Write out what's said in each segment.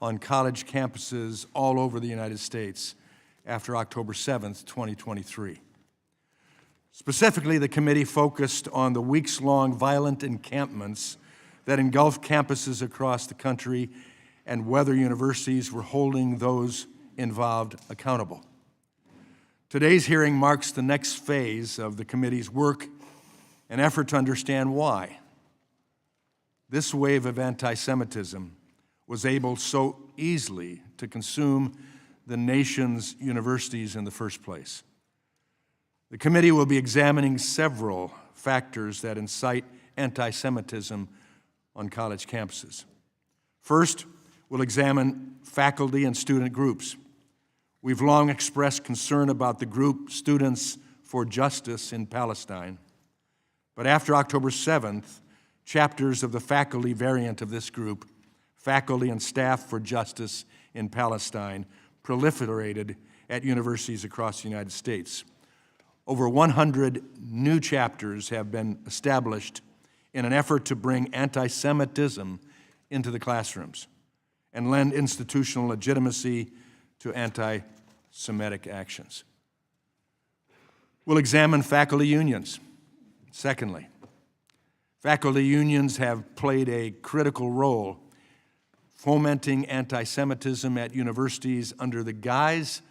on college campuses all over the United States after October 7th, 2023. Specifically, the committee focused on the weeks-long violent encampments that engulfed campuses across the country and whether universities were holding those involved accountable. Today's hearing marks the next phase of the committee's work, an effort to understand why this wave of anti-Semitism was able so easily to consume the nation's universities in the first place. The committee will be examining several factors that incite anti-Semitism on college campuses. First, we'll examine faculty and student groups. We've long expressed concern about the group Students for Justice in Palestine, but after October 7th, chapters of the faculty variant of this group, Faculty and Staff for Justice in Palestine, proliferated at universities across the United States. Over 100 new chapters have been established in an effort to bring anti-Semitism into the classrooms and lend institutional legitimacy to anti-Semitic actions. We'll examine faculty unions. Secondly, faculty unions have played a critical role fomenting anti-Semitism at universities under the guise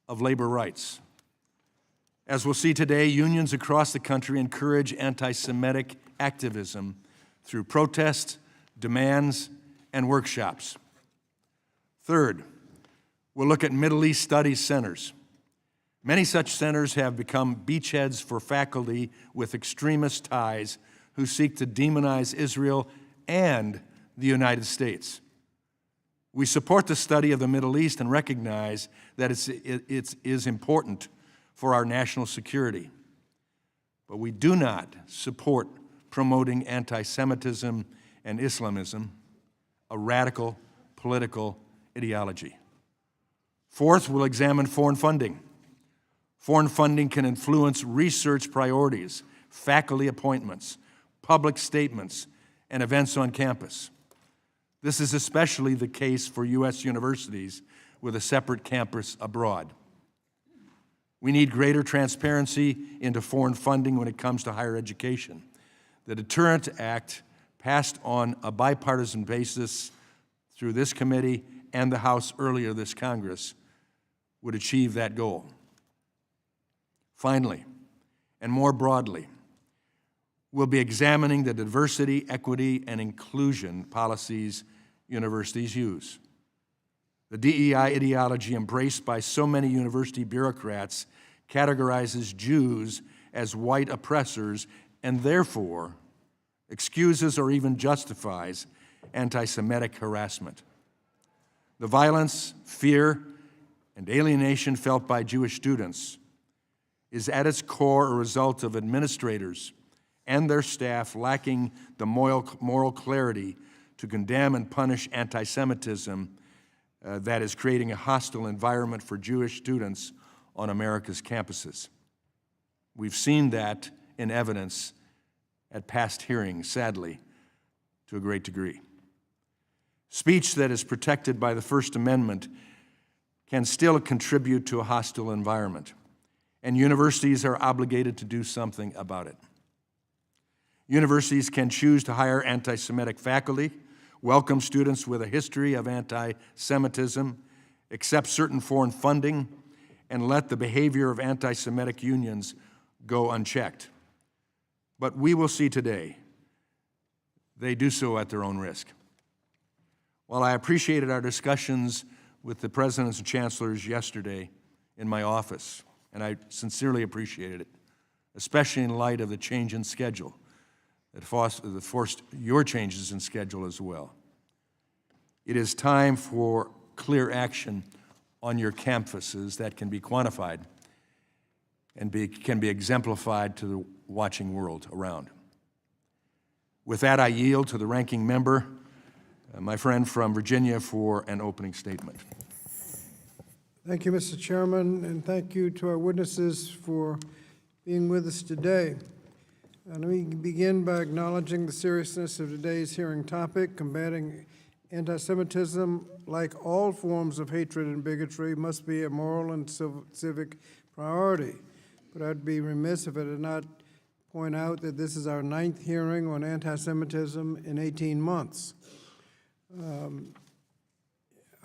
of labor rights. As we'll see today, unions across the country encourage anti-Semitic activism through protests, demands, and workshops. Third, we'll look at Middle East Studies centers. Many such centers have become beachheads for faculty with extremist ties who seek to demonize Israel and the United States. We support the study of the Middle East and recognize that it is important for our national security. But we do not support promoting anti-Semitism and Islamism, a radical political ideology. Fourth, we'll examine foreign funding. Foreign funding can influence research priorities, faculty appointments, public statements, and events on campus. This is especially the case for U.S. universities with a separate campus abroad. We need greater transparency into foreign funding when it comes to higher education. The Deterrent Act, passed on a bipartisan basis through this committee and the House earlier this Congress, would achieve that goal. Finally, and more broadly, we'll be examining the diversity, equity, and inclusion policies universities use. The DEI ideology embraced by so many university bureaucrats categorizes Jews as white oppressors and therefore excuses or even justifies anti-Semitic harassment. The violence, fear, and alienation felt by Jewish students is at its core a result of administrators and their staff lacking the moral clarity to condemn and punish anti-Semitism that is creating a hostile environment for Jewish students on America's campuses. We've seen that in evidence at past hearings, sadly, to a great degree. Speech that is protected by the First Amendment can still contribute to a hostile environment, and universities are obligated to do something about it. Universities can choose to hire anti-Semitic faculty, welcome students with a history of anti-Semitism, accept certain foreign funding, and let the behavior of anti-Semitic unions go unchecked. But we will see today, they do so at their own risk. While I appreciated our discussions with the presidents and chancellors yesterday in my office, and I sincerely appreciated it, especially in light of the change in schedule that forced your changes in schedule as well. It is time for clear action on your campuses that can be quantified and can be exemplified to the watching world around. With that, I yield to the ranking member, my friend from Virginia, for an opening statement. Thank you, Mr. Chairman, and thank you to our witnesses for being with us today. Let me begin by acknowledging the seriousness of today's hearing topic, combating Anti-Semitism, like all forms of hatred and bigotry, must be a moral and civic priority. But I'd be remiss if I did not point out that this is our 9th hearing on anti-Semitism in 18 months.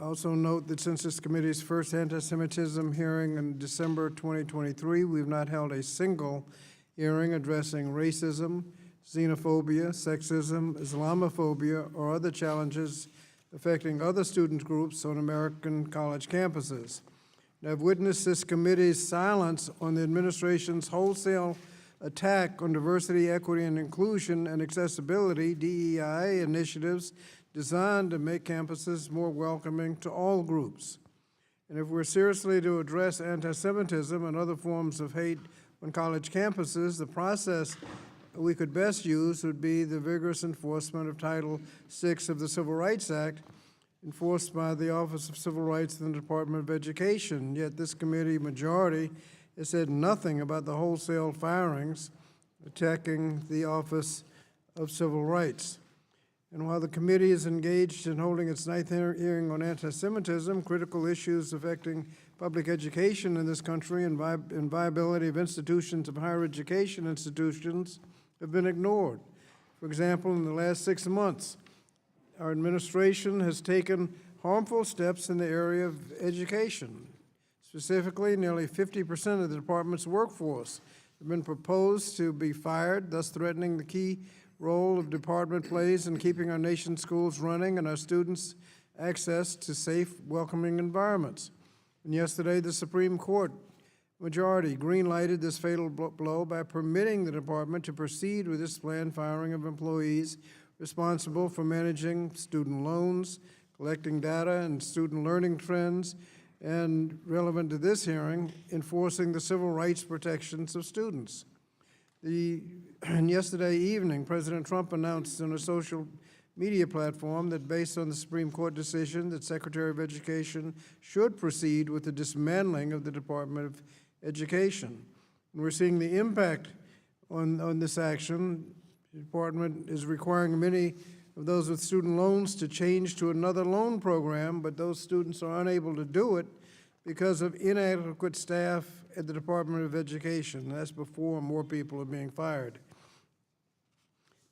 Also note that since this committee's first anti-Semitism hearing in December 2023, we've not held a single hearing addressing racism, xenophobia, sexism, Islamophobia, or other challenges affecting other student groups on American college campuses. And I've witnessed this committee's silence on the administration's wholesale attack on diversity, equity, and inclusion and accessibility, DEI initiatives designed to make campuses more welcoming to all groups. And if we're seriously to address anti-Semitism and other forms of hate on college campuses, the process we could best use would be the vigorous enforcement of Title VI of the Civil Rights Act, enforced by the Office of Civil Rights in the Department of Education. Yet this committee majority has said nothing about the wholesale firings attacking the Office of Civil Rights. And while the committee is engaged in holding its 9th hearing on anti-Semitism, critical issues affecting public education in this country and viability of institutions of higher education institutions have been ignored. For example, in the last 6 months, our administration has taken harmful steps in the area of education. Specifically, nearly 50% of the department's workforce have been proposed to be fired, thus threatening the key role the department plays in keeping our nation's schools running and our students access to safe, welcoming environments. And yesterday, the Supreme Court majority green-lighted this fatal blow by permitting the department to proceed with its planned firing of employees responsible for managing student loans, collecting data and student learning trends, and relevant to this hearing, enforcing the civil rights protections of students. And yesterday evening, President Trump announced on a social media platform that based on the Supreme Court decision that Secretary of Education should proceed with the dismantling of the Department of Education. And we're seeing the impact on this action. The department is requiring many of those with student loans to change to another loan program, but those students are unable to do it because of inadequate staff at the Department of Education. That's before more people are being fired.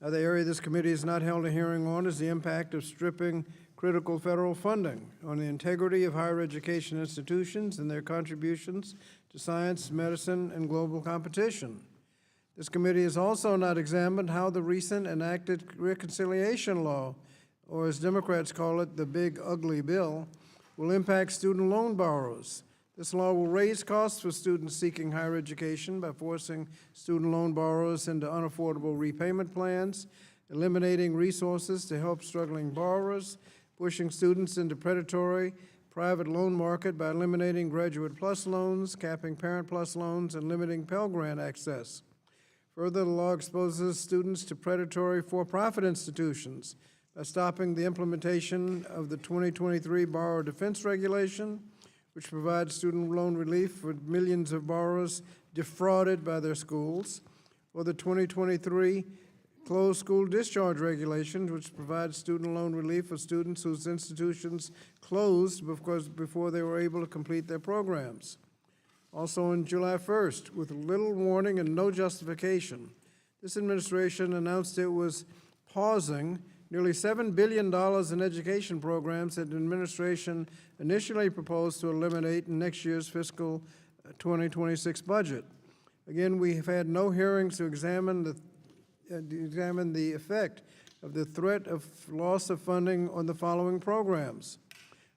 Now, the area this committee has not held a hearing on is the impact of stripping critical federal funding on the integrity of higher education institutions and their contributions to science, medicine, and global competition. This committee has also not examined how the recent enacted reconciliation law, or as Democrats call it, the big ugly bill, will impact student loan borrowers. This law will raise costs for students seeking higher education by forcing student loan borrowers into unaffordable repayment plans, eliminating resources to help struggling borrowers, pushing students into predatory private loan market by eliminating Graduate Plus loans, capping Parent Plus loans, and limiting Pell Grant access. Further, the law exposes students to predatory for-profit institutions by stopping the implementation of the 2023 Borrower Defense Regulation, which provides student loan relief for millions of borrowers defrauded by their schools, or the 2023 Closed School Discharge Regulations, which provides student loan relief for students whose institutions closed before they were able to complete their programs. Also on July 1st, with little warning and no justification, this administration announced it was pausing nearly $7 billion in education programs that the administration initially proposed to eliminate in next year's fiscal 2026 budget. Again, we have had no hearings to examine the effect of the threat of loss of funding on the following programs.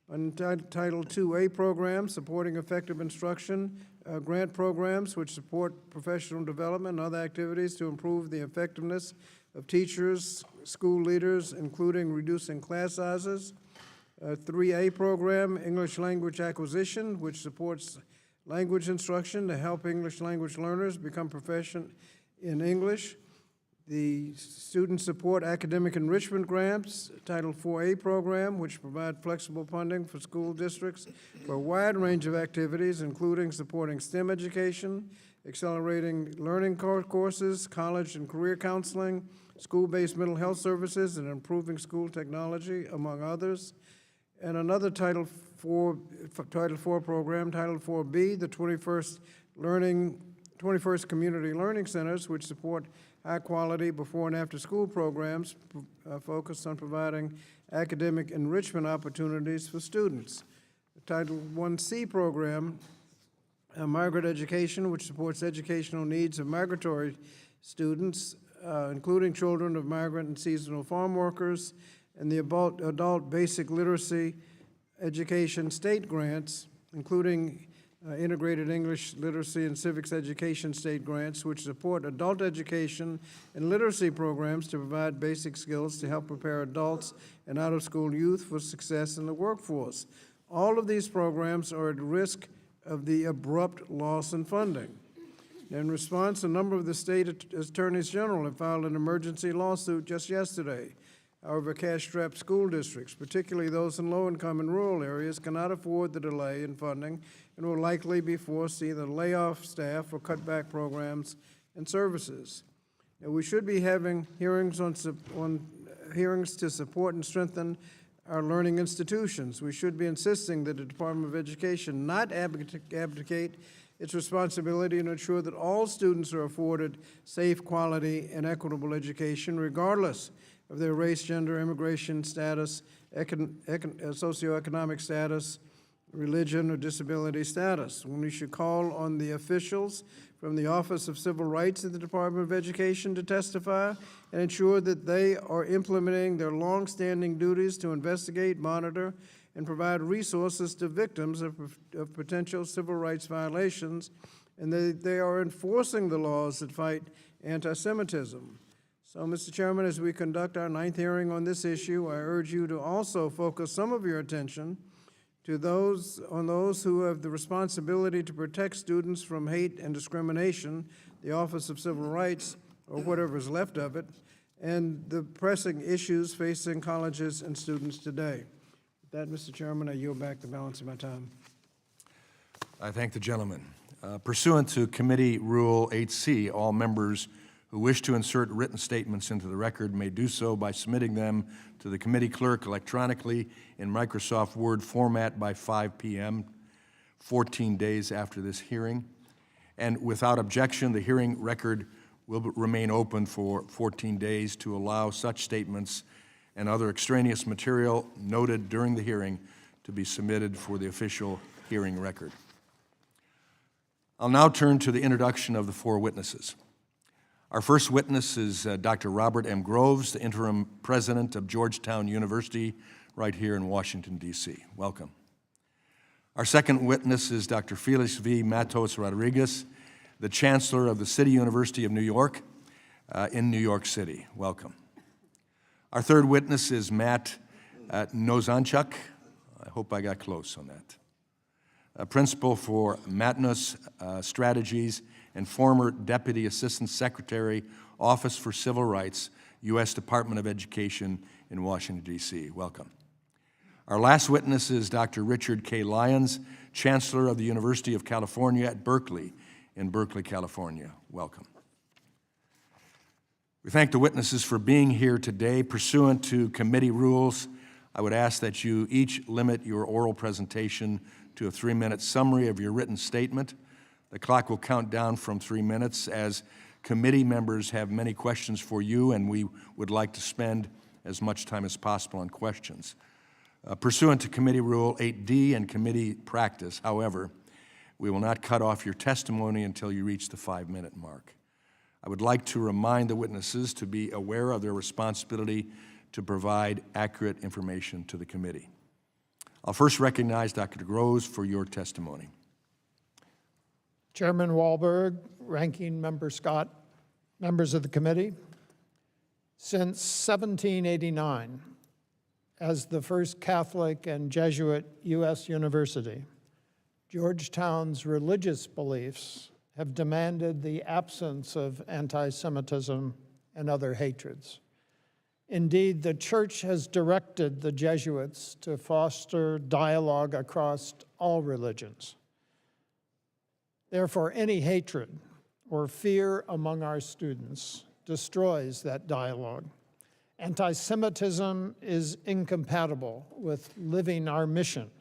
On Title IIA programs, supporting effective instruction, grant programs which support professional development and other activities to improve the effectiveness of teachers, school leaders, including reducing class sizes. 3A program, English language acquisition, which supports language instruction to help English language learners become proficient in English. The Student Support Academic Enrichment Grants, Title IVA program, which provide flexible funding for school districts for a wide range of activities, including supporting STEM education, accelerating learning courses, college and career counseling, school-based mental health services, and improving school technology, among others. And another Title IV program, Title IV-B, the 21st Community Learning Centers, which support high-quality before and after-school programs focused on providing academic enrichment opportunities for students. The Title I-C program, Migrant Education, which supports educational needs of migratory students, including children of migrant and seasonal farm workers, and the adult basic literacy education state grants, including integrated English literacy and civics education state grants, which support adult education and literacy programs to provide basic skills to help prepare adults and out-of-school youth for success in the workforce. All of these programs are at risk of the abrupt loss in funding. In response, a number of the state attorneys general have filed an emergency lawsuit just yesterday. However, cash-strapped school districts, particularly those in low-income and rural areas, cannot afford the delay in funding and will likely be forced to either lay off staff or cut back programs and services. Now, we should be having hearings hearings to support and strengthen our learning institutions. We should be insisting that the Department of Education not abdicate its responsibility to ensure that all students are afforded safe, quality, and equitable education, regardless of their race, gender, immigration status, socioeconomic status, religion, or disability status. When we should call on the officials from the Office of Civil Rights at the Department of Education to testify and ensure that they are implementing their longstanding duties to investigate, monitor, and provide resources to victims of potential civil rights violations, and they are enforcing the laws that fight anti-Semitism. So, Mr. Chairman, as we conduct our 9th hearing on this issue, I urge you to also focus some of your attention to those who have the responsibility to protect students from hate and discrimination, the Office of Civil Rights, or whatever is left of it, and the pressing issues facing colleges and students today. With that, Mr. Chairman, I yield back the balance of my time. I thank the gentleman. Pursuant to Committee Rule 8C, all members who wish to insert written statements into the record may do so by submitting them to the committee clerk electronically in Microsoft Word format by 5 p.m., 14 days after this hearing. And without objection, the hearing record will remain open for 14 days to allow such statements and other extraneous material noted during the hearing to be submitted for the official hearing record. I'll now turn to the introduction of the 4 witnesses. Our first witness is Dr. Robert M. Groves, the interim president of Georgetown University, right here in Washington, D.C. Welcome. Our second witness is Dr. Felix V. Matos Rodriguez, the chancellor of the City University of New York in New York City. Welcome. Our third witness is Matt Nozanchuk. I hope I got close on that. A principal for Matnos Strategies and former Deputy Assistant Secretary, Office for Civil Rights, U.S. Department of Education in Washington, D.C. Welcome. Our last witness is Dr. Richard K. Lyons, Chancellor of the University of California at Berkeley in Berkeley, California. Welcome. We thank the witnesses for being here today. Pursuant to committee rules, I would ask that you each limit your oral presentation to a 3-minute summary of your written statement. The clock will count down from 3 minutes as committee members have many questions for you, and we would like to spend as much time as possible on questions. Pursuant to Committee Rule 8D and committee practice, however, we will not cut off your testimony until you reach the 5-minute mark. I would like to remind the witnesses to be aware of their responsibility to provide accurate information to the committee. I'll first recognize Dr. Groves for your testimony. Chairman Wahlberg, Ranking Member Scott, members of the committee, since 1789, as the first Catholic and Jesuit U.S. university, Georgetown's religious beliefs have demanded the absence of anti-Semitism and other hatreds. Indeed, the Church has directed the Jesuits to foster dialogue across all religions. Therefore, any hatred or fear among our students destroys that dialogue. Anti-Semitism is incompatible with living our mission,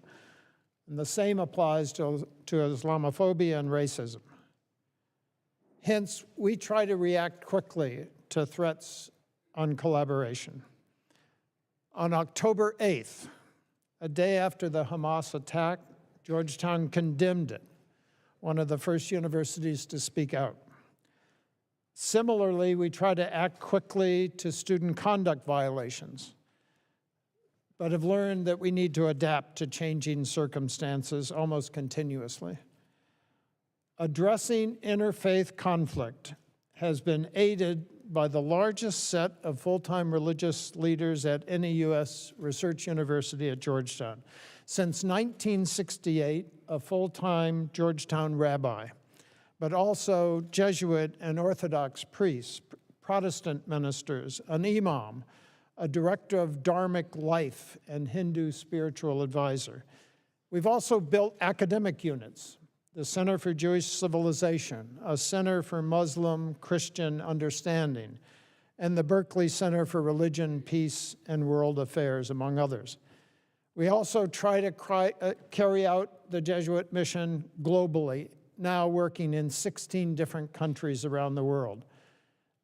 and the same applies to Islamophobia and racism. Hence, we try to react quickly to threats on collaboration. On October 8th, a day after the Hamas attack, Georgetown condemned it, one of the first universities to speak out. Similarly, we try to act quickly to student conduct violations, but have learned that we need to adapt to changing circumstances almost continuously. Addressing interfaith conflict has been aided by the largest set of full-time religious leaders at any U.S. research university at Georgetown. Since 1968, a full-time Georgetown rabbi, but also Jesuit and Orthodox priests, Protestant ministers, an imam, a director of Dharmic life, and Hindu spiritual advisor. We've also built academic units, the Center for Jewish Civilization, a Center for Muslim Christian Understanding, and the Berkeley Center for Religion, Peace, and World Affairs, among others. We also try to carry out the Jesuit mission globally, now working in 16 different countries around the world.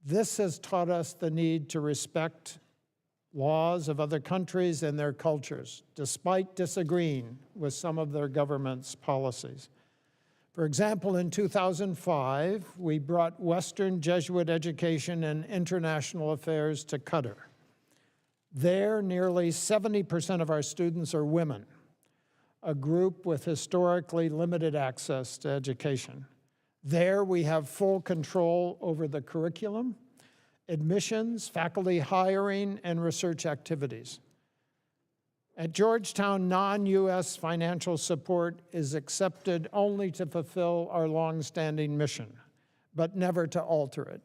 This has taught us the need to respect laws of other countries and their cultures, despite disagreeing with some of their government's policies. For example, in 2005, we brought Western Jesuit education and international affairs to Qatar. There, nearly 70% of our students are women, a group with historically limited access to education. There, we have full control over the curriculum, admissions, faculty hiring, and research activities. At Georgetown, non-U.S. financial support is accepted only to fulfill our long-standing mission, but never to alter it.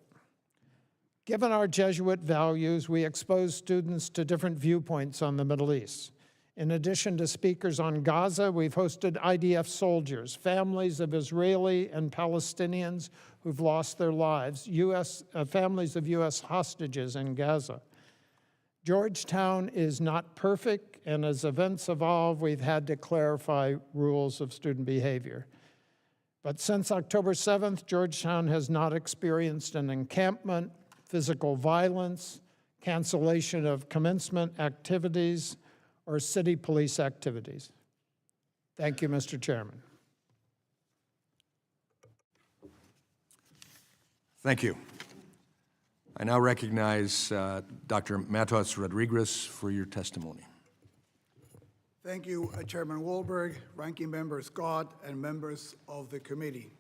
Given our Jesuit values, we expose students to different viewpoints on the Middle East. In addition to speakers on Gaza, we've hosted IDF soldiers, families of Israeli and Palestinians who've lost their lives, families of U.S. hostages in Gaza. Georgetown is not perfect, and as events evolve, we've had to clarify rules of student behavior. But since October 7th, Georgetown has not experienced an encampment, physical violence, cancellation of commencement activities, or city police activities. Thank you, Mr. Chairman. Thank you. I now recognize Dr. Matos Rodriguez for your testimony. Thank you, Chairman Wahlberg, Ranking Member Scott, and members of the committee.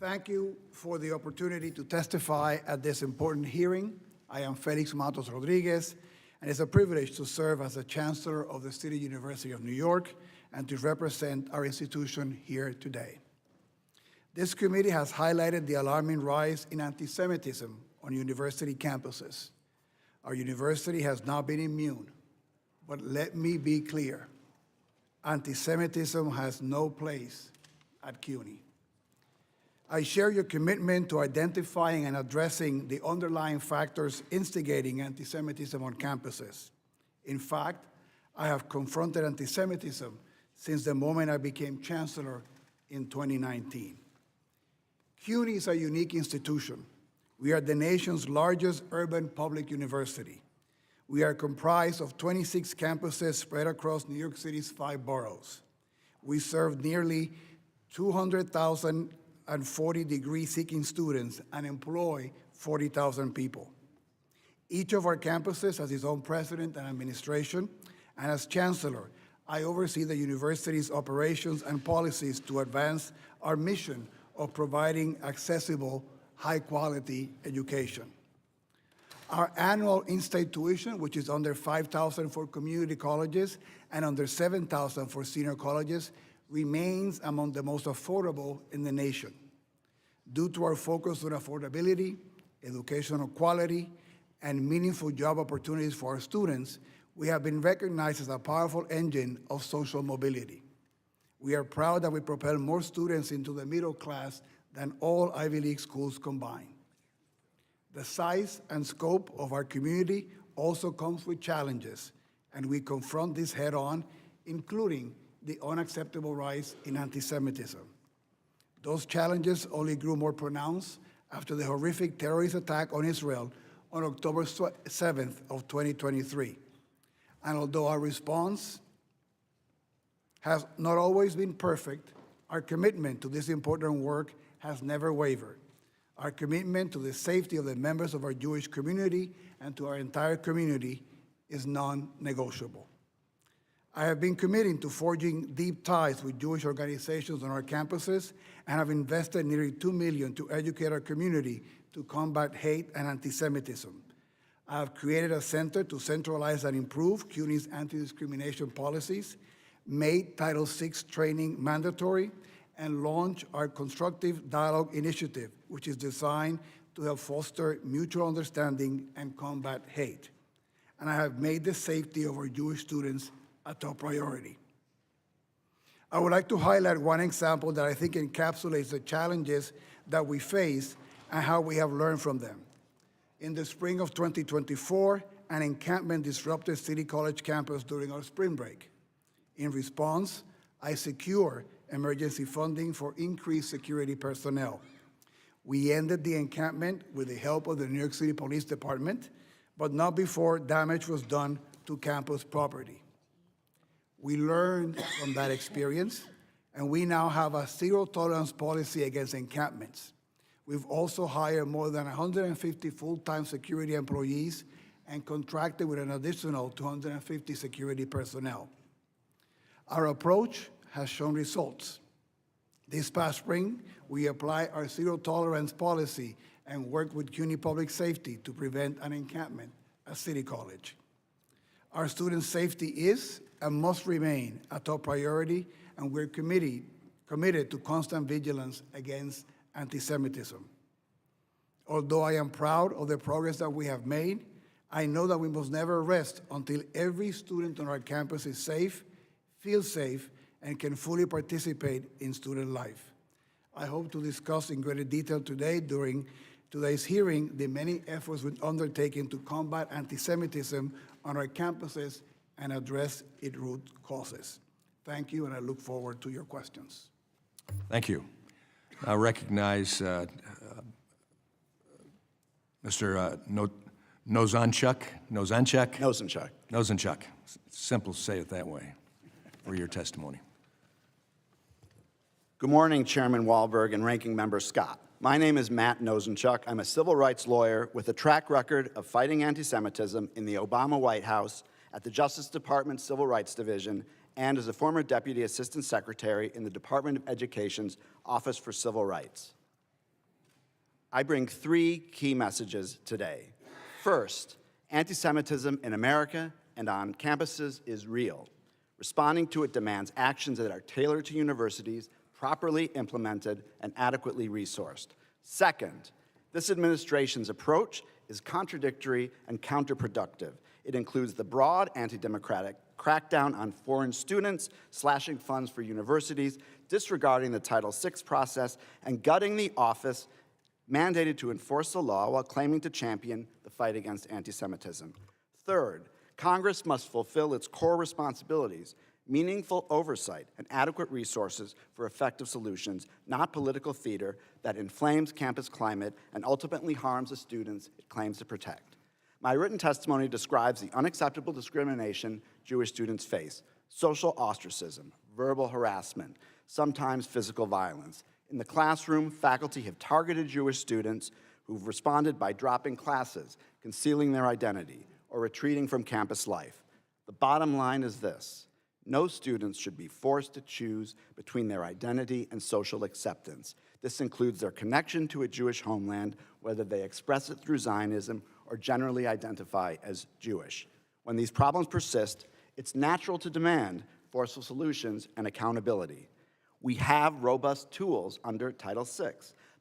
Thank you for the opportunity to testify at this important hearing. I am Felix Matos Rodriguez, and it's a privilege to serve as the Chancellor of the City University of New York and to represent our institution here today. This committee has highlighted the alarming rise in anti-Semitism on university campuses. Our university has not been immune, but let me be clear. Anti-Semitism has no place at CUNY. I share your commitment to identifying and addressing the underlying factors instigating anti-Semitism on campuses. In fact, I have confronted anti-Semitism since the moment I became chancellor in 2019. CUNY is a unique institution. We are the nation's largest urban public university. We are comprised of 26 campuses spread across New York City's 5 boroughs. We serve nearly 200,040 degree-seeking students and employ 40,000 people. Each of our campuses has its own president and administration, and as chancellor, I oversee the university's operations and policies to advance our mission of providing accessible, high-quality education. Our annual in-state tuition, which is under $5,000 for community colleges and under $7,000 for senior colleges, remains among the most affordable in the nation. Due to our focus on affordability, educational quality, and meaningful job opportunities for our students, we have been recognized as a powerful engine of social mobility. We are proud that we propel more students into the middle class than all Ivy League schools combined. The size and scope of our community also comes with challenges, and we confront this head-on, including the unacceptable rise in anti-Semitism. Those challenges only grew more pronounced after the horrific terrorist attack on Israel on October 7th of 2023. And although our response has not always been perfect, our commitment to this important work has never wavered. Our commitment to the safety of the members of our Jewish community and to our entire community is non-negotiable. I have been committing to forging deep ties with Jewish organizations on our campuses and have invested nearly $2 million to educate our community to combat hate and anti-Semitism. I have created a center to centralize and improve CUNY's anti-discrimination policies, made Title VI training mandatory, and launched our Constructive Dialogue Initiative, which is designed to help foster mutual understanding and combat hate. And I have made the safety of our Jewish students a top priority. I would like to highlight one example that I think encapsulates the challenges that we face and how we have learned from them. In the spring of 2024, an encampment disrupted City College campus during our spring break. In response, I secured emergency funding for increased security personnel. We ended the encampment with the help of the New York City Police Department, but not before damage was done to campus property. We learned from that experience, and we now have a zero-tolerance policy against encampments. We've also hired more than 150 full-time security employees and contracted with an additional 250 security personnel. Our approach has shown results. This past spring, we applied our zero-tolerance policy and worked with CUNY Public Safety to prevent an encampment at City College. Our student safety is and must remain a top priority, and we're committed to constant vigilance against anti-Semitism. Although I am proud of the progress that we have made, I know that we must never rest until every student on our campus is safe, feels safe, and can fully participate in student life. I hope to discuss in greater detail today during today's hearing the many efforts we've undertaken to combat anti-Semitism on our campuses and address its root causes. Thank you, and I look forward to your questions. Thank you. I recognize Mr. Nozanchuk. Nozanchuk. Simple to say it that way for your testimony. Good morning, Chairman Wahlberg and Ranking Member Scott. My name is Matt Nozanchuk. I'm a civil rights lawyer with a track record of fighting anti-Semitism in the Obama White House, at the Justice Department Civil Rights Division, and as a former Deputy Assistant Secretary in the Department of Education's Office for Civil Rights. I bring three key messages today. First, anti-Semitism in America and on campuses is real. Responding to it demands actions that are tailored to universities, properly implemented, and adequately resourced. Second, this administration's approach is contradictory and counterproductive. It includes the broad anti-democratic crackdown on foreign students, slashing funds for universities, disregarding the Title VI process, and gutting the office mandated to enforce the law while claiming to champion the fight against anti-Semitism. Third, Congress must fulfill its core responsibilities, meaningful oversight and adequate resources for effective solutions, not political theater that inflames campus climate and ultimately harms the students it claims to protect. My written testimony describes the unacceptable discrimination Jewish students face: social ostracism, verbal harassment, sometimes physical violence. In the classroom, faculty have targeted Jewish students who've responded by dropping classes, concealing their identity, or retreating from campus life. The bottom line is this: no students should be forced to choose between their identity and social acceptance. This includes their connection to a Jewish homeland, whether they express it through Zionism or generally identify as Jewish. When these problems persist, it's natural to demand forceful solutions and accountability. We have robust tools under Title VI.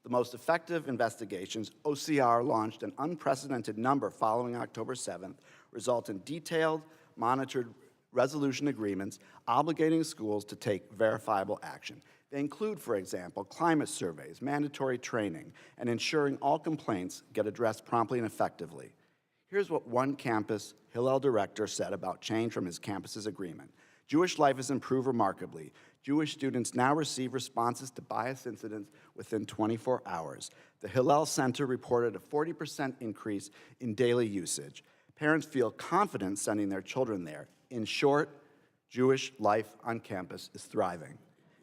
The most effective investigations, OCR launched an unprecedented number following October 7th, result in detailed, monitored resolution agreements obligating schools to take verifiable action. They include, for example, climate surveys, mandatory training, and ensuring all complaints get addressed promptly and effectively. Here's what one campus Hillel director said about change from his campus's agreement. Jewish life has improved remarkably. Jewish students now receive responses to bias incidents within 24 hours. The Hillel Center reported a 40% increase in daily usage. Parents feel confident sending their children there. In short, Jewish life on campus is thriving.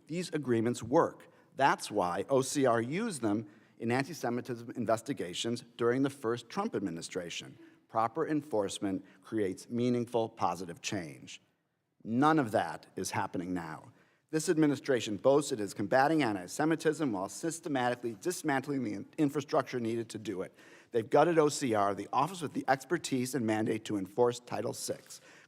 These agreements work. That's why OCR used them in anti-Semitism investigations during the first Trump administration. Proper enforcement creates meaningful, positive change. None of that is happening now. This administration boasts it is combating anti-Semitism while systematically dismantling the infrastructure needed to do it. They've gutted OCR, the office with the expertise and mandate to enforce Title VI,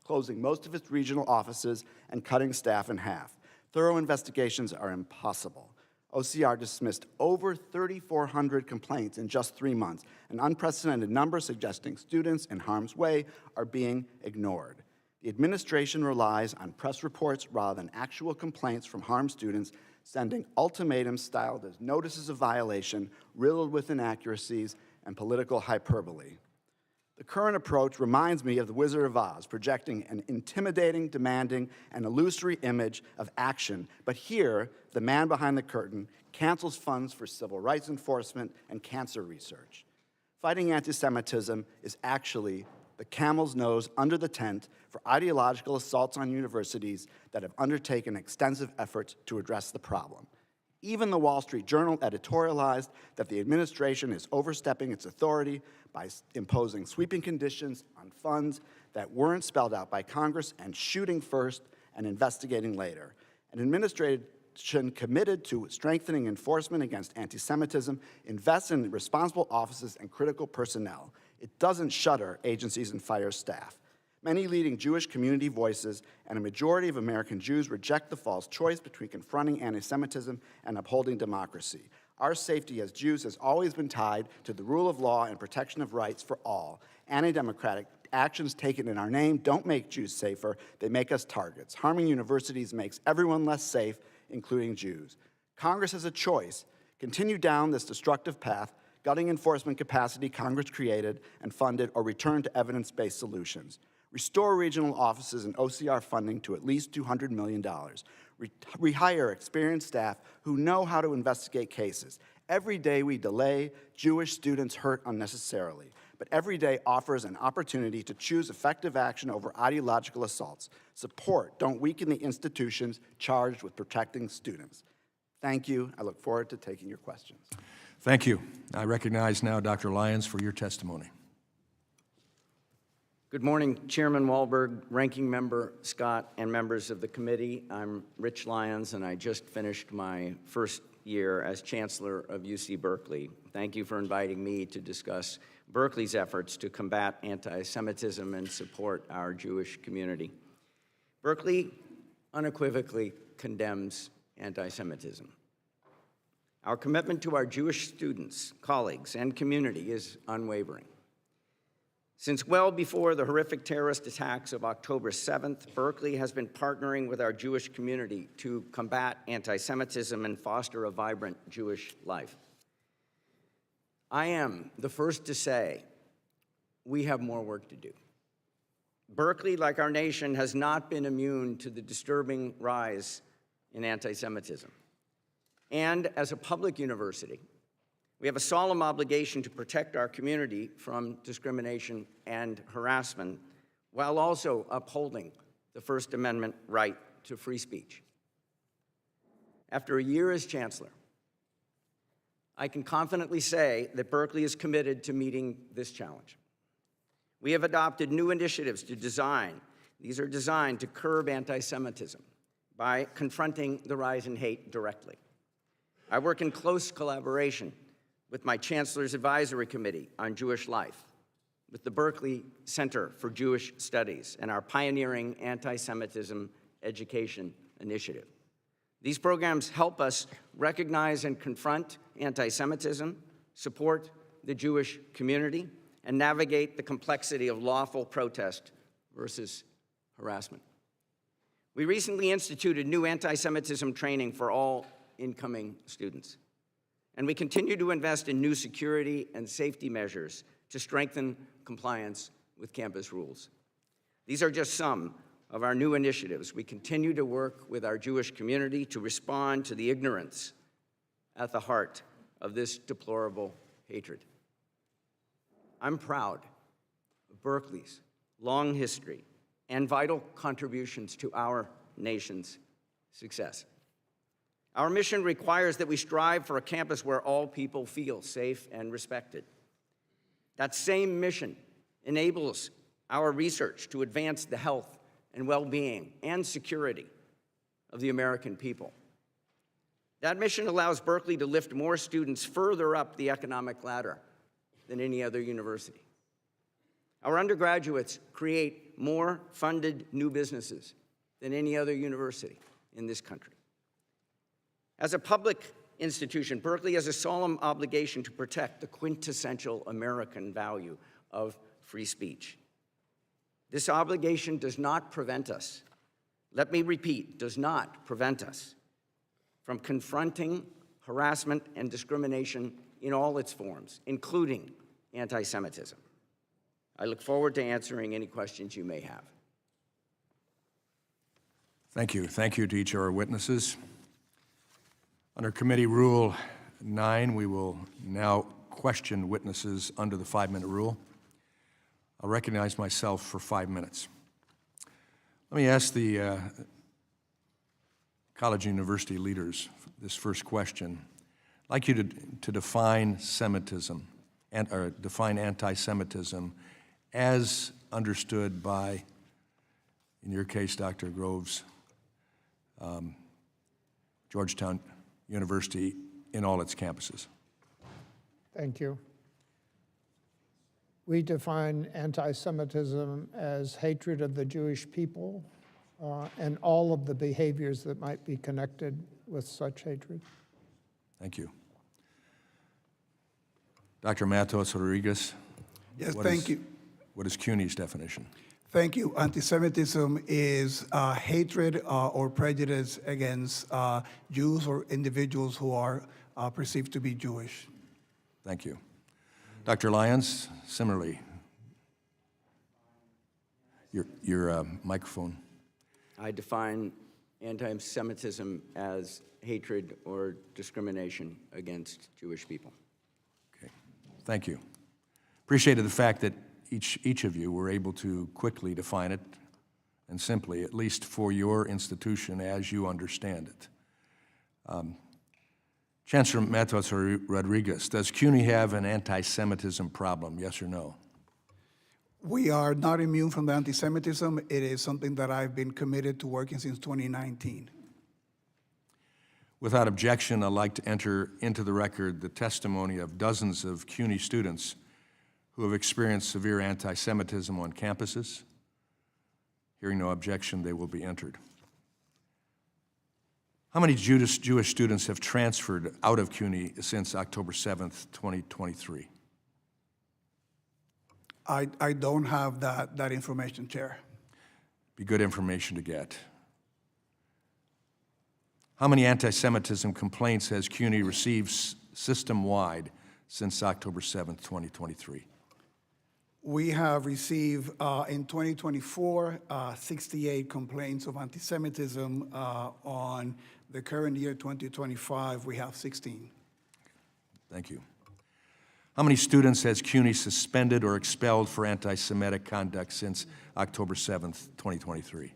closing most of its regional offices and cutting staff in half. Thorough investigations are impossible. OCR dismissed over 3,400 complaints in just 3 months, an unprecedented number suggesting students in harm's way are being ignored. The administration relies on press reports rather than actual complaints from harmed students, sending ultimatums styled as notices of violation, riddled with inaccuracies and political hyperbole. The current approach reminds me of the Wizard of Oz, projecting an intimidating, demanding, and illusory image of action. But here, the man behind the curtain cancels funds for civil rights enforcement and cancer research. Fighting anti-Semitism is actually the camel's nose under the tent for ideological assaults on universities that have undertaken extensive efforts to address the problem. Even the Wall Street Journal editorialized that the administration is overstepping its authority by imposing sweeping conditions on funds that weren't spelled out by Congress and shooting first and investigating later. An administration committed to strengthening enforcement against anti-Semitism invests in responsible offices and critical personnel. It doesn't shutter agencies and fire staff. Many leading Jewish community voices and a majority of American Jews reject the false choice between confronting anti-Semitism and upholding democracy. Our safety as Jews has always been tied to the rule of law and protection of rights for all. Anti-democratic actions taken in our name don't make Jews safer, they make us targets. Harming universities makes everyone less safe, including Jews. Congress has a choice: continue down this destructive path, gutting enforcement capacity Congress created and funded, or return to evidence-based solutions. Restore regional offices and OCR funding to at least $200 million. Rehire experienced staff who know how to investigate cases. Every day we delay, Jewish students hurt unnecessarily. But every day offers an opportunity to choose effective action over ideological assaults. Support, don't weaken the institutions charged with protecting students. Thank you. I look forward to taking your questions. Thank you. I recognize now Dr. Lyons for your testimony. Good morning, Chairman Wahlberg, Ranking Member Scott, and members of the committee. I'm Rich Lyons, and I just finished my first year as Chancellor of UC Berkeley. Thank you for inviting me to discuss Berkeley's efforts to combat anti-Semitism and support our Jewish community. Berkeley unequivocally condemns anti-Semitism. Our commitment to our Jewish students, colleagues, and community is unwavering. Since well before the horrific terrorist attacks of October 7th, Berkeley has been partnering with our Jewish community to combat anti-Semitism and foster a vibrant Jewish life. I am the first to say we have more work to do. Berkeley, like our nation, has not been immune to the disturbing rise in anti-Semitism. And as a public university, we have a solemn obligation to protect our community from discrimination and harassment while also upholding the First Amendment right to free speech. After a year as Chancellor, I can confidently say that Berkeley is committed to meeting this challenge. We have adopted new initiatives these are designed to curb anti-Semitism by confronting the rise in hate directly. I work in close collaboration with my Chancellor's Advisory Committee on Jewish Life, with the Berkeley Center for Jewish Studies, and our pioneering anti-Semitism education initiative. These programs help us recognize and confront anti-Semitism, support the Jewish community, and navigate the complexity of lawful protest versus harassment. We recently instituted new anti-Semitism training for all incoming students. And we continue to invest in new security and safety measures to strengthen compliance with campus rules. These are just some of our new initiatives. We continue to work with our Jewish community to respond to the ignorance at the heart of this deplorable hatred. I'm proud of Berkeley's long history and vital contributions to our nation's success. Our mission requires that we strive for a campus where all people feel safe and respected. That same mission enables our research to advance the health and well-being and security of the American people. That mission allows Berkeley to lift more students further up the economic ladder than any other university. Our undergraduates create more funded new businesses than any other university in this country. As a public institution, Berkeley has a solemn obligation to protect the quintessential American value of free speech. This obligation does not prevent us, let me repeat, does not prevent us from confronting harassment and discrimination in all its forms, including anti-Semitism. I look forward to answering any questions you may have. Thank you. Thank you to each of our witnesses. Under Committee Rule 9, we will now question witnesses under the 5-minute rule. I'll recognize myself for 5 minutes. Let me ask the college and university leaders this first question. I'd like you to define Semitism, or define anti-Semitism as understood by, in your case, Dr. Groves, Georgetown University in all its campuses. Thank you. We define anti-Semitism as hatred of the Jewish people and all of the behaviors that might be connected with such hatred. Thank you. Dr. Matos Rodriguez. Yes, thank you. What is CUNY's definition? Thank you. Anti-Semitism is hatred or prejudice against Jews or individuals who are perceived to be Jewish. Thank you. Dr. Lyons, similarly. Your microphone. I define anti-Semitism as hatred or discrimination against Jewish people. Okay. Thank you. Appreciated the fact that each of you were able to quickly define it and simply, at least for your institution as you understand it. Chancellor Matos Rodriguez, does CUNY have an anti-Semitism problem, yes or no? We are not immune from the anti-Semitism. It is something that I've been committed to working since 2019. Without objection, I'd like to enter into the record the testimony of dozens of CUNY students who have experienced severe anti-Semitism on campuses. Hearing no objection, they will be entered. How many Jewish students have transferred out of CUNY since October 7th, 2023? I don't have that information, Chair. Be good information to get. How many anti-Semitism complaints has CUNY received system-wide since October 7th, 2023? We have received in 2024 68 complaints of anti-Semitism. On the current year, 2025, we have 16. Thank you. How many students has CUNY suspended or expelled for anti-Semitic conduct since October 7th, 2023?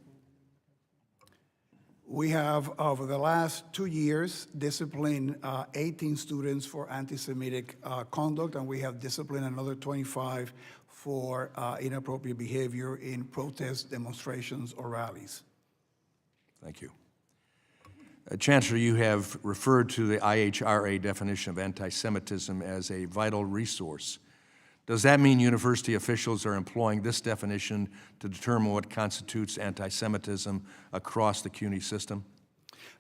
We have, over the last 2 years, disciplined 18 students for anti-Semitic conduct, and we have disciplined another 25 for inappropriate behavior in protests, demonstrations, or rallies. Thank you. Chancellor, you have referred to the IHRA definition of anti-Semitism as a vital resource. Does that mean university officials are employing this definition to determine what constitutes anti-Semitism across the CUNY system?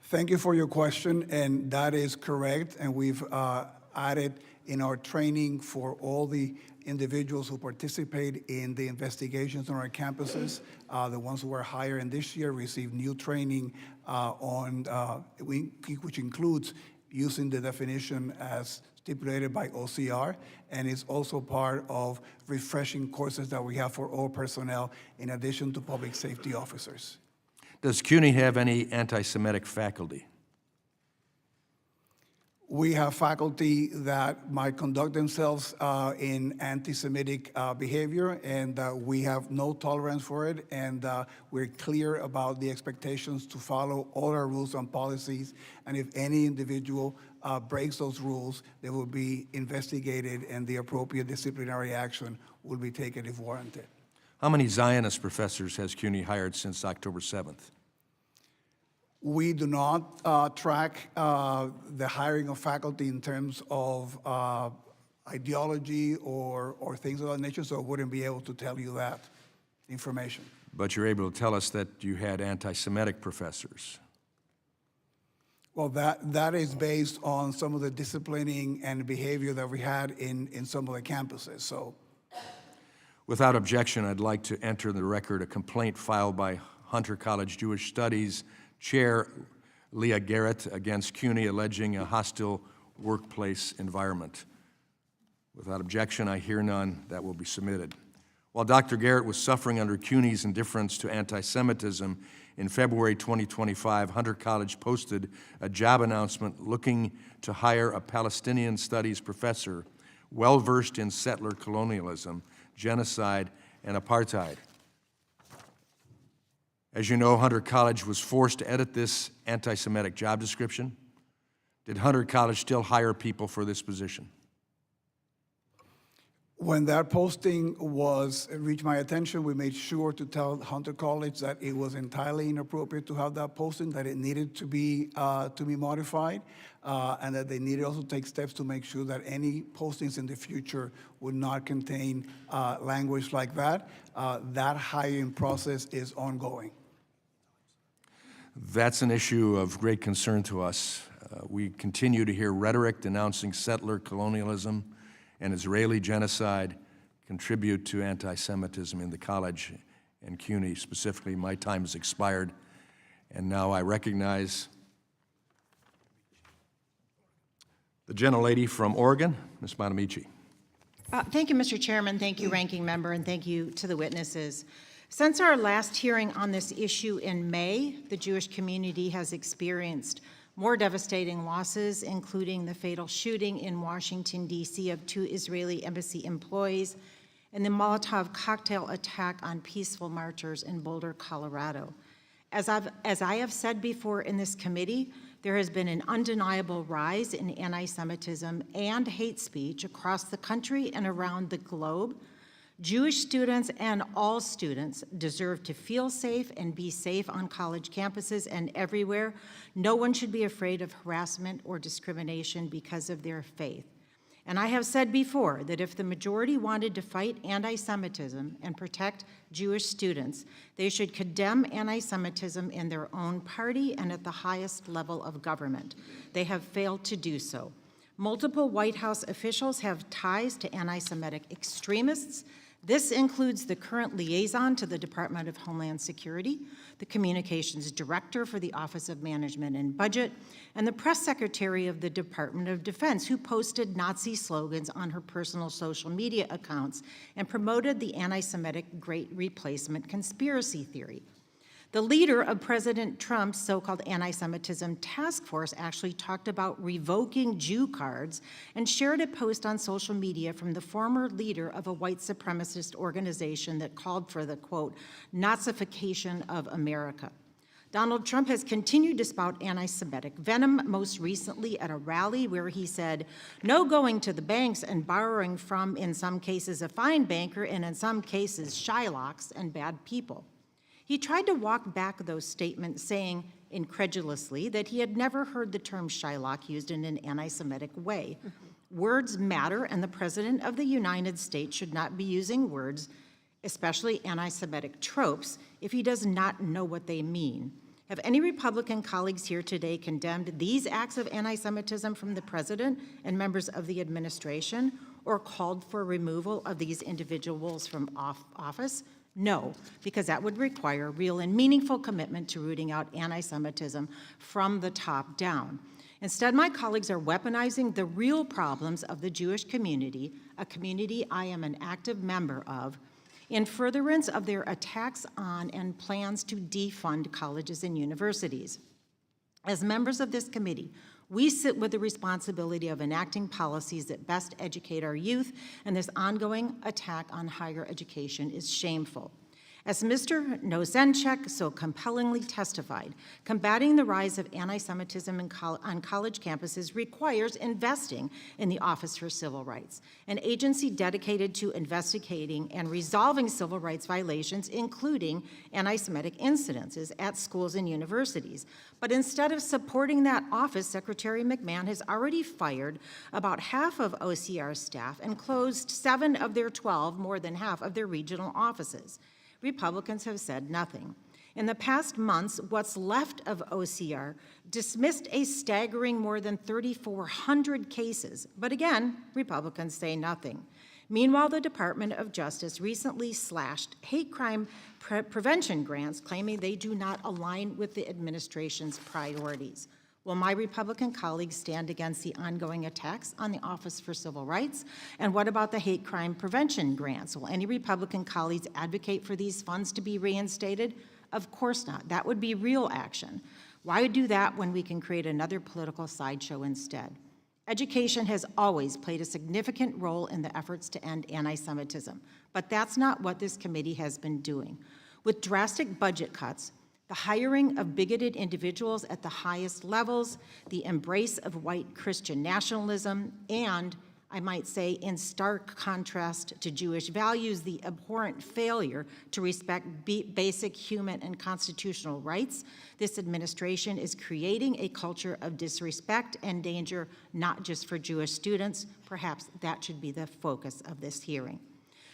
Thank you for your question, and that is correct. And we've added in our training for all the individuals who participate in the investigations on our campuses. The ones who were hired in this year received new training which includes using the definition as stipulated by OCR, and is also part of refreshing courses that we have for all personnel in addition to public safety officers. Does CUNY have any anti-Semitic faculty? We have faculty that might conduct themselves in anti-Semitic behavior, and we have no tolerance for it, and we're clear about the expectations to follow all our rules and policies, and if any individual breaks those rules, they will be investigated and the appropriate disciplinary action will be taken if warranted. How many Zionist professors has CUNY hired since October 7th? We do not track the hiring of faculty in terms of ideology or things of that nature, so I wouldn't be able to tell you that information. But you're able to tell us that you had anti-Semitic professors. Well, that is based on some of the disciplining and behavior that we had in some of the campuses, so. Without objection, I'd like to enter in the record a complaint filed by Hunter College Jewish Studies Chair Leah Garrett against CUNY alleging a hostile workplace environment. Without objection, I hear none. That will be submitted. While Dr. Garrett was suffering under CUNY's indifference to anti-Semitism, in February 2025, Hunter College posted a job announcement looking to hire a Palestinian studies professor well-versed in settler colonialism, genocide, and apartheid. As you know, Hunter College was forced to edit this anti-Semitic job description. Did Hunter College still hire people for this position? When that posting reached my attention, we made sure to tell Hunter College that it was entirely inappropriate to have that posting, that it needed to be modified, and that they needed also to take steps to make sure that any postings in the future would not contain language like that. That hiring process is ongoing. That's an issue of great concern to us. We continue to hear rhetoric denouncing settler colonialism and Israeli genocide contribute to anti-Semitism in the college and CUNY. Specifically, my time has expired, and now I recognize the gentlelady from Oregon, Ms. Bonamici. Thank you, Mr. Chairman. Thank you, Ranking Member, and thank you to the witnesses. Since our last hearing on this issue in May, the Jewish community has experienced more devastating losses, including the fatal shooting in Washington, D.C. of 2 Israeli embassy employees and the Molotov cocktail attack on peaceful marchers in Boulder, Colorado. As I have said before in this committee, there has been an undeniable rise in anti-Semitism and hate speech across the country and around the globe. Jewish students and all students deserve to feel safe and be safe on college campuses and everywhere. No one should be afraid of harassment or discrimination because of their faith. And I have said before that if the majority wanted to fight anti-Semitism and protect Jewish students, they should condemn anti-Semitism in their own party and at the highest level of government. They have failed to do so. Multiple White House officials have ties to anti-Semitic extremists. This includes the current liaison to the Department of Homeland Security, the communications director for the Office of Management and Budget, and the press secretary of the Department of Defense, who posted Nazi slogans on her personal social media accounts and promoted the anti-Semitic Great Replacement conspiracy theory. The leader of President Trump's so-called anti-Semitism task force actually talked about revoking Jew cards and shared a post on social media from the former leader of a white supremacist organization that called for the, quote, Nazification of America. Donald Trump has continued to spout anti-Semitic venom, most recently at a rally where he said, no going to the banks and borrowing from, in some cases, a fine banker, and in some cases, Shylocks and bad people. He tried to walk back those statements, saying incredulously that he had never heard the term Shylock used in an anti-Semitic way. Words matter, and the President of the United States should not be using words, especially anti-Semitic tropes, if he does not know what they mean. Have any Republican colleagues here today condemned these acts of anti-Semitism from the president and members of the administration, or called for removal of these individuals from office? No, because that would require real and meaningful commitment to rooting out anti-Semitism from the top down. Instead, my colleagues are weaponizing the real problems of the Jewish community, a community I am an active member of, in furtherance of their attacks on and plans to defund colleges and universities. As members of this committee, we sit with the responsibility of enacting policies that best educate our youth, and this ongoing attack on higher education is shameful. As Mr. Nozenchuk so compellingly testified, combating the rise of anti-Semitism on college campuses requires investing in the Office for Civil Rights, an agency dedicated to investigating and resolving civil rights violations, including anti-Semitic incidences at schools and universities. But instead of supporting that office, Secretary McMahon has already fired about half of OCR's staff and closed 7 of their 12, more than half of their regional offices. Republicans have said nothing. In the past months, what's left of OCR dismissed a staggering more than 3,400 cases, but again, Republicans say nothing. Meanwhile, the Department of Justice recently slashed hate crime prevention grants, claiming they do not align with the administration's priorities. Will my Republican colleagues stand against the ongoing attacks on the Office for Civil Rights? And what about the hate crime prevention grants? Will any Republican colleagues advocate for these funds to be reinstated? Of course not. That would be real action. Why do that when we can create another political sideshow instead? Education has always played a significant role in the efforts to end anti-Semitism, but that's not what this committee has been doing. With drastic budget cuts, the hiring of bigoted individuals at the highest levels, the embrace of white Christian nationalism, and, I might say, in stark contrast to Jewish values, the abhorrent failure to respect basic human and constitutional rights, this administration is creating a culture of disrespect and danger, not just for Jewish students. Perhaps that should be the focus of this hearing.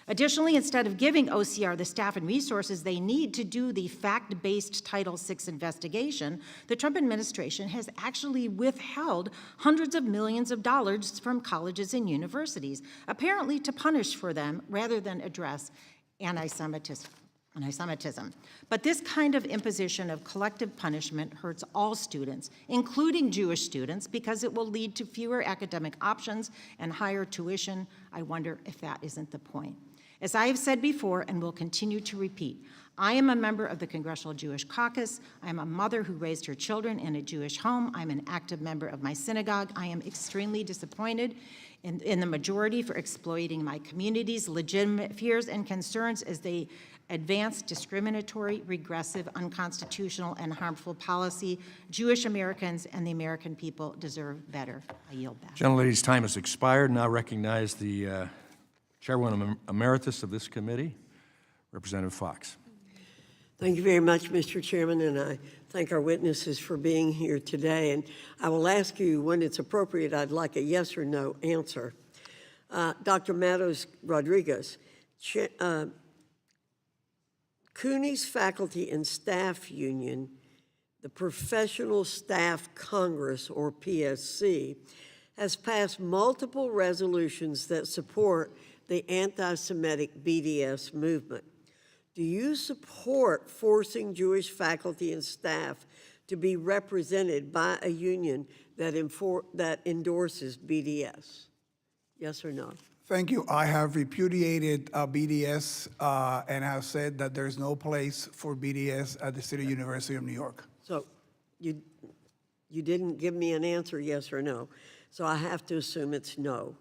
Additionally, instead of giving OCR the staff and resources they need to do the fact-based Title VI investigation, the Trump administration has actually withheld hundreds of millions of dollars from colleges and universities, apparently to punish for them rather than address anti-Semitism. But this kind of imposition of collective punishment hurts all students, including Jewish students, because it will lead to fewer academic options and higher tuition. I wonder if that isn't the point. As I have said before and will continue to repeat, I am a member of the Congressional Jewish Caucus. I am a mother who raised her children in a Jewish home. I'm an active member of my synagogue. I am extremely disappointed in the majority for exploiting my community's legitimate fears and concerns as they advance discriminatory, regressive, unconstitutional, and harmful policy. Jewish Americans and the American people deserve better. I yield back. Gentlelady's time has expired. Now recognize the Chairwoman Emeritus of this committee, Representative Fox. Thank you very much, Mr. Chairman, and I thank our witnesses for being here today. And I will ask you, when it's appropriate, I'd like a yes or no answer. Dr. Matos Rodriguez, CUNY's Faculty and Staff Union, the Professional Staff Congress, or PSC, has passed multiple resolutions that support the anti-Semitic BDS movement. Do you support forcing Jewish faculty and staff to be represented by a union that endorses BDS? Yes or no? Thank you. I have repudiated BDS and have said that there's no place for BDS at the City University of New York. So you didn't give me an answer, yes or no. So I have to assume it's no.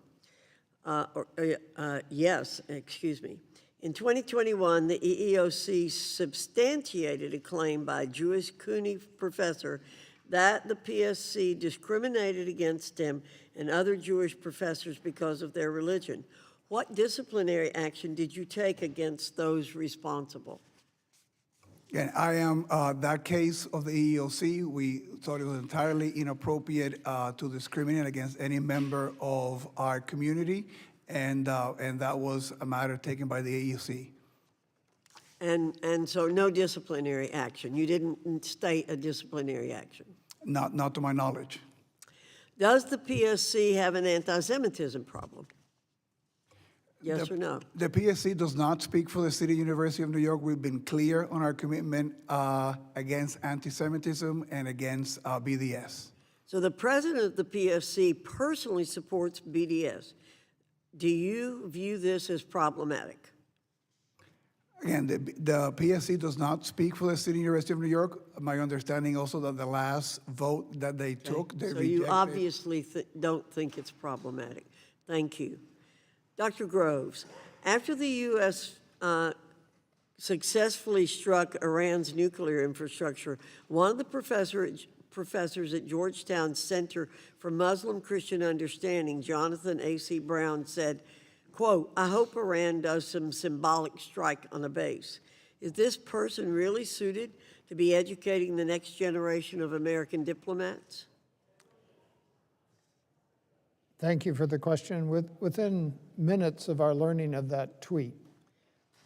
Yes, excuse me. In 2021, the EEOC substantiated a claim by a Jewish CUNY professor that the PSC discriminated against him and other Jewish professors because of their religion. What disciplinary action did you take against those responsible? And I am, that case of the EEOC, we thought it was entirely inappropriate to discriminate against any member of our community, and that was a matter taken by the EEOC. And so no disciplinary action. You didn't state a disciplinary action. Not to my knowledge. Does the PSC have an anti-Semitism problem? Yes or no? The PSC does not speak for the City University of New York. We've been clear on our commitment against anti-Semitism and against BDS. So the president of the PSC personally supports BDS. Do you view this as problematic? Again, the PSC does not speak for the City University of New York. My understanding also that the last vote that they took, they So rejected. you obviously don't think it's problematic. Thank you. Dr. Groves, after the U.S. Successfully struck Iran's nuclear infrastructure, one of the professors at Georgetown Center for Muslim Christian Understanding, Jonathan A.C. Brown, said, quote, "I hope Iran does some symbolic strike on a base." Is this person really suited to be educating the next generation of American diplomats? Thank you for the question. Within minutes of our learning of that tweet,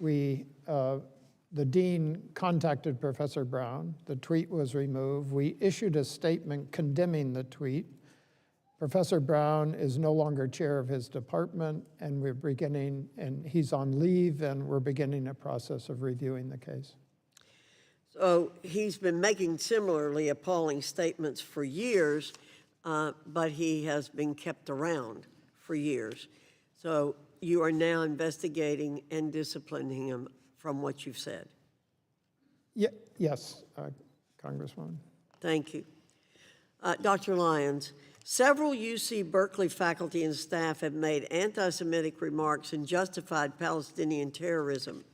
the dean contacted Professor Brown. The tweet was removed. We issued a statement condemning the tweet. Professor Brown is no longer chair of his department, and he's on leave, and we're beginning a process of reviewing the case. So he's been making similarly appalling statements for years, but he has been kept around for years. So you are now investigating and disciplining him from what you've said. Yes, Congresswoman. Thank you. Dr. Lyons, several UC Berkeley faculty and staff have anti Semitic remarks and justified Palestinian terrorism.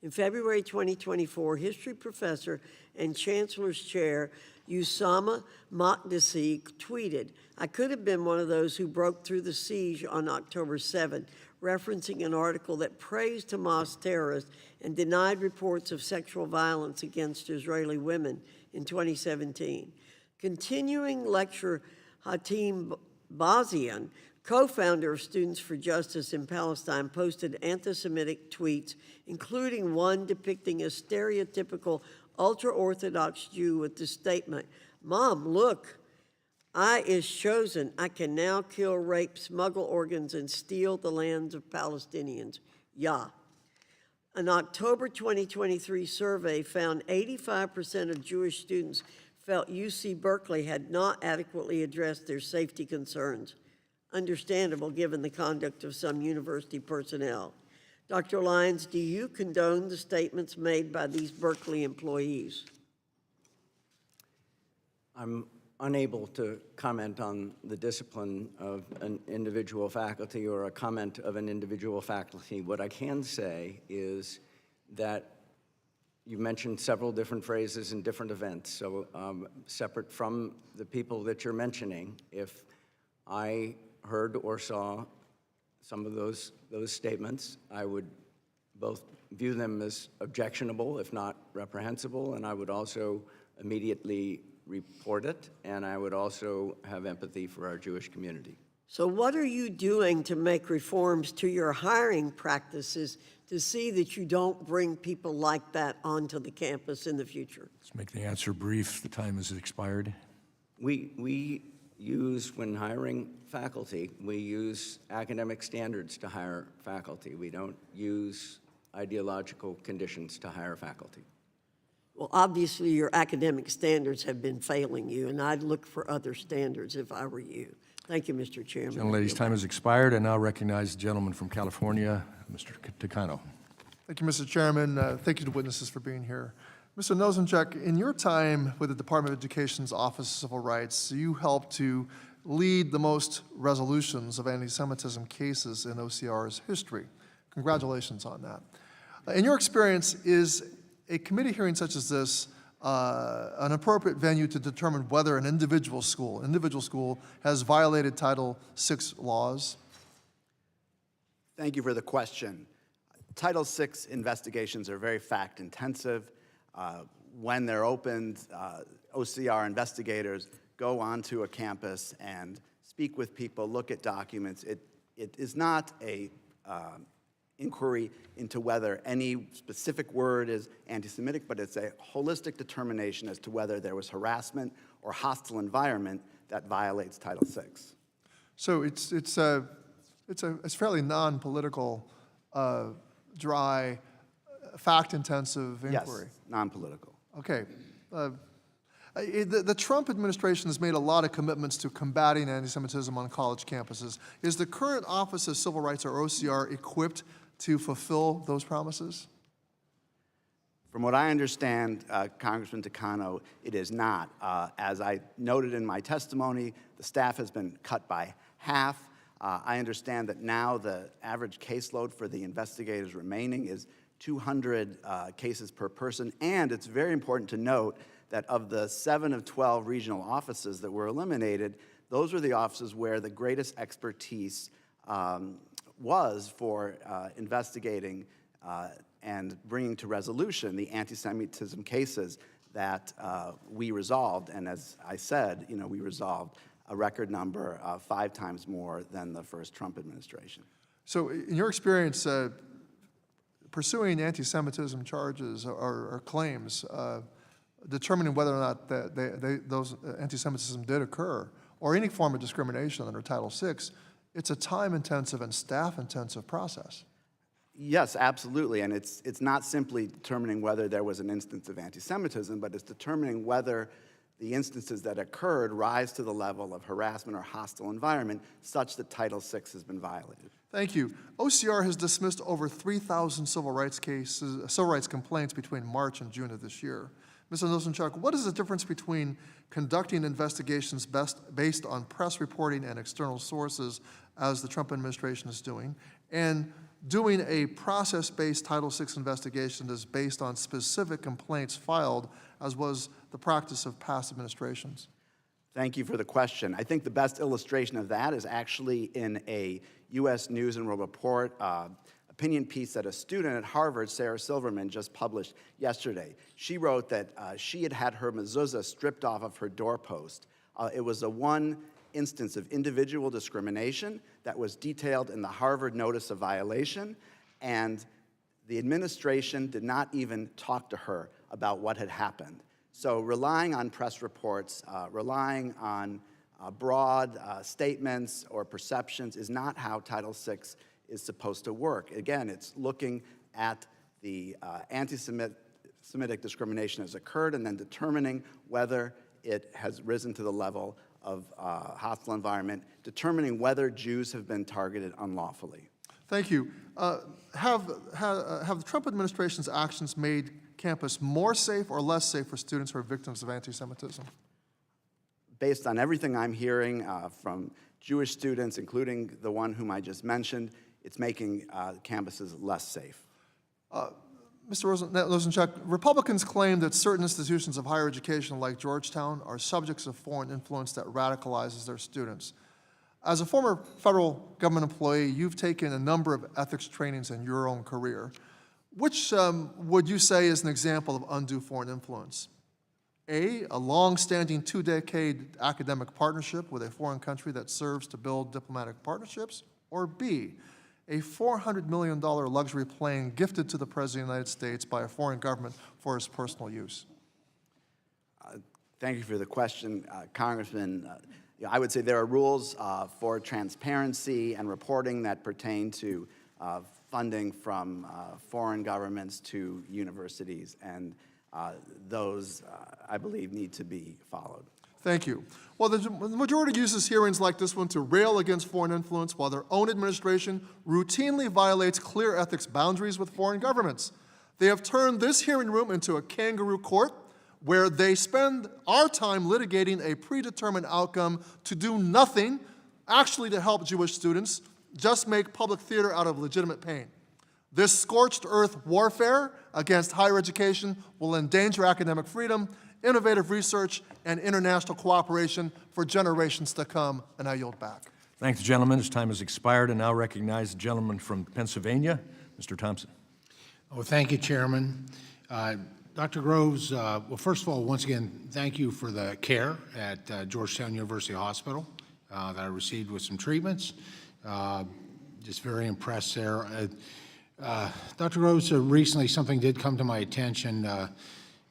In February 2024, history professor and chancellor's chair Usama Makdisi tweeted, "I could have been one of those who broke through the siege on October 7, referencing an article that praised Hamas terrorists and denied reports of sexual violence against Israeli women in 2017. Continuing lecturer Hatim Bazian, co-founder of Students for Justice in Palestine, posted anti-Semitic tweets, including one depicting a stereotypical ultra-Orthodox Jew with the statement, "Mom, look, I is chosen. I can now kill, rape, smuggle organs, and steal the lands of Palestinians. Yah." An October 2023 survey found 85% of Jewish students felt UC Berkeley had not adequately addressed their safety concerns. Understandable given the conduct of some university personnel. Dr. Lyons, do you condone the statements made by these Berkeley employees? I'm unable to comment on the discipline of an individual faculty or a comment of an individual faculty. What I can say is that you mentioned several different phrases in different events. So separate from the people that you're mentioning, if I heard or saw some of those statements, I would both view them as objectionable, if not reprehensible, and I would also immediately report it, and I would also have empathy for our Jewish community. So what are you doing to make reforms to your hiring practices to see that you don't bring people like that onto the campus in the future? Let's make the answer brief. The time has expired. We use, when hiring faculty, we use academic standards to hire faculty. We don't use ideological conditions to hire faculty. Well, obviously, your academic standards have been failing you, and I'd look for other standards if I were you. Thank you, Mr. Chairman. Gentlelady's time has expired. I now recognize the gentleman from California, Mr. Takano. Thank you, Mr. Chairman. Thank you to witnesses for being here. Mr. Nosenchuk, in your time with the Department of Education's Office of Civil Rights, you helped to lead the most resolutions of anti-Semitism cases in OCR's history. Congratulations on that. In your experience, is a committee hearing such as this an appropriate venue to determine whether an individual school has violated Title VI laws? Thank you for the question. Title VI investigations are very fact-intensive. When they're opened, OCR investigators go onto a campus and speak with people, look at documents. It is not a inquiry into whether any specific word is anti-Semitic, but it's a holistic determination as to whether there was harassment or hostile environment that violates Title VI. So it's fairly non-political, dry, fact-intensive inquiry. Yes, non-political. Okay. The Trump administration has made a lot of commitments to combating anti-Semitism on college campuses. Is the current Office of Civil Rights, or OCR, equipped to fulfill those promises? From what I understand, Congressman Takano, it is not. As I noted in my testimony, the staff has been cut by half. I understand that now the average caseload for the investigators remaining is 200 cases per person, and it's very important to note that of the 7 of 12 regional offices that were eliminated, those were the offices where the greatest expertise was for investigating and bringing to resolution the anti-Semitism cases that we resolved. And as I said, we resolved a record number, 5 times more than the first Trump administration. So in your experience, pursuing anti-Semitism charges or claims, determining whether or not those anti-Semitism did occur, or any form of discrimination under Title VI, it's a time-intensive and staff-intensive process. Yes, absolutely, and it's not simply determining whether there was an instance of anti-Semitism, but it's determining whether the instances that occurred rise to the level of harassment or hostile environment such that Title VI has been violated. Thank you. OCR has dismissed over 3,000 civil rights complaints between March and June of this year. Mr. Nosenchuk, what is the difference between conducting investigations based on press reporting and external sources, as the Trump administration is doing, and doing a process-based Title VI investigation that is based on specific complaints filed, as was the practice of past administrations? Thank you for the question. I think the best illustration of that is actually in a U.S. News and World Report opinion piece that a student at Harvard, Sarah Silverman, just published yesterday. She wrote that she had had her mezuzah stripped off of her doorpost. It was a one instance of individual discrimination that was detailed in the Harvard Notice of Violation, and the administration did not even talk to her about what had happened. So relying on press reports, relying on broad statements or perceptions is not how Title VI is supposed to work. Again, it's looking at the anti-Semitic discrimination has occurred and then determining whether it has risen to the level of hostile environment, determining whether Jews have been targeted unlawfully. Thank you. Have the Trump administration's actions made campus more safe or less safe for students who are victims of anti-Semitism? Based on everything I'm hearing from Jewish students, including the one whom I just mentioned, it's making campuses less safe. Mr. Rosenchuk, Republicans claim that certain institutions of higher education like Georgetown are subjects of foreign influence that radicalizes their students. As a former federal government employee, you've taken a number of ethics trainings in your own career. Which would you say is an example of undue foreign influence? A long-standing 2-decade academic partnership with a foreign country that serves to build diplomatic partnerships? Or B, a $400 million luxury plane gifted to the President of the United States by a foreign government for his personal use? Thank you for the question, Congressman. I would say there are rules for transparency and reporting that pertain to funding from foreign governments to universities, and those, I believe, need to be followed. Thank you. Well, the majority uses hearings like this one to rail against foreign influence while their own administration routinely violates clear ethics boundaries with foreign governments. They have turned this hearing room into a kangaroo court where they spend our time litigating a predetermined outcome to do nothing, actually to help Jewish students, just make public theater out of legitimate pain. This scorched earth warfare against higher education will endanger academic freedom, innovative research, and international cooperation for generations to come, and I yield back. Thank the gentleman. His time has expired, and now recognize the gentleman from Pennsylvania, Mr. Thompson. Oh, thank you, Chairman. Dr. Groves, well, first of all, once again, thank you for the care at Georgetown University Hospital that I received with some treatments. Just very impressed there. Dr. Rose, recently something did come to my attention,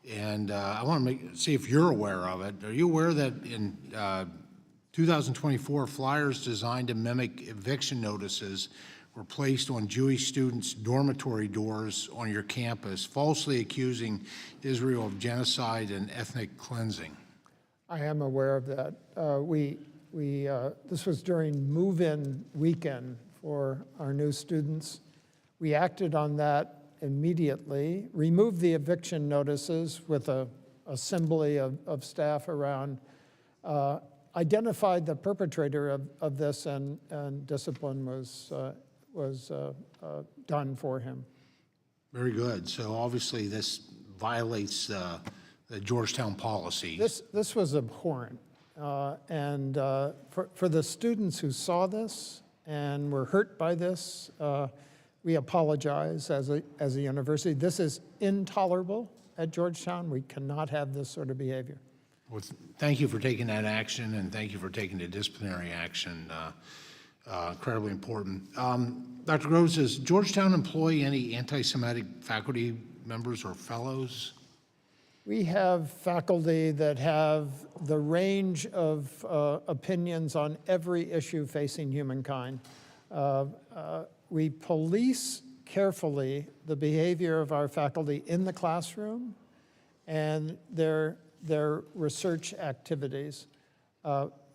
and I want to see if you're aware of it. Are you aware that in 2024, flyers designed to mimic eviction notices were placed on Jewish students' dormitory doors on your campus, falsely accusing Israel of genocide and ethnic cleansing? I am aware of that. This was during move-in weekend for our new students. We acted on that immediately, removed the eviction notices with a assembly of staff around, identified the perpetrator of this, and discipline was done for him. Very good. So obviously this violates the Georgetown policy. This was abhorrent. And for the students who saw this and were hurt by this, we apologize as a university. This is intolerable at Georgetown. We cannot have this sort of behavior. Well, thank you for taking that action, and thank you for taking the disciplinary action. Incredibly important. Dr. Groves, does Georgetown employ any anti-Semitic faculty members or fellows? We have faculty that have the range of opinions on every issue facing humankind. We police carefully the behavior of our faculty in the classroom and their research activities.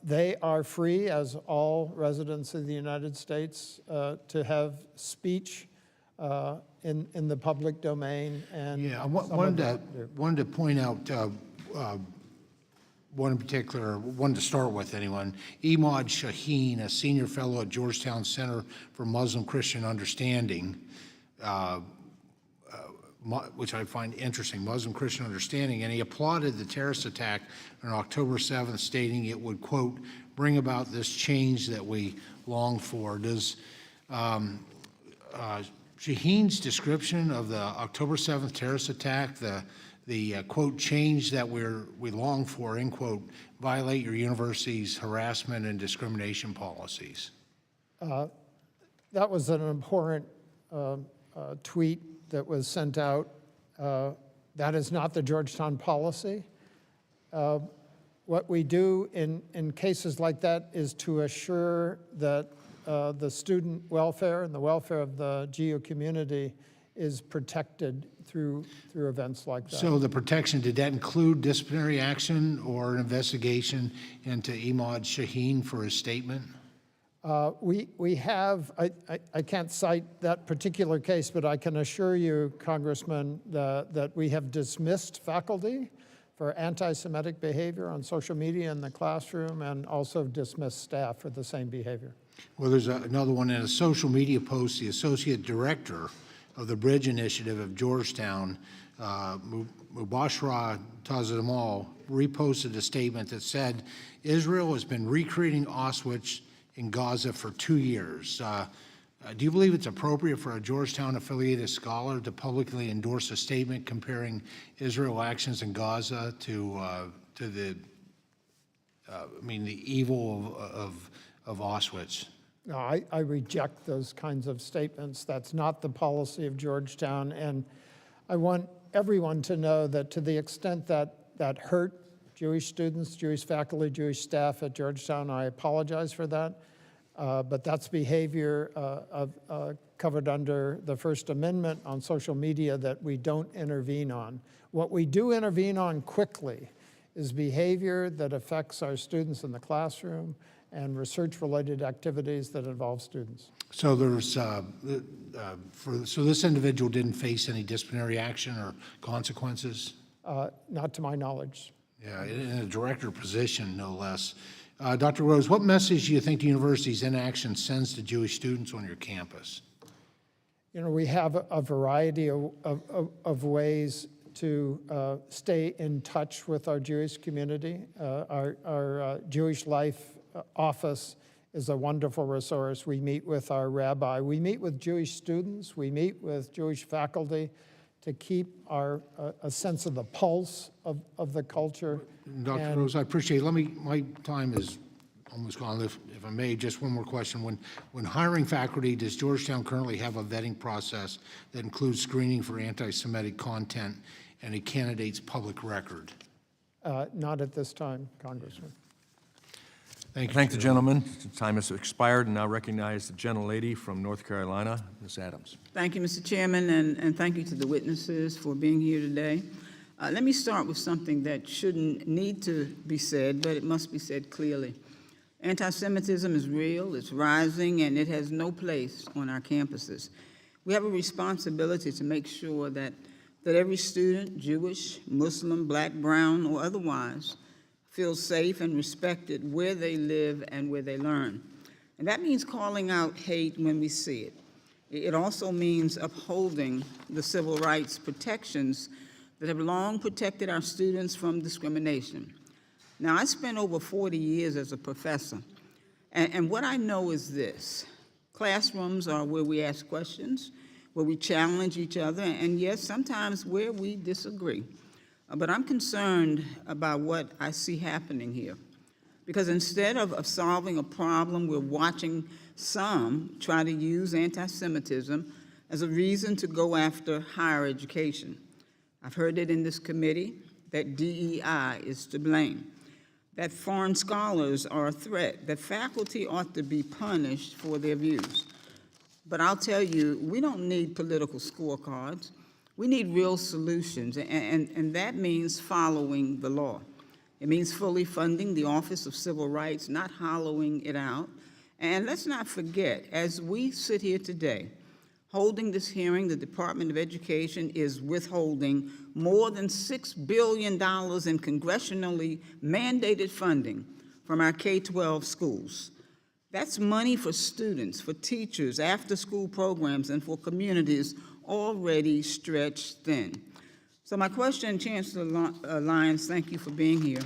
They are free, as all residents of the United States, to have speech in the public domain. And yeah, I wanted to point out one in particular, one to start with anyone, Imad Shaheen, a senior fellow at Georgetown Center for Muslim Christian Understanding, which I find interesting, Muslim Christian Understanding, and he applauded the terrorist attack on October 7th, stating it would, quote, bring about this change that we long for. Does Shaheen's description of the October 7th terrorist attack, the quote, change that we long for, end quote, violate your university's harassment and discrimination policies? That was an abhorrent tweet that was sent out. That is not the Georgetown policy. What we do in cases like that is to assure that the student welfare and the welfare of the GU community is protected through events like that. So the protection, did that include disciplinary action or an investigation into Imad Shaheen for his statement? We have, I can't cite that particular case, but I can assure you, Congressman, that we have dismissed faculty for anti-Semitic behavior on social media in the classroom, and also dismissed staff for the same behavior. Well, there's another one in a social media post. The associate director of the Bridge Initiative of Georgetown, Mubashra Tazamal, reposted a statement that said, Israel has been recreating Auschwitz in Gaza for 2 years. Do you believe it's appropriate for a Georgetown-affiliated scholar to publicly endorse a statement comparing Israel actions in Gaza to the evil of Auschwitz? No, I reject those kinds of statements. That's not the policy of Georgetown, and I want everyone to know that to the extent that hurt Jewish students, Jewish faculty, Jewish staff at Georgetown, I apologize for that. But that's behavior covered under the First Amendment on social media that we don't intervene on. What we do intervene on quickly is behavior that affects our students in the classroom and research-related activities that involve students. So there's, so this individual didn't face any disciplinary action or consequences? Not to my knowledge. Yeah, in a director position, no less. Dr. Rose, what message do you think the university's inaction sends to Jewish students on your campus? You know, we have a variety of ways to stay in touch with our Jewish community. Our Jewish Life office is a wonderful resource. We meet with our rabbi. We meet with Jewish students. We meet with Jewish faculty to keep a sense of the pulse of the culture. Dr. Rose, I appreciate it. My time is almost gone. If I may, just one more question. When hiring faculty, does Georgetown currently have a vetting process that includes screening for anti-Semitic content and a candidate's public record? Not at this time, Congressman. Thank you. Thank the gentleman. Time has expired, and now recognize the gentlelady from North Carolina, Ms. Adams. Thank you, Mr. Chairman, and thank you to the witnesses for being here today. Let me start with something that shouldn't need to be said, but it must be said clearly. Anti-Semitism is real, it's rising, and it has no place on our campuses. We have a responsibility to make sure that every student, Jewish, Muslim, Black, brown, or otherwise, feels safe and respected where they live and where they learn. And that means calling out hate when we see it. It also means upholding the civil rights protections that have long protected our students from discrimination. Now, I spent over 40 years as a professor, and what I know is this. Classrooms are where we ask questions, where we challenge each other, and yes, sometimes where we disagree. But I'm concerned about what I see happening here. Because instead of solving a problem, we're watching some try to use anti-Semitism as a reason to go after higher education. I've heard it in this committee that DEI is to blame, that foreign scholars are a threat, that faculty ought to be punished for their views. But I'll tell you, we don't need political scorecards. We need real solutions, and that means following the law. It means fully funding the Office of Civil Rights, not hollowing it out. And let's not forget, as we sit here today, holding this hearing, the Department of Education is withholding more than $6 billion in congressionally mandated funding from our K-12 schools. That's money for students, for teachers, after-school programs, and for communities already stretched thin. So my question, Chancellor Lyons, thank you for being here.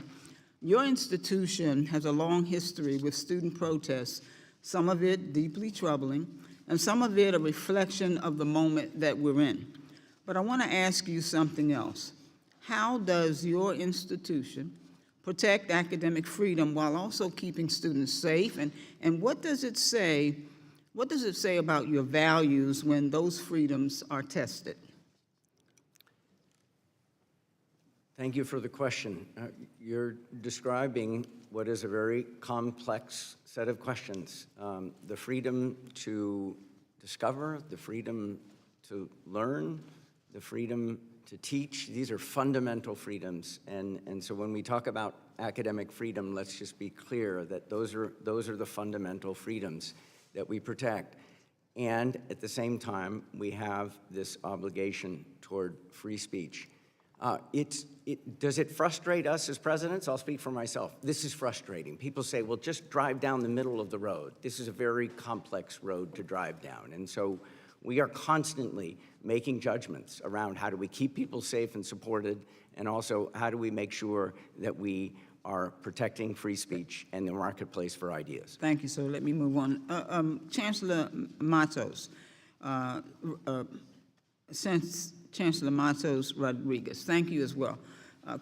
Your institution has a long history with student protests, some of it deeply troubling, and some of it a reflection of the moment that we're in. But I want to ask you something else. How does your institution protect academic freedom while also keeping students safe? And what does it say about your values when those freedoms are tested? Thank you for the question. You're describing what is a very complex set of questions. The freedom to discover, the freedom to learn, the freedom to teach, these are fundamental freedoms. And so when we talk about academic freedom, let's just be clear that those are the fundamental freedoms that we protect. And at the same time, we have this obligation toward free speech. Does it frustrate us as presidents? I'll speak for myself. This is frustrating. People say, well, just drive down the middle of the road. This is a very complex road to drive down. And so we are constantly making judgments around how do we keep people safe and supported, and also how do we make sure that we are protecting free speech and the marketplace for ideas. Thank you, sir. Let me move on. Chancellor Matos, Chancellor Matos Rodriguez, thank you as well.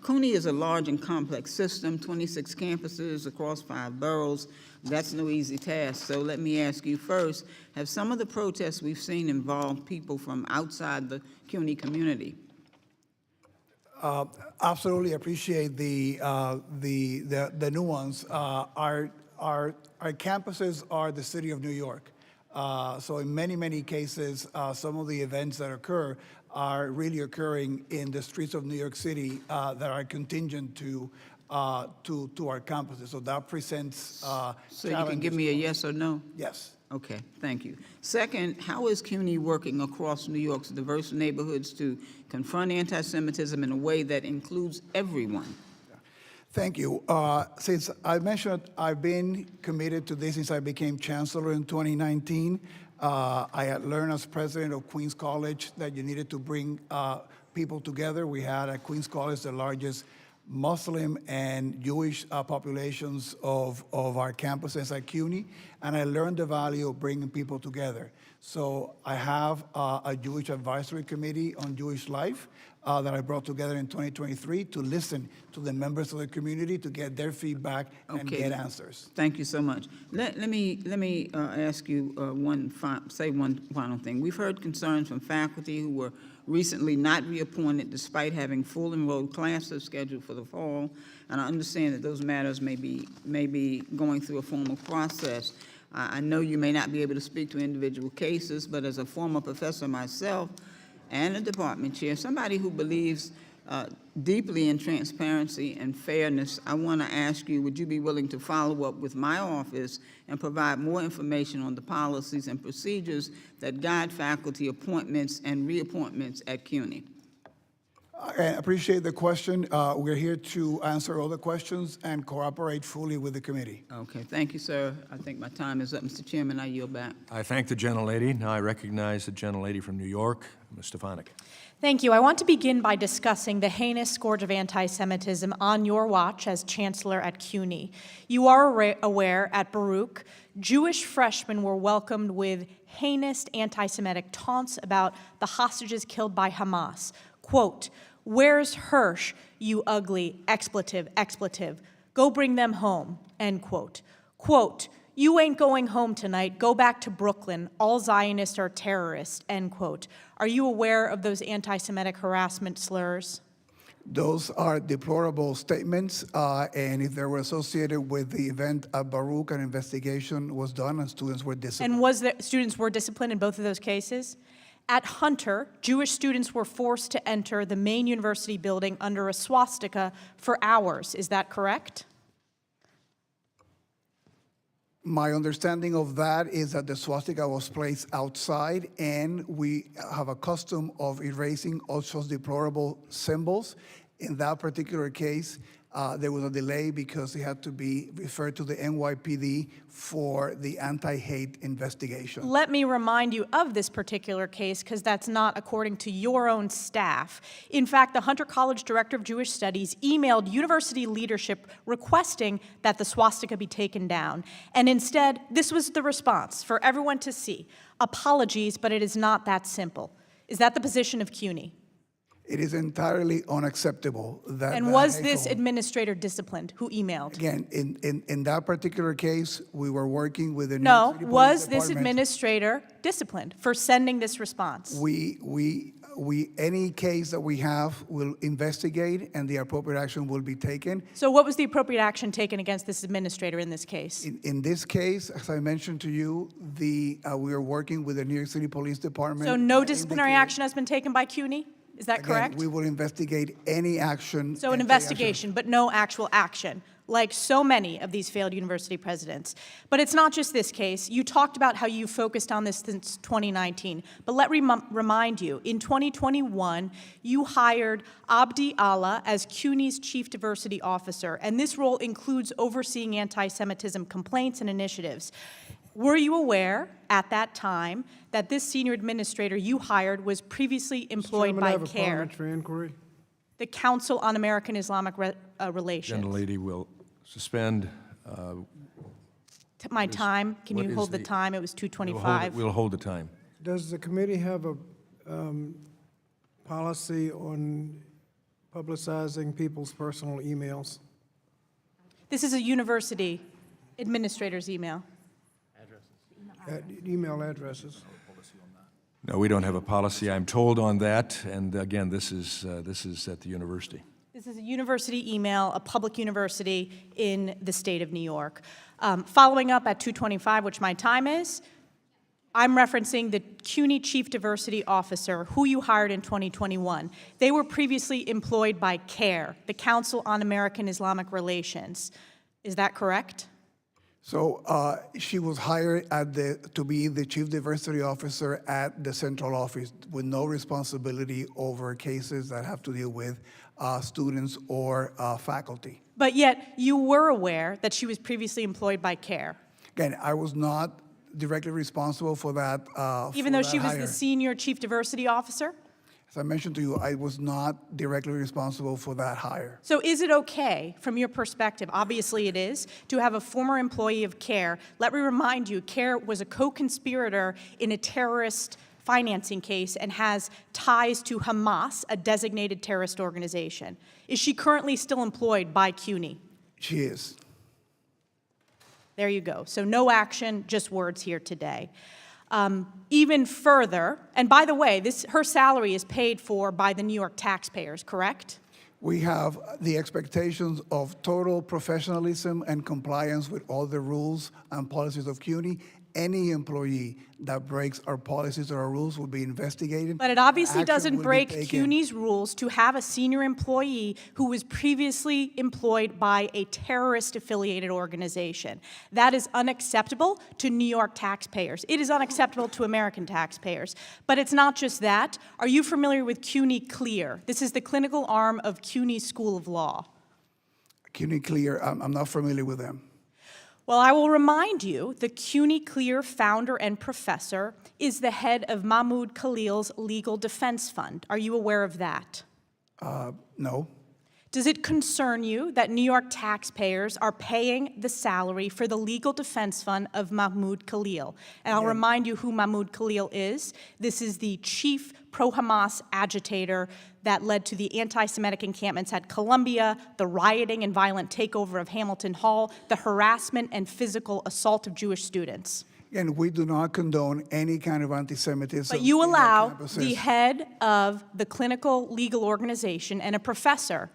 CUNY is a large and complex system, 26 campuses across 5 boroughs. That's no easy task. So let me ask you first, have some of the protests we've seen involved people from outside the CUNY community? Absolutely appreciate the nuance. Our campuses are the city of New York. So in many cases, some of the events that occur are really occurring in the streets of New York City that are contingent to our campuses. So that presents So you can give me a yes or no? Yes. Okay, thank you. Second, how is CUNY working across New York's diverse neighborhoods to confront anti-Semitism in a way that includes everyone? Thank you. Since I mentioned, I've been committed to this since I became chancellor in 2019. I had learned as president of Queens College that you needed to bring people together. We had at Queens College the largest Muslim and Jewish populations of our campuses at CUNY, and I learned the value of bringing people together. So I have a Jewish advisory committee on Jewish life. that I brought together in 2023 to listen to the members of the community, to get their feedback and Okay. get answers. Thank you so much. Let me ask you one final thing. We've heard concerns from faculty who were recently not reappointed despite having full enrolled classes scheduled for the fall, and I understand that those matters may be going through a formal process. I know you may not be able to speak to individual cases, but as a former professor myself and a department chair, somebody who believes deeply in transparency and fairness, I want to ask you, would you be willing to follow up with my office and provide more information on the policies and procedures that guide faculty appointments and reappointments at CUNY? I appreciate the question. We're here to answer all the questions and cooperate fully with the committee. Okay, thank you, sir. I think my time is up. Mr. Chairman, I yield back. I thank the gentlelady. Now I recognize the gentlelady from New York, Ms. Stefanik. Thank you. I want to begin by discussing the heinous scourge of anti-Semitism on your watch as chancellor at CUNY. You are aware at Baruch, Jewish freshmen were welcomed with heinous anti-Semitic taunts about the hostages killed by Hamas. Quote, "Where's Hirsch, you ugly expletive, expletive? Go bring them home," end quote. Quote, "You ain't going home tonight. Go back to Brooklyn. All Zionists are terrorists," end quote. Are you aware of those anti-Semitic harassment slurs? Those are deplorable statements, and if they were associated with the event at Baruch, an investigation was done and students were disciplined. And students were disciplined in both of those cases? At Hunter, Jewish students were forced to enter the main university building under a swastika for hours. Is that correct? My understanding of that is that the swastika was placed outside, and we have a custom of erasing all such deplorable symbols. In that particular case, there was a delay because it had to be referred to the NYPD for the anti-hate investigation. Let me remind you of this particular case because that's not according to your own staff. In fact, the Hunter College Director of Jewish Studies emailed university leadership requesting that the swastika be taken down. And instead, this was the response for everyone to see. Apologies, but it is not that simple. Is that the position of CUNY? It is entirely unacceptable that. And that was this hateful- administrator disciplined who emailed? Again, in that particular case, we were working with the New No, York City Police was this Department. administrator disciplined for sending this response? Any case that we have will investigate, and the appropriate action will be taken. So what was the appropriate action taken against this administrator in this case? In this case, as I mentioned to you, we are working with the New York City Police Department. So no that disciplinary indicated- action has been taken by CUNY? Is that Again, correct? we will investigate any action. So an and take action. investigation, but no actual action, like so many of these failed university presidents. But it's not just this case. You talked about how you focused on this since 2019. But let me remind you, in 2021, you hired Abdi Allah as CUNY's Chief Diversity Officer, and this role includes overseeing anti-Semitism complaints and initiatives. Were you aware at that time that this senior administrator you hired was previously employed Chairman, I by have a CARE, parliamentary inquiry. the Council on American Islamic Relations? Gentlelady will suspend. My time, can what you is hold the the- time? It was We'll hold it- 2:25. We'll hold the time. Does the committee have a policy on publicizing people's personal emails? This is a university administrator's email. Email addresses? No, we don't have a policy, I'm told, on that, and again, this is at the university. This is a university email, a public university in the state of New York. Following up at 2:25, which my time is, I'm referencing the CUNY Chief Diversity Officer, who you hired in 2021. They were previously employed by CARE, the Council on American Islamic Relations. Is that correct? So she was hired to be the Chief Diversity Officer at the central office with no responsibility over cases that have to deal with students or faculty. But yet, you were aware that she was previously employed by CARE, Again, I was not directly responsible for that. even though she was the Senior Chief Diversity Officer? As I mentioned to you, I was not directly responsible for that hire. So is it okay, from your perspective, obviously it is, to have a former employee of CARE? Let me remind you, CARE was a co-conspirator in a terrorist financing case and has ties to Hamas, a designated terrorist organization. Is she currently still employed by CUNY? She is. There you go. So no action, just words here today. Even further, and by the way, her salary is paid for by the New York taxpayers, correct? We have the expectations of total professionalism and compliance with all the rules and policies of CUNY. Any employee that breaks our policies or our rules will be investigated. But it obviously Action doesn't will be break taken. CUNY's rules to have a senior employee who was previously employed by a terrorist-affiliated organization. That is unacceptable to New York taxpayers. It is unacceptable to American taxpayers. But it's not just that. Are you familiar with CUNY Clear? This is the clinical arm of CUNY School of Law. CUNY Clear, I'm not familiar with them. Well, I will remind you, the CUNY Clear founder and professor is the head of Mahmoud Khalil's Legal Defense Fund. Are you aware of that? No. Does it concern you that New York taxpayers are paying the salary for the legal defense fund of Mahmoud Khalil? And I'll remind you who Mahmoud Khalil is. This is the chief pro-Hamas agitator that led to the anti-Semitic encampments at Columbia, the rioting and violent takeover of Hamilton Hall, the harassment and physical assault of Jewish students. Again, we do not condone any kind of anti-Semitism. But you in our allow campuses. the head of the clinical legal organization and a professor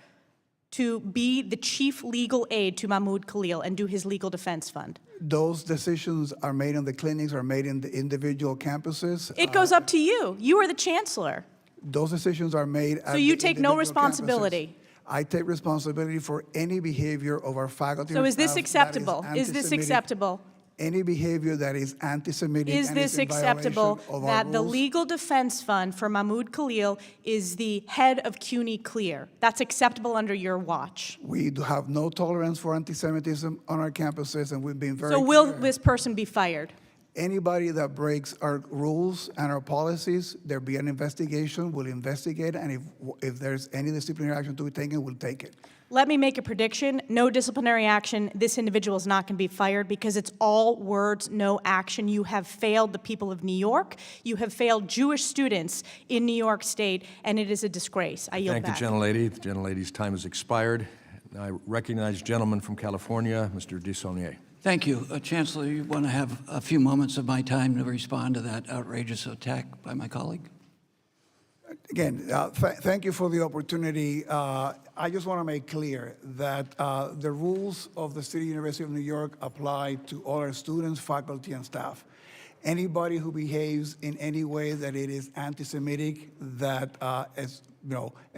to be the chief legal aide to Mahmoud Khalil and do his legal defense fund. Those decisions are made in the clinics, are made in the individual campuses. It goes up to you. You are the chancellor. Those decisions are made at So you the take no individual responsibility. campuses. I take responsibility for any behavior of our faculty. So and is this staff that acceptable? Is this anti-Semitic. acceptable? Any behavior that is anti-Semitic Is and this is in acceptable violation of our that the rules. legal defense fund for Mahmoud Khalil is the head of CUNY Clear? That's acceptable under your watch. We do have no tolerance for anti-Semitism on our campuses, and we've been very So will clear. this person be fired? Anybody that breaks our rules and our policies, there'll be an investigation, we'll investigate, and if there's any disciplinary action to be taken, we'll take it. Let me make a prediction. No disciplinary action. This individual is not going to be fired because it's all words, no action. You have failed the people of New York. You have failed Jewish students in New York State, and it is a disgrace. I yield Thank back. the gentlelady. The gentlelady's time has expired. I recognize gentleman from California, Mr. Desaulniers. Thank you. Chancellor, you want to have a few moments of my time to respond to that outrageous attack by my colleague? Again, thank you for the opportunity. I just want to make clear that the rules of the City University of New York apply to all our students, faculty, and staff. Anybody who behaves in any way that it is anti-Semitic, that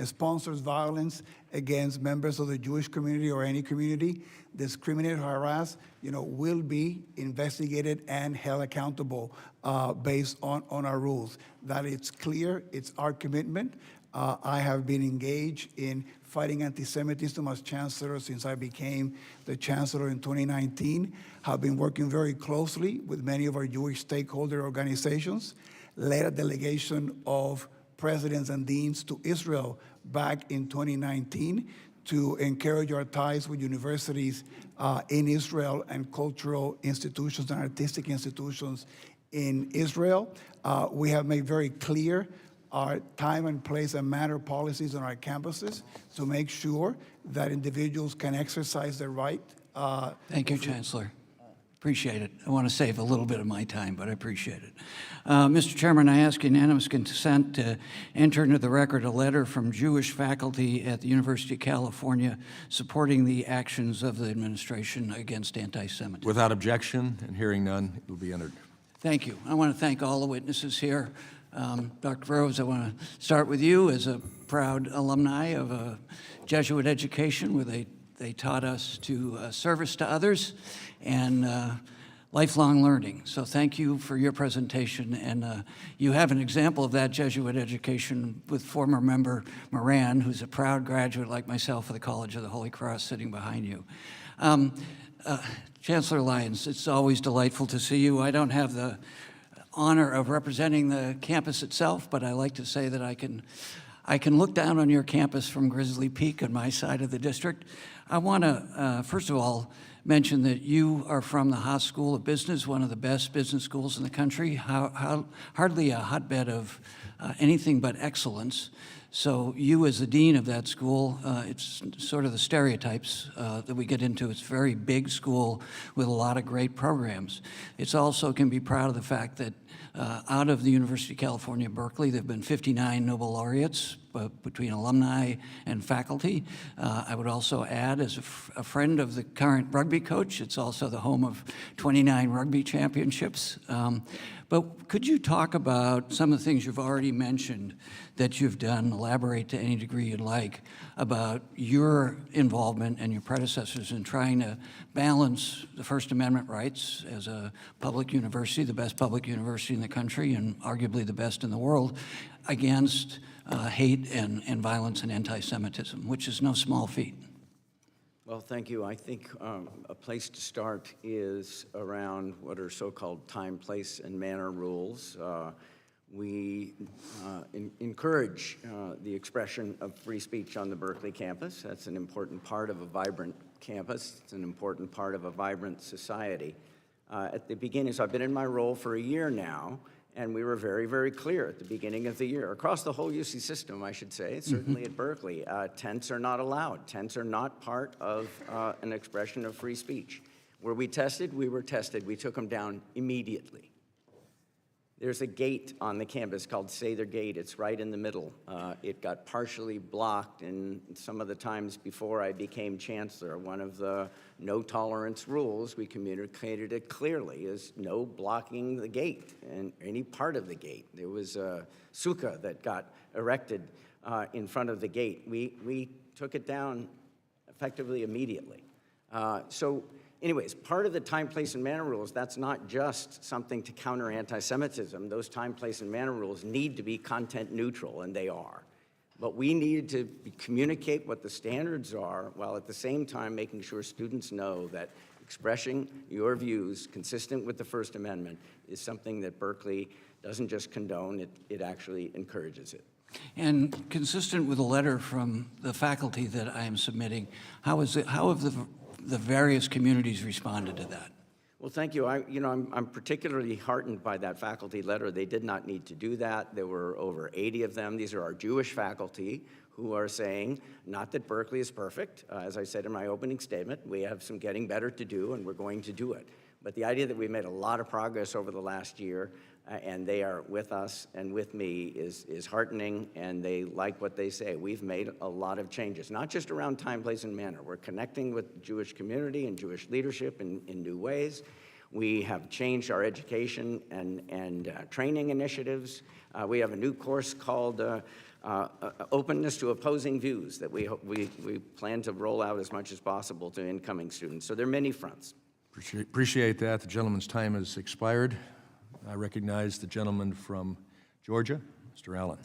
sponsors violence against members of the Jewish community or any community, discriminate or harass, will be investigated and held accountable based on our rules. That it's clear, it's our commitment. I have been engaged in fighting anti-Semitism as chancellor since I became the chancellor in 2019. Have been working very closely with many of our Jewish stakeholder organizations, led a delegation of presidents and deans to Israel back in 2019 to encourage our ties with universities in Israel and cultural institutions and artistic institutions in Israel. We have made very clear our time and place and manner policies on our campuses to make sure that individuals can exercise their right. Thank you, Chancellor. Appreciate it. I want to save a little bit of my time, but I appreciate it. Mr. Chairman, I ask unanimous consent to enter into the record a letter from Jewish faculty at the University of California supporting the actions of the administration against anti-Semitism. Without objection and hearing none, it will be entered. Thank you. I want to thank all the witnesses here. Dr. Rose, I want to start with you as a proud alumni of a Jesuit education where they taught us to service to others and lifelong learning. So thank you for your presentation. And you have an example of that Jesuit education with former member Moran, who's a proud graduate like myself of the College of the Holy Cross sitting behind you. Chancellor Lyons, it's always delightful to see you. I don't have the honor of representing the campus itself, but I like to say that I can look down on your campus from Grizzly Peak on my side of the district. I want to, first of all, mention that you are from the Haas School of Business, one of the best business schools in the country, hardly a hotbed of anything but excellence. So you as the dean of that school, it's sort of the stereotypes that we get into. It's a very big school with a lot of great programs. It's also can be proud of the fact that out of the University of California, Berkeley, there have been 59 Nobel laureates between alumni and faculty. I would also add, as a friend of the current rugby coach, it's also the home of 29 rugby championships. But could you talk about some of the things you've already mentioned that you've done, elaborate to any degree you'd like, about your involvement and your predecessors in trying to balance the First Amendment rights as a public university, the best public university in the country and arguably the best in the world, against hate and violence and anti-Semitism, which is no small feat? Well, thank you. I think a place to start is around what are so-called time, place, and manner rules. We encourage the expression of free speech on the Berkeley campus. That's an important part of a vibrant campus. It's an important part of a vibrant society. At the beginning, so I've been in my role for a year now, and we were very, very clear at the beginning of the year, across the whole UC system, I should say, certainly at Berkeley, tents are not allowed. Tents are not part of an expression of free speech. Were we tested? We were tested. We took them down immediately. There's a gate on the campus called Sather Gate. It's right in the middle. It got partially blocked, and some of the times before I became chancellor, one of the no tolerance rules, we communicated it clearly, is no blocking the gate and any part of the gate. There was a sukkah that got erected in front of the gate. We took it down effectively immediately. Anyways, part of the time, place, and manner rules, that's not just something to counter anti-Semitism. Those time, place, and manner rules need to be content neutral, and they are. But we needed to communicate what the standards are, while at the same time making sure students know that expressing your views consistent with the First Amendment is something that Berkeley doesn't just condone, it actually encourages it. And consistent with a letter from the faculty that I am submitting, how have the various communities responded to that? Well, thank you. I'm particularly heartened by that faculty letter. They did not need to do that. There were over 80 of them. These are our Jewish faculty who are saying, not that Berkeley is perfect. As I said in my opening statement, we have some getting better to do, and we're going to do it. But the idea that we made a lot of progress over the last year, and they are with us and with me, is heartening, and they like what they say. We've made a lot of changes, not just around time, place, and manner. We're connecting with the Jewish community and Jewish leadership in new ways. We have changed our education and training initiatives. We have a new course called Openness to Opposing Views that we plan to roll out as much as possible to incoming students. So there are many fronts. Appreciate that. The gentleman's time has expired. I recognize the gentleman from Georgia, Mr. Allen.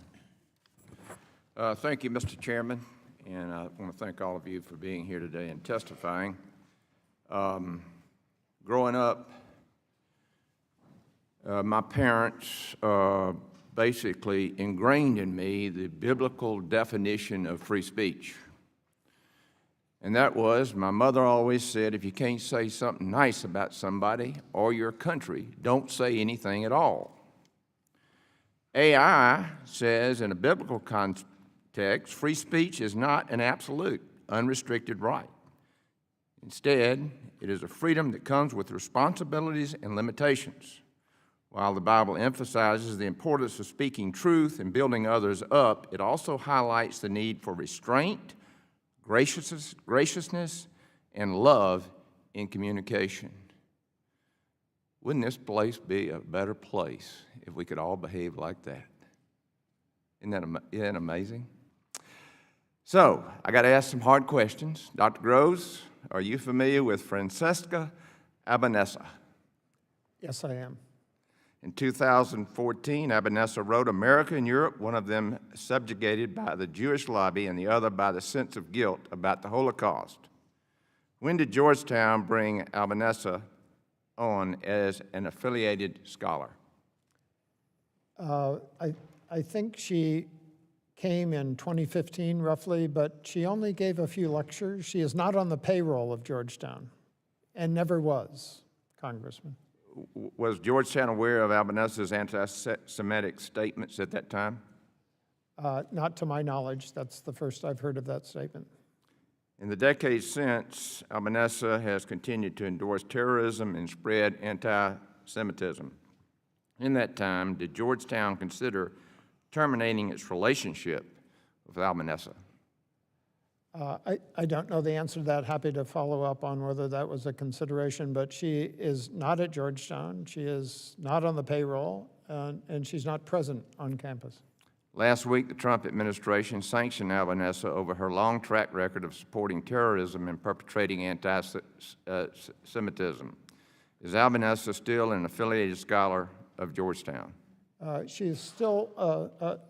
Thank you, Mr. Chairman, and I want to thank all of you for being here today and testifying. Growing up, my parents basically ingrained in me the biblical definition of free speech. And that was, my mother always said, if you can't say something nice about somebody or your country, don't say anything at all. AI says, in a biblical context, free speech is not an absolute, unrestricted right. Instead, it is a freedom that comes with responsibilities and limitations. While the Bible emphasizes the importance of speaking truth and building others up, it also highlights the need for restraint, graciousness, and love in communication. Wouldn't this place be a better place if we could all behave like that? Isn't that amazing? So, I got to ask some hard questions. Dr. Groves, are you familiar with Francesca Albanese? Yes, I am. In 2014, Albanese wrote, America and Europe, one of them subjugated by the Jewish lobby and the other by the sense of guilt about the Holocaust. When did Georgetown bring Albanese on as an affiliated scholar? I think she came in 2015, roughly, but she only gave a few lectures. She is not on the payroll of Georgetown. and never was, Congressman. Was Georgetown aware of Albanesa's anti-Semitic statements at that time? Not to my knowledge. That's the first I've heard of that statement. In the decades since, Albanesa has continued to endorse terrorism and spread anti-Semitism. In that time, did Georgetown consider terminating its relationship with Albanesa? I don't know the answer to that. Happy to follow up on whether that was a consideration, but she is not at Georgetown. She is not on the payroll, and she's not present on campus. Last week, the Trump administration sanctioned Albanesa over her long track record of supporting terrorism and perpetrating anti-Semitism. Is Albanesa still an affiliated scholar of Georgetown? She is still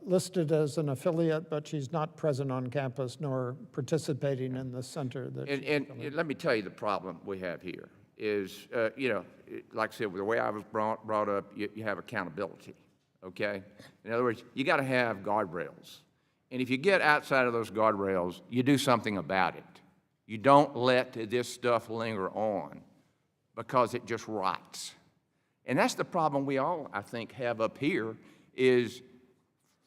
listed as an affiliate, but she's not present on campus nor participating in the center. And let me tell you the problem we have here is, like I said, the way I was brought up, you have accountability, okay? In other words, you got to have guardrails. And if you get outside of those guardrails, you do something about it. You don't let this stuff linger on because it just rots. And that's the problem we all, I think, have up here is,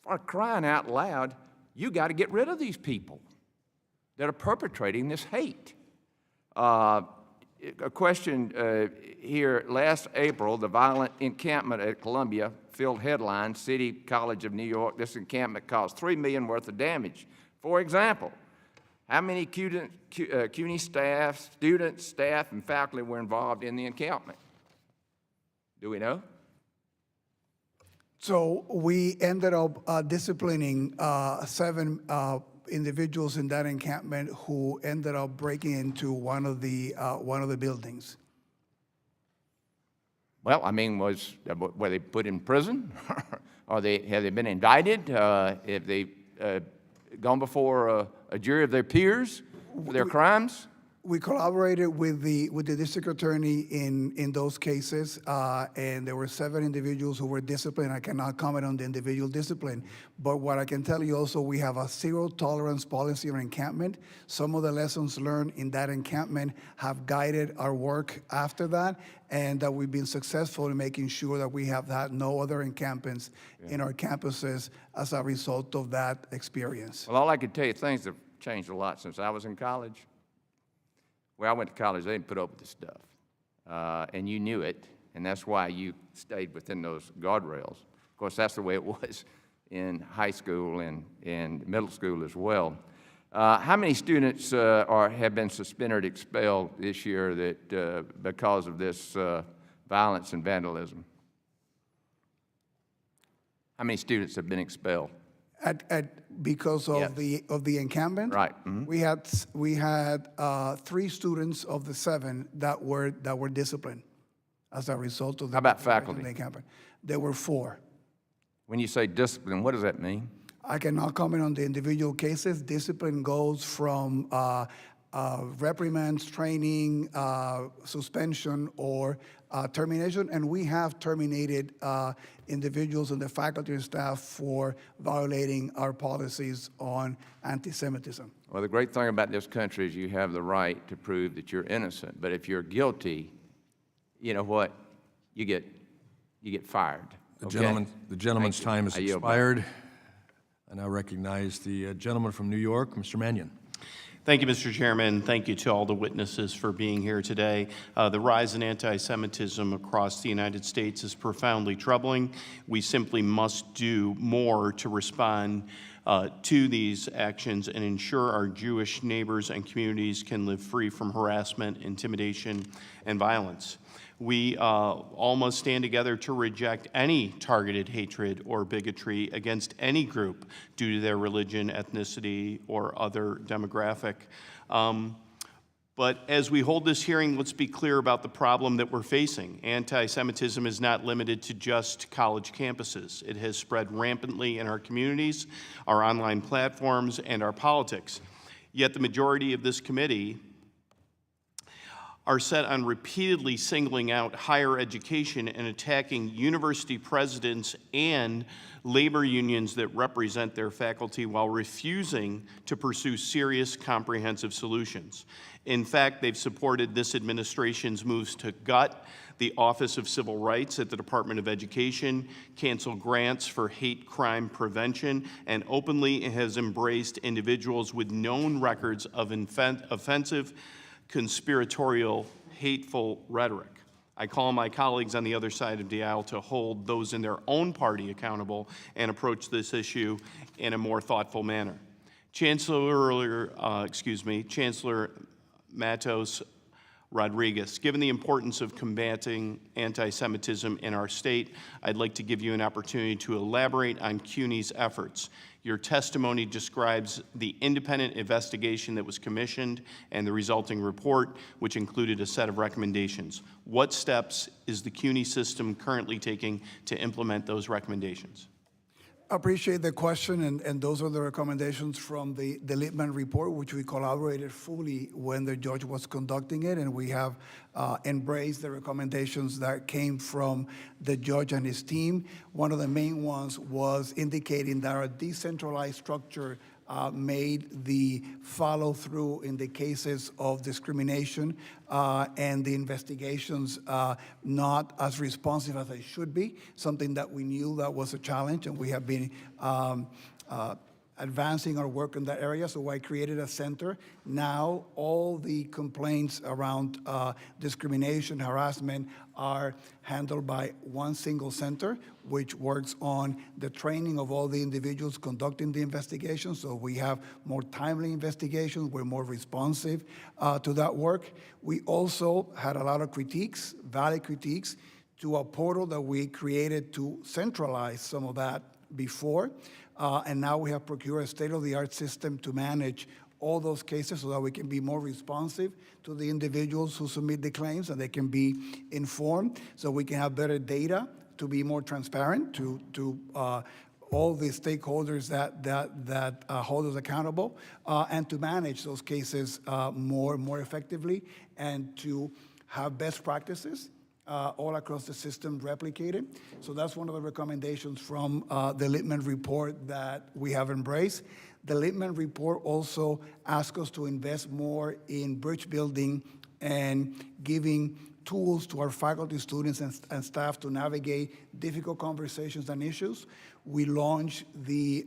for crying out loud, you got to get rid of these people that are perpetrating this hate. A question here, last April, the violent encampment at Columbia filled headlines, City College of New York, this encampment caused $3 million worth of damage. For example, how many CUNY staff, students, staff, and faculty were involved in the encampment? Do we know? So we ended up disciplining 7 individuals in that encampment who ended up breaking into one of the buildings. Well, I mean, were they put in prison? Have they been indicted? Have they gone before a jury of their peers for their crimes? We collaborated with the district attorney in those cases, and there were 7 individuals who were disciplined. I cannot comment on the individual discipline, but what I can tell you also, we have a zero tolerance policy on encampment. Some of the lessons learned in that encampment have guided our work after that, and that we've been successful in making sure that we have had no other encampments in our campuses as a result of that experience. Well, all I can tell you, things have changed a lot since I was in college. Where I went to college, they didn't put up with this stuff, and you knew it, and that's why you stayed within those guardrails. Of course, that's the way it was in high school and middle school as well. How many students have been suspended or expelled this year that because of this violence and vandalism? How many students have been expelled? Because of the encampment, right? Mm-hmm. We had 3 students of the 7 that were disciplined as a result of the. How about faculty? The encampment. There were 4. When you say discipline, what does that mean? I cannot comment on the individual cases. Discipline goes from reprimands, training, suspension, or termination, and we have terminated individuals in the faculty and staff for violating our policies on anti-Semitism. Well, the great thing about this country is you have the right to prove that you're innocent, but if you're guilty, you know what? You get fired. Okay? The gentleman's time has expired. I now recognize the gentleman from New York, Mr. Mannion. Thank you, Mr. Chairman. Thank you to all the witnesses for being here today. The rise in anti-Semitism across the United States is profoundly troubling. We simply must do more to respond to these actions and ensure our Jewish neighbors and communities can live free from harassment, intimidation, and violence. We all must stand together to reject any targeted hatred or bigotry against any group due to their religion, ethnicity, or other demographic. But as we hold this hearing, let's be clear about the problem that we're facing. Anti-Semitism is not limited to just college campuses. It has spread rampantly in our communities, our online platforms, and our politics. Yet the majority of this committee are set on repeatedly singling out higher education and attacking university presidents and labor unions that represent their faculty while refusing to pursue serious, comprehensive solutions. In fact, they've supported this administration's moves to gut the Office of Civil Rights at the Department of Education, cancel grants for hate crime prevention, and openly has embraced individuals with known records of offensive, conspiratorial, hateful rhetoric. I call on my colleagues on the other side of the aisle to hold those in their own party accountable and approach this issue in a more thoughtful manner. Chancellor Matos Rodriguez, given the importance of combating anti-Semitism in our state, I'd like to give you an opportunity to elaborate on CUNY's efforts. Your testimony describes the independent investigation that was commissioned and the resulting report, which included a set of recommendations. What steps is the CUNY system currently taking to implement those recommendations? I appreciate the question, and those are the recommendations from the Lippman report, which we collaborated fully when the judge was conducting it, and we have embraced the recommendations that came from the judge and his team. One of the main ones was indicating that our decentralized structure made the follow-through in the cases of discrimination and the investigations not as responsive as they should be, something that we knew that was a challenge, and we have been advancing our work in that area, so I created a center. Now, all the complaints around discrimination, harassment are handled by one single center, which works on the training of all the individuals conducting the investigation, so we have more timely investigations, we're more responsive to that work. We also had a lot of critiques, valid critiques, to a portal that we created to centralize some of that before. And now we have procured a state-of-the-art system to manage all those cases so that we can be more responsive to the individuals who submit the claims and they can be informed, so we can have better data to be more transparent to all the stakeholders that hold us accountable, and to manage those cases more effectively, and to have best practices all across the system replicated. So that's one of the recommendations from the Lippman report that we have embraced. The Lippman report also asks us to invest more in bridge building and giving tools to our faculty, students, and staff to navigate difficult conversations and issues. We launched the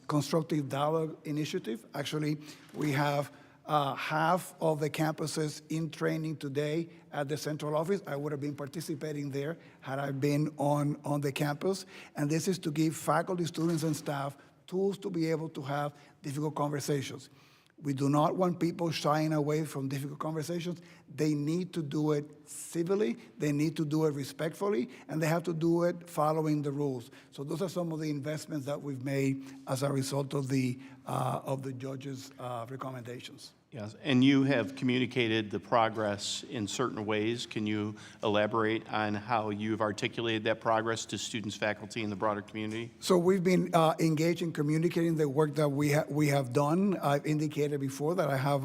Constructive Dialogue Initiative. Actually, we have half of the campuses in training today at the central office. I would have been participating there had I been on the campus. And this is to give faculty, students, and staff tools to be able to have difficult conversations. We do not want people shying away from difficult conversations. They need to do it civilly, they need to do it respectfully, and they have to do it following the rules. So those are some of the investments that we've made as a result of the judge's recommendations. Yes, and you have communicated the progress in certain ways. Can you elaborate on how you've articulated that progress to students, faculty, and the broader community? So we've been engaged in communicating the work that we have done. I've indicated before that I have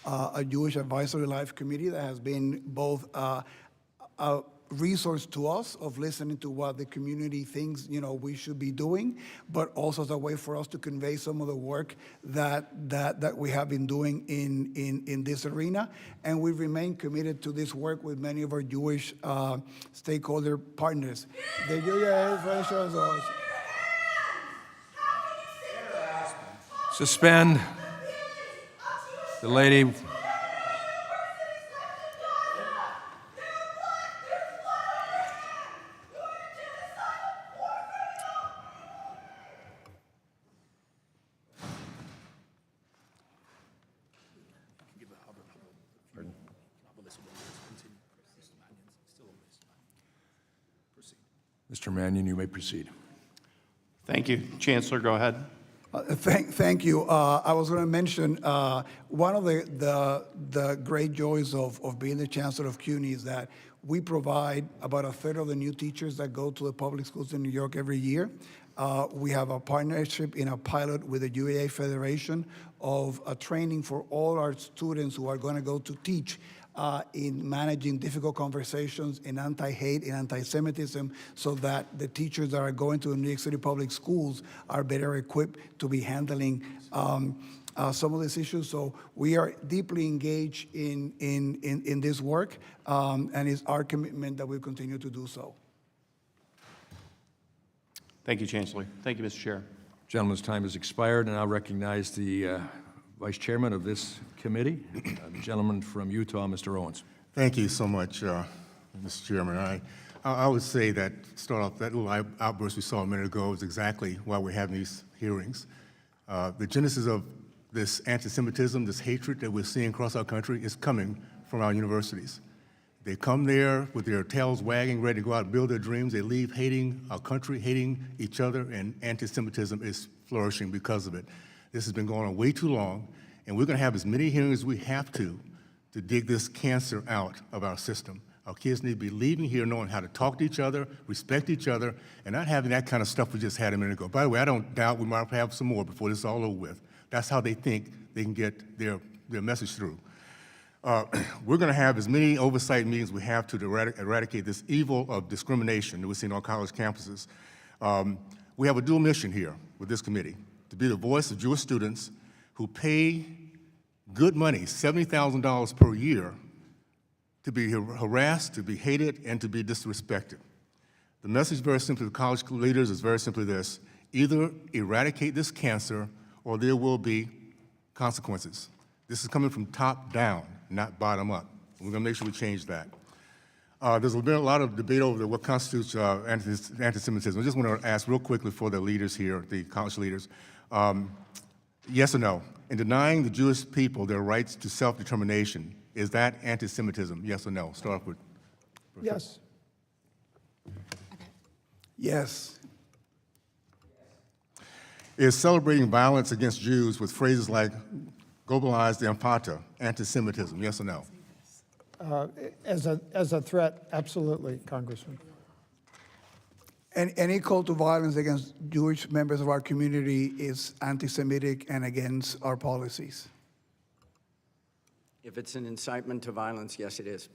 a Jewish Advisory Life Committee that has been both a resource to us of listening to what the community thinks we should be doing, but also as a way for us to convey some of the work that we have been doing in this arena. And we remain committed to this work with many of our Jewish stakeholder partners. Suspend. The lady. Mr. Mannion, you may proceed. Thank you. Chancellor, go ahead. Thank you. I was going to mention one of the great joys of being the chancellor of CUNY is that we provide about a third of the new teachers that go to the public schools in New York every year. We have a partnership in a pilot with the UAA Federation of a training for all our students who are going to go to teach in managing difficult conversations in anti-hate and anti-Semitism, so that the teachers that are going to the New York City public schools are better equipped to be handling some of these issues. So we are deeply engaged in this work, and it's our commitment that we continue to do so. Thank you, Chancellor. Thank you, Mr. Chair. Gentleman's time has expired, and I recognize the Vice Chairman of this committee, the gentleman from Utah, Mr. Owens. Thank you so much, Mr. Chairman. I would say that, start off, that little outburst we saw a minute ago is exactly why we're having these hearings. The genesis of this anti-Semitism, this hatred that we're seeing across our country is coming from our universities. They come there with their tails wagging, ready to go out and build their dreams. They leave hating our country, hating each other, and anti-Semitism is flourishing because of it. This has been going on way too long, and we're going to have as many hearings as we have to dig this cancer out of our system. Our kids need to be leaving here knowing how to talk to each other, respect each other, and not having that kind of stuff we just had a minute ago. By the way, I don't doubt we might have some more before this is all over with. That's how they think they can get their message through. We're going to have as many oversight meetings we have to eradicate this evil of discrimination that we see on college campuses. We have a dual mission here with this committee, to be the voice of Jewish students who pay good money, $70,000 per year, to be harassed, to be hated, and to be disrespected. The message very simply to college leaders is very simply this: either eradicate this cancer or there will be consequences. This is coming from top down, not bottom up. We're going to make sure we change that. There's been a lot of debate over what constitutes anti-Semitism. I just want to ask real quickly for the leaders here, the college leaders, yes or no? In denying the Jewish people their rights to self-determination, is that anti-Semitism, yes or no? Start off with. Yes. Yes. Is celebrating violence against Jews with phrases like globalized empata, anti-Semitism, yes or no? As a threat, absolutely, Congressman. And any call to violence against Jewish members of our community is anti-Semitic and against our policies. If it's an incitement to violence, yes, it is.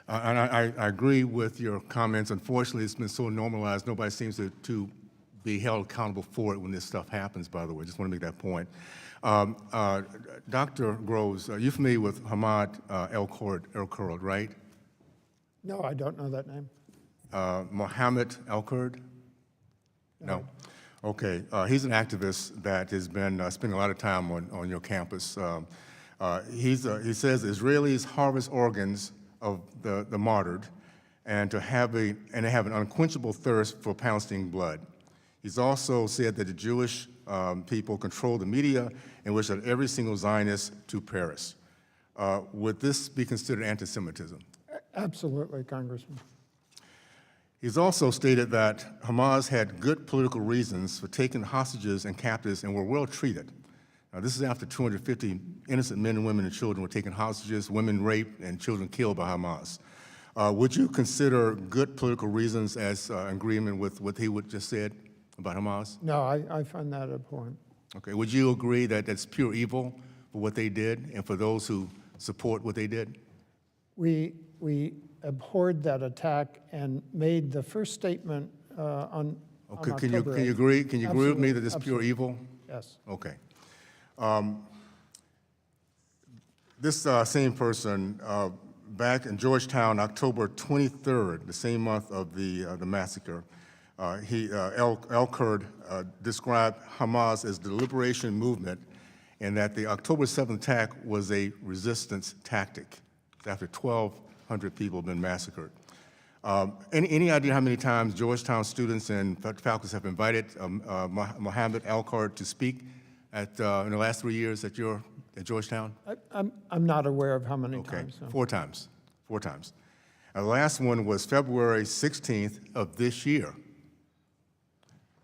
And I agree with your comments. Unfortunately, it's been so normalized, nobody seems to be held accountable for it when this stuff happens, by the way. Just want to make that point. Dr. Groves, are you familiar with Hamad El-Kurd, right? No, I don't know that name. Mohammed El-Kurd? No. Okay. He's an activist that has been spending a lot of time on your campus. He says Israelis harvest organs of the martyred and have an unquenchable thirst for Palestinian blood. He's also said that the Jewish people control the media and wish that every single Zionist to perish. Would this be considered anti-Semitism? Absolutely, Congressman. He's also stated that Hamas had good political reasons for taking hostages and captives and were well treated. Now, this is after 250 innocent men and women and children were taken hostages, women raped, and children killed by Hamas. Would you consider good political reasons as agreement with what he just said about Hamas? No, I find that abhorrent. Okay. Would you agree that that's pure evil for what they did and for those who support what they did? We abhorred that attack and made the first statement on Okay. October Can you 8th. agree? Can you agree with me that it's Absolutely. pure evil? Yes. Okay. This same person, back in Georgetown, October 23rd, the same month of the massacre, El-Kurd described Hamas as the liberation movement and that the October 7th attack was a resistance tactic after 1,200 people have been massacred. Any idea how many times Georgetown students and faculty have invited Mohammed El-Kurd to speak in the last 3 years at Georgetown? I'm not aware of how many times. No. 4 times. 4 times. The last one was February 16th of this year.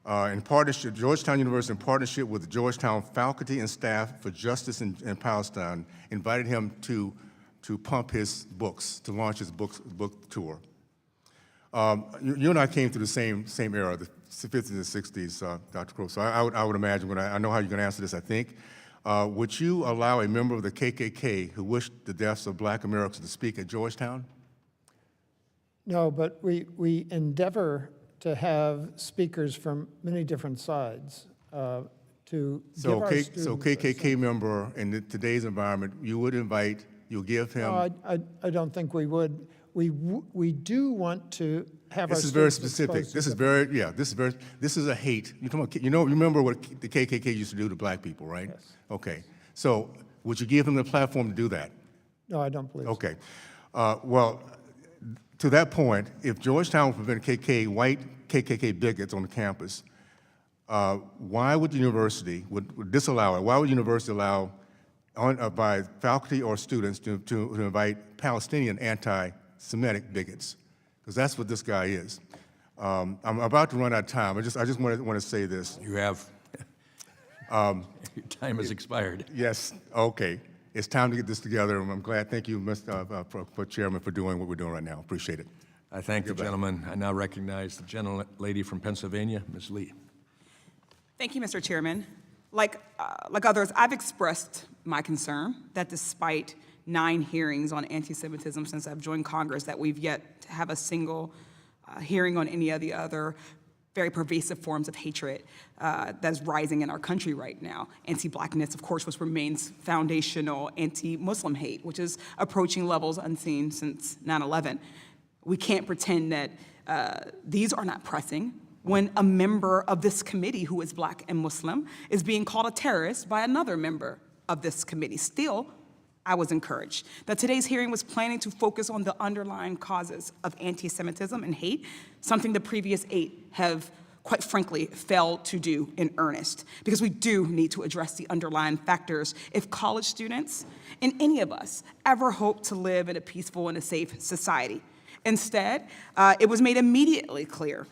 In partnership, Georgetown University, in partnership with the Georgetown faculty and staff for justice in Palestine, invited him to pump his books, to launch his book tour. You and I came through the same era, the 50s and 60s, Dr. Crow. So I would imagine, I know how you're going to answer this, I think. would you allow a member of the KKK who wished the deaths of Black Americans to speak at Georgetown? No, but we endeavor to have speakers from many different sides to give our students. So KKK member in today's environment, you would invite, you'll give him. No, I don't think we would. We do want to have our This is very students specific. exposed to This is different- very, yeah, this is a hate. You're talking about, you remember what the KKK used to do to Black people, right? Yes. Okay. So would you give him the platform to do that? No, I don't believe so. Okay. Well, to that point, if Georgetown would prevent white KKK bigots on the campus, why would the university, would disallow it? Why would the university allow, by faculty or students, to invite Palestinian anti-Semitic bigots? Because that's what this guy is. I'm about to run out of time. I just want to say this. You have. Your time has expired. Yes, okay. It's time to get this together, and I'm glad. Thank you, Mr. Chairman, for doing what we're doing right now. Appreciate it. I thank the gentleman. I now recognize the gentlelady from Pennsylvania, Ms. Lee. Thank you, Mr. Chairman. Like others, I've expressed my concern that despite 9 hearings on anti-Semitism since I've joined Congress, that we've yet to have a single hearing on any of the other very pervasive forms of hatred that's rising in our country right now. Anti-Blackness, of course, which remains foundational, anti-Muslim hate, which is approaching levels unseen since 9/11. We can't pretend that these are not pressing when a member of this committee who is Black and Muslim is being called a terrorist by another member of this committee. Still, I was encouraged that today's hearing was planning to focus on the underlying causes of anti-Semitism and hate, something the previous 8 have, quite frankly, failed to do in earnest, because we do need to address the underlying factors if college students and any of us ever hope to live in a peaceful and a safe society. Instead, it was made immediately clear,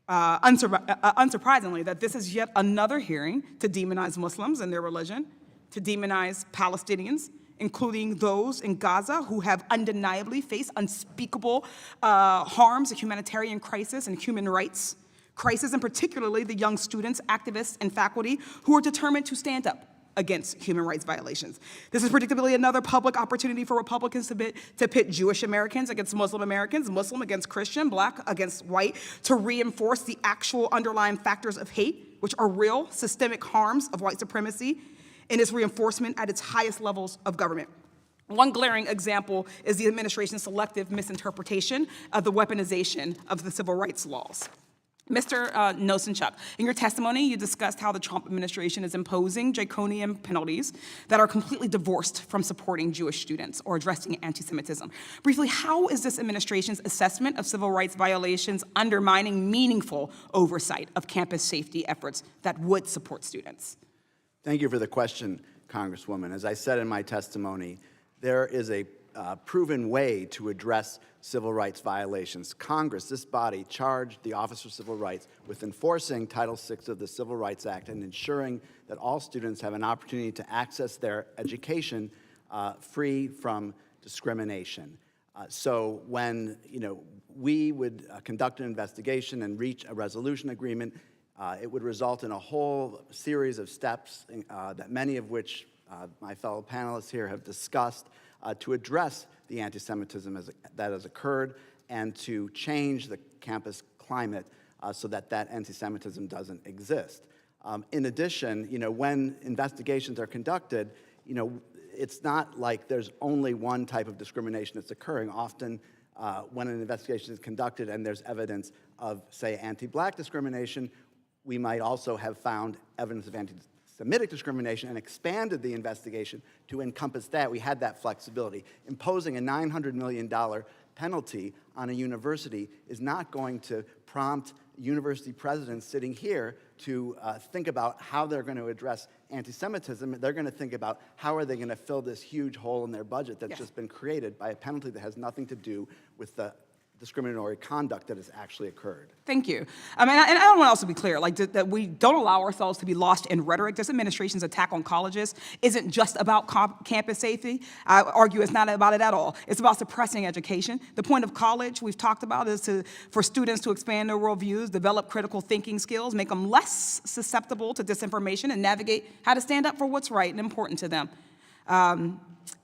unsurprisingly, that this is yet another hearing to demonize Muslims and their religion, to demonize Palestinians, including those in Gaza who have undeniably faced unspeakable harms, a humanitarian crisis, and human rights crisis, and particularly the young students, activists, and faculty who are determined to stand up against human rights violations. This is predictably another public opportunity for Republicans to pit Jewish Americans against Muslim Americans, Muslim against Christian, Black against white, to reinforce the actual underlying factors of hate, which are real systemic harms of white supremacy, and its reinforcement at its highest levels of government. One glaring example is the administration's selective misinterpretation of the weaponization of the civil rights laws. Mr. Nosenchuk, in your testimony, you discussed how the Trump administration is imposing draconian penalties that are completely divorced from supporting Jewish students or addressing anti-Semitism. Briefly, how is this administration's assessment of civil rights violations undermining meaningful oversight of campus safety efforts that would support students? Thank you for the question, Congresswoman. As I said in my testimony, there is a proven way to address civil rights violations. Congress, this body, charged the Office of Civil Rights with enforcing Title VI of the Civil Rights Act and ensuring that all students have an opportunity to access their education free from discrimination. So when we would conduct an investigation and reach a resolution agreement, it would result in a whole series of steps, that many of which my fellow panelists here have discussed, to address the anti-Semitism that has occurred and to change the campus climate so that anti-Semitism doesn't exist. In addition, when investigations are conducted, it's not like there's only one type of discrimination that's occurring. Often, when an investigation is conducted and there's evidence of, say, anti-Black discrimination, we might also have found evidence of anti-Semitic discrimination and expanded the investigation to encompass that. We had that flexibility. Imposing a $900 million penalty on a university is not going to prompt university presidents sitting here to think about how they're going to address anti-Semitism. They're going to think about how are they going to fill this huge hole in their budget that's just been created by a penalty that has nothing to do with the discriminatory conduct that has actually occurred. Thank you. I mean, and I want to also be clear, like that we don't allow ourselves to be lost in rhetoric. This administration's attack on colleges isn't just about campus safety. I argue it's not about it at all. It's about suppressing education. The point of college, we've talked about, is for students to expand their worldviews, develop critical thinking skills, make them less susceptible to disinformation, and navigate how to stand up for what's right and important to them.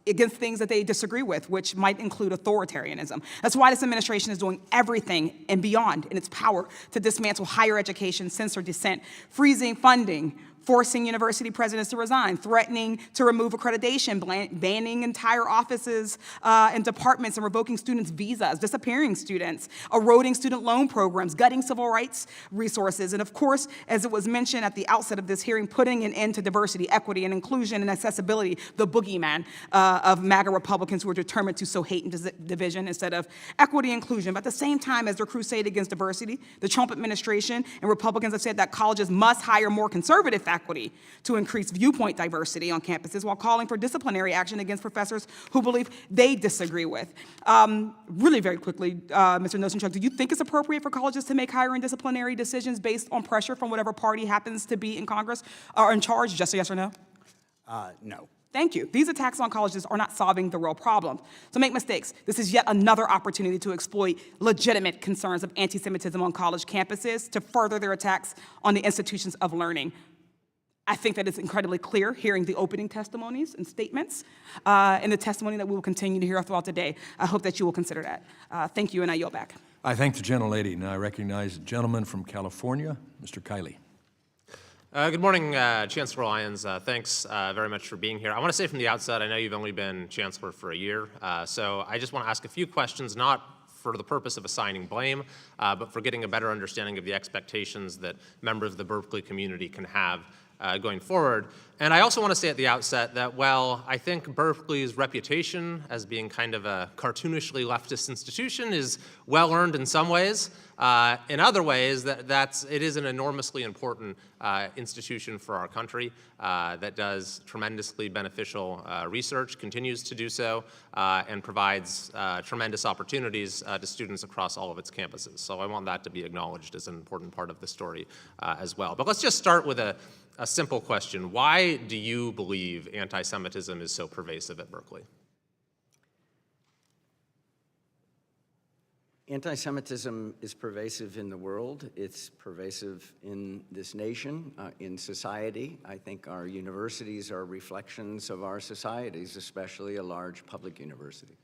Against things that they disagree with, which might include authoritarianism. That's why this administration is doing everything and beyond in its power to dismantle higher education, censor dissent, freezing funding, forcing university presidents to resign, threatening to remove accreditation, banning entire offices and departments and revoking students' visas, disappearing students, eroding student loan programs, gutting civil rights resources, and of course, as it was mentioned at the outset of this hearing, putting an end to diversity, equity, and inclusion and accessibility, the boogeyman of MAGA Republicans who are determined to sow hate and division instead of equity and inclusion. But at the same time as their crusade against diversity, the Trump administration and Republicans have said that colleges must hire more conservative faculty to increase viewpoint diversity on campuses while calling for disciplinary action against professors who believe they disagree with. Really very quickly, Mr. Nosenchuk, do you think it's appropriate for colleges to make hiring disciplinary decisions based on pressure from whatever party happens to be in Congress or in charge? Just a yes or no? No. Thank you. These attacks on colleges are not solving the real problem. So make mistakes. This is yet another opportunity to exploit legitimate concerns of anti-Semitism on college campuses to further their attacks on the institutions of learning. I think that it's incredibly clear hearing the opening testimonies and statements and the testimony that we will continue to hear throughout the day. I hope that you will consider that. Thank you, and I yield back. I thank the gentlelady. Now I recognize the gentleman from California, Mr. Kiley. Good morning, Chancellor Lyons. Thanks very much for being here. I want to say from the outset, I know you've only been Chancellor for a year, so I just want to ask a few questions, not for the purpose of assigning blame, but for getting a better understanding of the expectations that members of the Berkeley community can have going forward. And I also want to say at the outset that while I think Berkeley's reputation as being kind of a cartoonishly leftist institution is well earned in some ways, in other ways it is an enormously important institution for our country that does tremendously beneficial research, continues to do so, and provides tremendous opportunities to students across all of its campuses. So I want that to be acknowledged as an important part of the story as well. But let's just start with a simple question. Why do you believe anti-Semitism is so pervasive at Berkeley? Anti-Semitism is pervasive in the world. It's pervasive in this nation, in society. I think our universities are reflections of our societies, especially a large public university.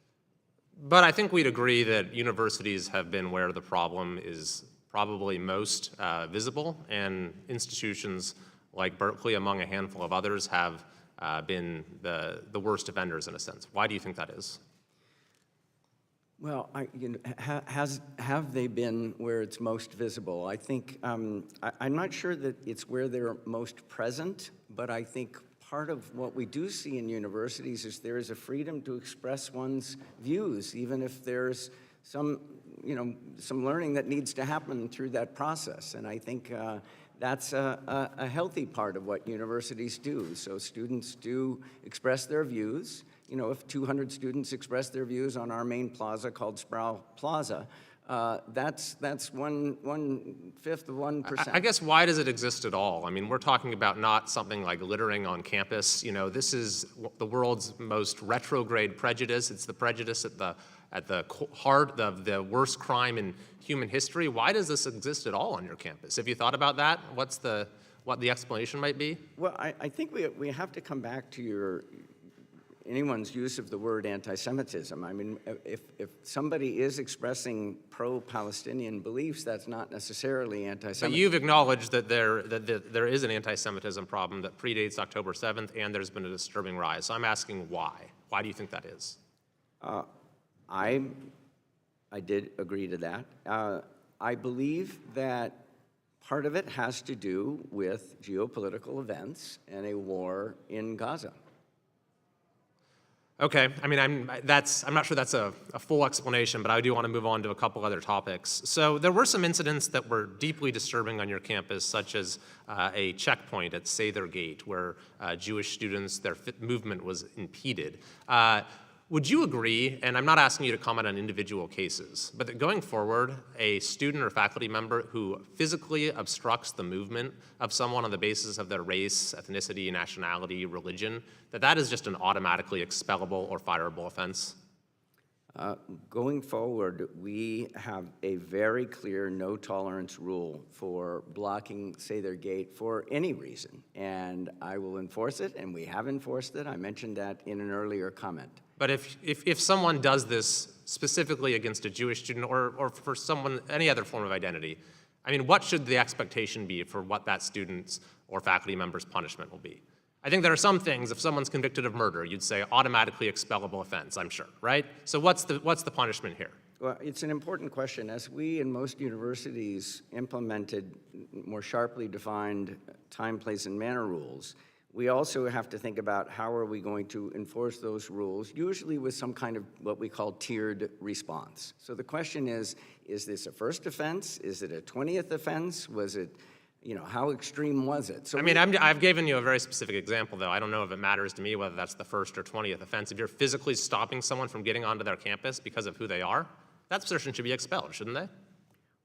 But I think we'd agree that universities have been where the problem is probably most visible, and institutions like Berkeley, among a handful of others, have been the worst offenders in a sense. Why do you think that is? Well, have they been where it's most visible? I think, I'm not sure that it's where they're most present, but I think part of what we do see in universities is there is a freedom to express one's views, even if there's some learning that needs to happen through that process. And I think that's a healthy part of what universities do. So students do express their views. You know, if 200 students express their views on our main plaza called Sproul Plaza, that's 1/5 of 1%. I guess why does it exist at all? I mean, we're talking about not something like littering on campus. You know, this is the world's most retrograde prejudice. It's the prejudice at the heart of the worst crime in human history. Why does this exist at all on your campus? Have you thought about that? What the explanation might be? Well, I think we have to come back to anyone's use of the word anti-Semitism. I mean, if somebody is expressing pro-Palestinian beliefs, that's not necessarily anti-Semitism. But you've acknowledged that there is an anti-Semitism problem that predates October 7th, and there's been a disturbing rise. So I'm asking why. Why do you think that is? I did agree to that. I believe that part of it has to do with geopolitical events and a war in Gaza. Okay, I mean, I'm not sure that's a full explanation, but I do want to move on to a couple other topics. So there were some incidents that were deeply disturbing on your campus, such as a checkpoint at Sather Gate, where Jewish students, their movement was impeded. Would you agree, and I'm not asking you to comment on individual cases, but that going forward, a student or faculty member who physically obstructs the movement of someone on the basis of their race, ethnicity, nationality, religion, that is just an automatically expellable or fireable offense? Going forward, we have a very clear no-tolerance rule for blocking, say, their gate for any reason, and I will enforce it, and we have enforced it. I mentioned that in an earlier comment. But if someone does this specifically against a Jewish student or for someone, any other form of identity, I mean, what should the expectation be for what that student's or faculty member's punishment will be? I think there are some things, if someone's convicted of murder, you'd say automatically expellable offense, I'm sure, right? So what's the punishment here? Well, it's an important question. As we in most universities implemented more sharply defined time, place, and manner rules, we also have to think about how are we going to enforce those rules, usually with some kind of what we call tiered response. So the question is this a first offense? Is it a 20th offense? Was it, how extreme was it? So I mean, I've given you a very specific example, though. I don't know if it matters to me whether that's the first or 20th offense. If you're physically stopping someone from getting onto their campus because of who they are, that person should be expelled, shouldn't they?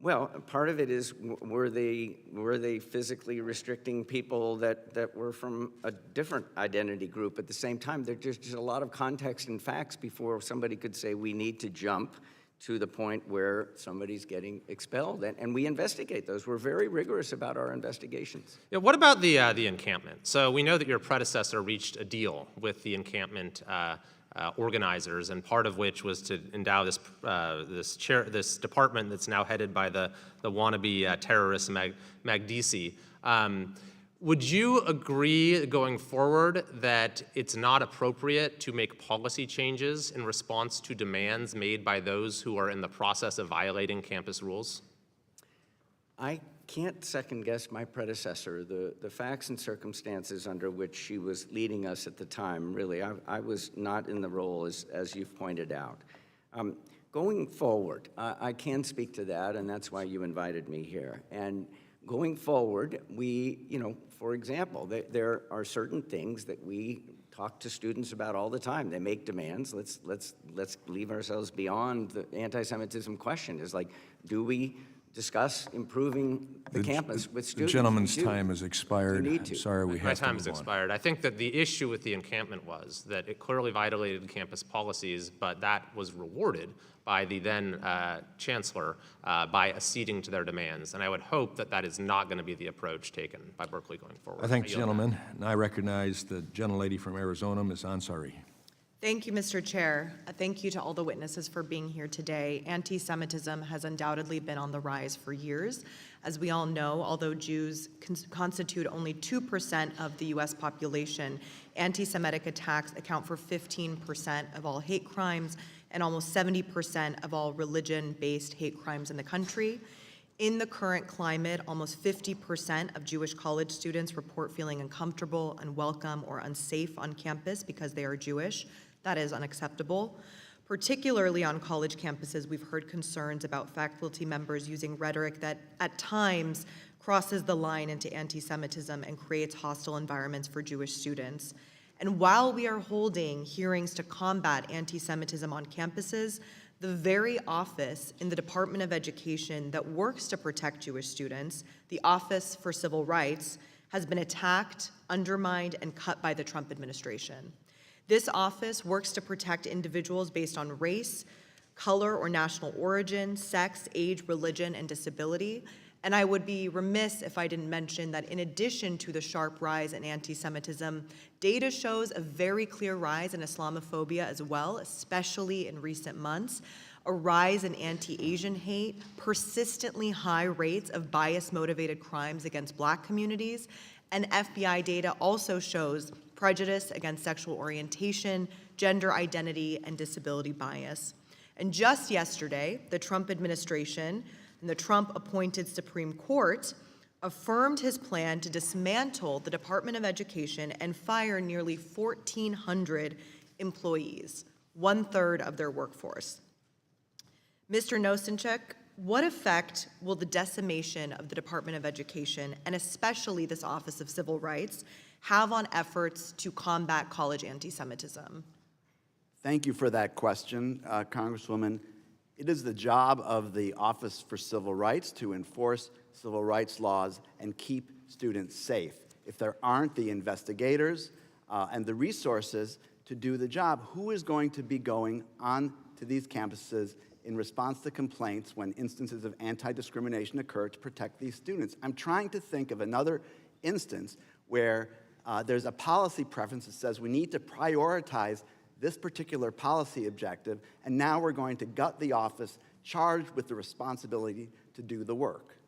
Well, part of it is, were they physically restricting people that were from a different identity group at the same time? There's just a lot of context and facts before somebody could say we need to jump to the point where somebody's getting expelled, and we investigate those. We're very rigorous about our investigations. Yeah, what about the encampment? So we know that your predecessor reached a deal with the encampment organizers, and part of which was to endow this department that's now headed by the wannabe terrorist Magdisi. Would you agree going forward that it's not appropriate to make policy changes in response to demands made by those who are in the process of violating campus rules? I can't second guess my predecessor. The facts and circumstances under which she was leading us at the time, really, I was not in the role as you've pointed out. Going forward, I can speak to that, and that's why you invited me here. And going forward, we, for example, there are certain things that we talk to students about all the time. They make demands. Let's leave ourselves beyond the anti-Semitism question. Is like, do we discuss improving the campus with students? The gentleman's time has expired. You need to. I'm sorry, we have to move on. My time has expired. I think that the issue with the encampment was that it clearly violated campus policies, but that was rewarded by the then chancellor by acceding to their demands. And I would hope that that is not going to be the approach taken by Berkeley going forward. I thank the gentleman, and I recognize the gentlelady from Arizona, Ms. Ansari. Thank you, Mr. Chair. Thank you to all the witnesses for being here today. Anti-Semitism has undoubtedly been on the rise for years. As we all know, although Jews constitute only 2% of the U.S. population, anti-Semitic attacks account for 15% of all hate crimes and almost 70% of all religion-based hate crimes in the country. In the current climate, almost 50% of Jewish college students report feeling uncomfortable, unwelcome, or unsafe on campus because they are Jewish. That is unacceptable. Particularly on college campuses, we've heard concerns about faculty members using rhetoric that at times crosses the line into anti-Semitism and creates hostile environments for Jewish students. And while we are holding hearings to combat anti-Semitism on campuses, the very office in the Department of Education that works to protect Jewish students, the Office for Civil Rights, has been attacked, undermined, and cut by the Trump administration. This office works to protect individuals based on race, color or national origin, sex, age, religion, and disability. And I would be remiss if I didn't mention that in addition to the sharp rise in anti-Semitism, data shows a very clear rise in Islamophobia as well, especially in recent months, a rise in anti-Asian hate, persistently high rates of bias-motivated crimes against Black communities, and FBI data also shows prejudice against sexual orientation, gender identity, and disability bias. And just yesterday, the Trump administration and the Trump-appointed Supreme Court affirmed his plan to dismantle the Department of Education and fire nearly 1,400 employees, 1/3 of their workforce. Mr. Nosenchuk, what effect will the decimation of the Department of Education, and especially this Office of Civil Rights, have on efforts to combat college anti-Semitism? Thank you for that question, Congresswoman. It is the job of the Office for Civil Rights to enforce civil rights laws and keep students safe. If there aren't the investigators and the resources to do the job, who is going to be going on to these campuses in response to complaints when instances of anti-discrimination occur to protect these students? I'm trying to think of another instance where there's a policy preference that says we need to prioritize this particular policy objective, and now we're going to gut the office charged with the responsibility to do the work.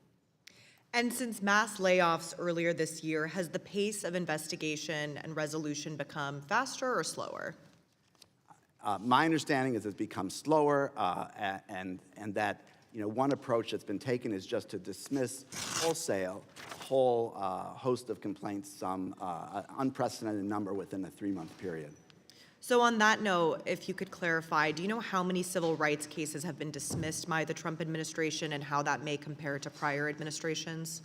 And since mass layoffs earlier this year, has the pace of investigation and resolution become faster or slower? My understanding is it's become slower, and that one approach that's been taken is just to dismiss wholesale a whole host of complaints, some unprecedented number within a 3-month period. So on that note, if you could clarify, do you know how many civil rights cases have been dismissed by the Trump administration and how that may compare to prior administrations?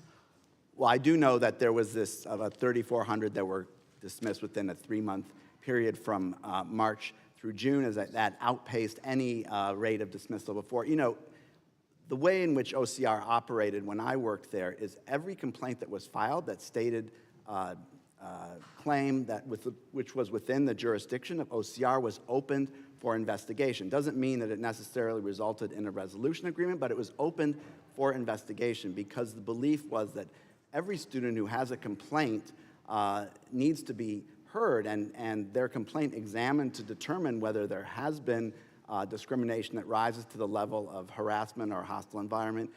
Well, I do know that there was this about 3,400 that were dismissed within a 3-month period from March through June, as that outpaced any rate of dismissal before. The way in which OCR operated when I worked there is every complaint that was filed that stated claim that which was within the jurisdiction of OCR was opened for investigation. Doesn't mean that it necessarily resulted in a resolution agreement, but it was opened for investigation because the belief was that every student who has a complaint needs to be heard and their complaint examined to determine whether there has been discrimination that rises to the level of harassment or hostile environment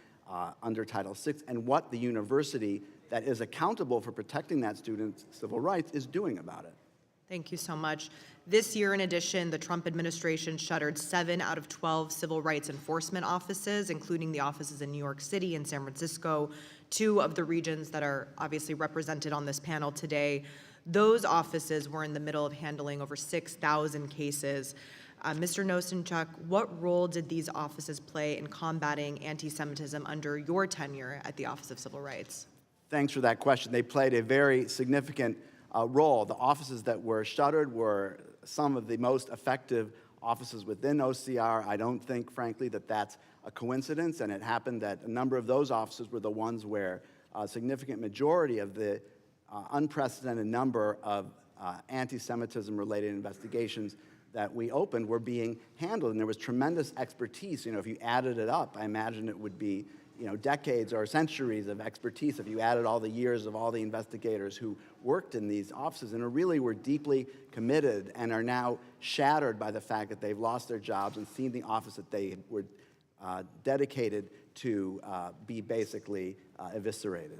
under Title VI, and what the university that is accountable for protecting that student's civil rights is doing about it. Thank you so much. This year, in addition, the Trump administration shuttered 7 out of 12 civil rights enforcement offices, including the offices in New York City and San Francisco, 2 of the regions that are obviously represented on this panel today. Those offices were in the middle of handling over 6,000 cases. Mr. Nosenchuk, what role did these offices play in combating anti-Semitism under your tenure at the Office of Civil Rights? Thanks for that question. They played a very significant role. The offices that were shuttered were some of the most effective offices within OCR. I don't think, frankly, that that's a coincidence, and it happened that a number of those offices were the ones where a significant majority of the unprecedented number of anti-Semitism-related investigations that we opened were being handled, and there was tremendous expertise. If you added it up, I imagine it would be decades or centuries of expertise if you added all the years of all the investigators who worked in these offices and really were deeply committed and are now shattered by the fact that they've lost their jobs and seen the office that they were dedicated to be basically eviscerated.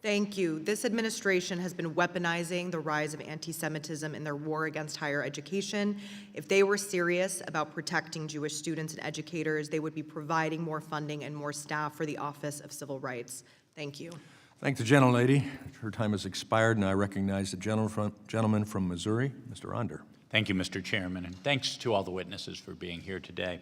Thank you. This administration has been weaponizing the rise of anti-Semitism in their war against higher education. If they were serious about protecting Jewish students and educators, they would be providing more funding and more staff for the Office of Civil Rights. Thank you. Thank the gentlelady. Her time has expired, and I recognize the gentleman from Missouri, Mr. Onder. Thank you, Mr. Chairman, and thanks to all the witnesses for being here today.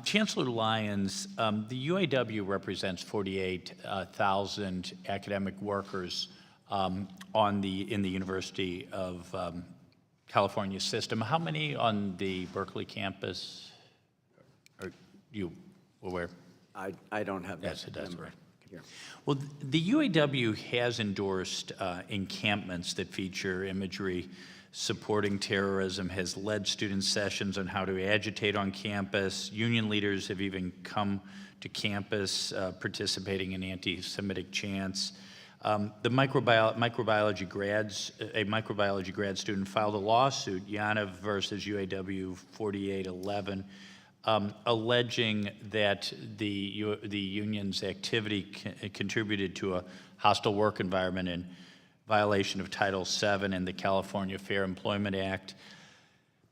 Chancellor Lyons, the UAW represents 48,000 academic workers in the University of California system. How many on the Berkeley campus? Are you aware? I don't have that. Yes, it does. Right. Here. Well, the UAW has endorsed encampments that feature imagery supporting terrorism, has led student sessions on how to agitate on campus. Union leaders have even come to campus participating in anti-Semitic chants. A microbiology grad student filed a lawsuit, Yana versus UAW 4811, alleging that the union's activity contributed to a hostile work environment and violation of Title VII and the California Fair Employment Act.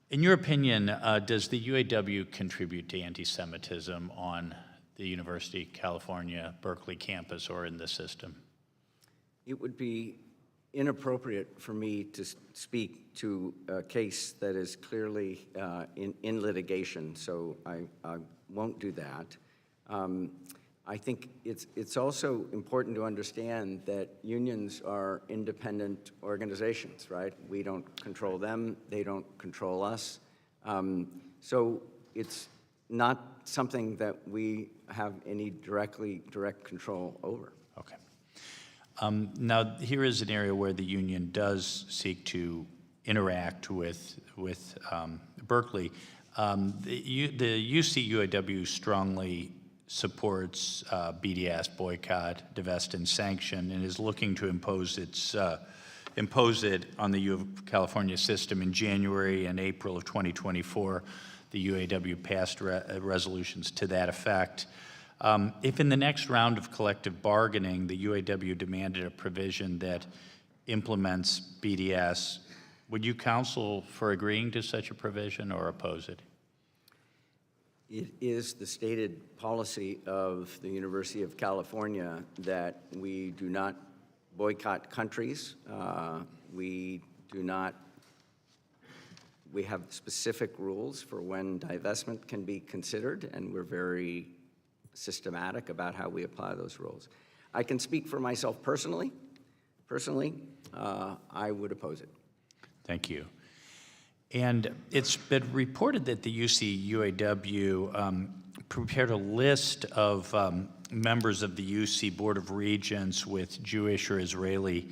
In your opinion, does the UAW contribute to anti-Semitism on the University of California, Berkeley campus, or in the system? It would be inappropriate for me to speak to a case that is clearly in litigation, so I won't do that. I think it's also important to understand that unions are independent organizations, right? We don't control them, they don't control us. So it's not something that we have any direct control over. Okay. Now, here is an area where the union does seek to interact with Berkeley. The UC UAW strongly supports BDS, boycott, divest, and sanction, and is looking to impose it on the U of California system. In January and April of 2024, the UAW passed resolutions to that effect. If in the next round of collective bargaining, the UAW demanded a provision that implements BDS, would you counsel for agreeing to such a provision or oppose it? It is the stated policy of the University of California that we do not boycott countries. We have specific rules for when divestment can be considered, and we're very systematic about how we apply those rules. I can speak for myself personally. I would oppose it. Thank you. And it's been reported that the UC UAW prepared a list of members of the UC Board of Regents with Jewish or Israeli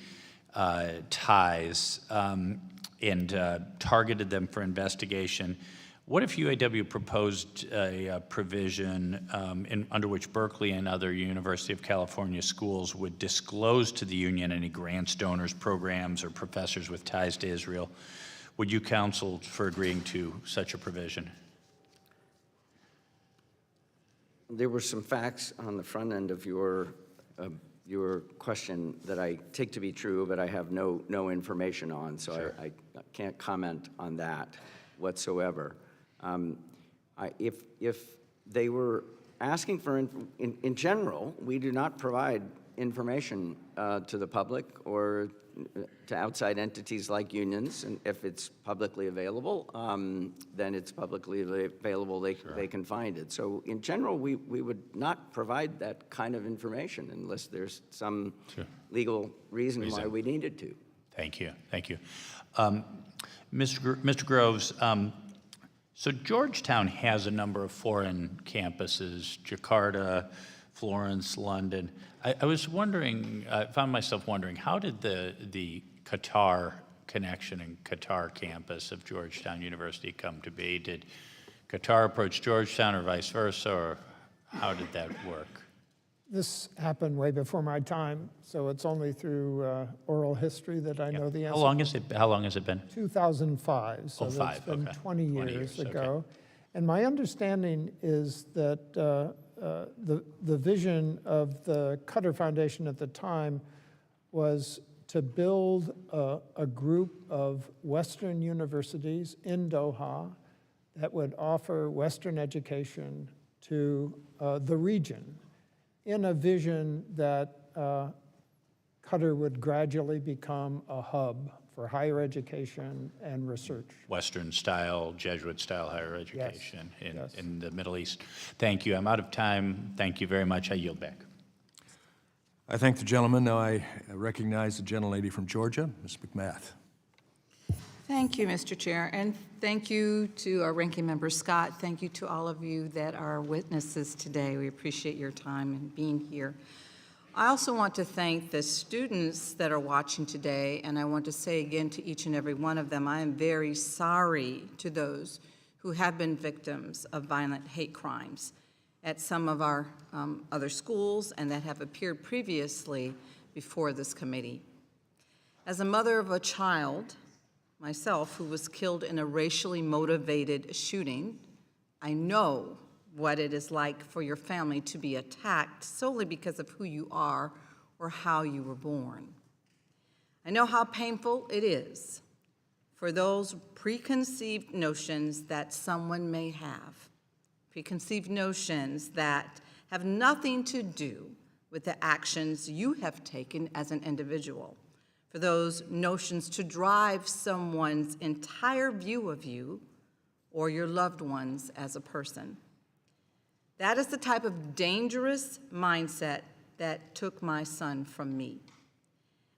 ties and targeted them for investigation. What if UAW proposed a provision under which Berkeley and other University of California schools would disclose to the union any grants, donors, programs, or professors with ties to Israel? Would you counsel for agreeing to such a provision? There were some facts on the front end of your question that I take to be true, but I have no information on, so sure. I can't comment on that whatsoever. If they were asking for, in general, we do not provide information to the public or to outside entities like unions, and if it's publicly available, then it's publicly available, they can find it. So in general, we would not provide that kind of information unless there's some legal reason why we needed to. Thank you, thank you. Mr. Groves, so Georgetown has a number of foreign campuses, Jakarta, Florence, London. I was wondering, I found myself wondering, how did the Qatar connection and Qatar campus of Georgetown University come to be? Did Qatar approach Georgetown or vice versa, or how did that work? This happened way before my time, so it's only through oral history that I know the answer. How long has it been? 2005, so that's been 20 years ago. Okay. And my understanding is that the vision of the Qatar Foundation at the time was to build a group of Western universities in Doha that would offer Western education to the region, in a vision that Qatar would gradually become a hub for higher education and research. Western-style, Jesuit-style higher education in the Middle East. Thank you. I'm out of time. Thank you very much. I yield back. I thank the gentleman. Now I recognize the gentlelady from Georgia, Ms. McMath. Thank you, Mr. Chair, and thank you to our ranking member, Scott. Thank you to all of you that are witnesses today. We appreciate your time and being here. I also want to thank the students that are watching today, and I want to say again to each and every one of them, I am very sorry to those who have been victims of violent hate crimes at some of our other schools and that have appeared previously before this committee. As a mother of a child myself who was killed in a racially motivated shooting, I know what it is like for your family to be attacked solely because of who you are or how you were born. I know how painful it is for those preconceived notions that someone may have, preconceived notions that have nothing to do with the actions you have taken as an individual, for those notions to drive someone's entire view of you or your loved ones as a person. That is the type of dangerous mindset that took my son from me.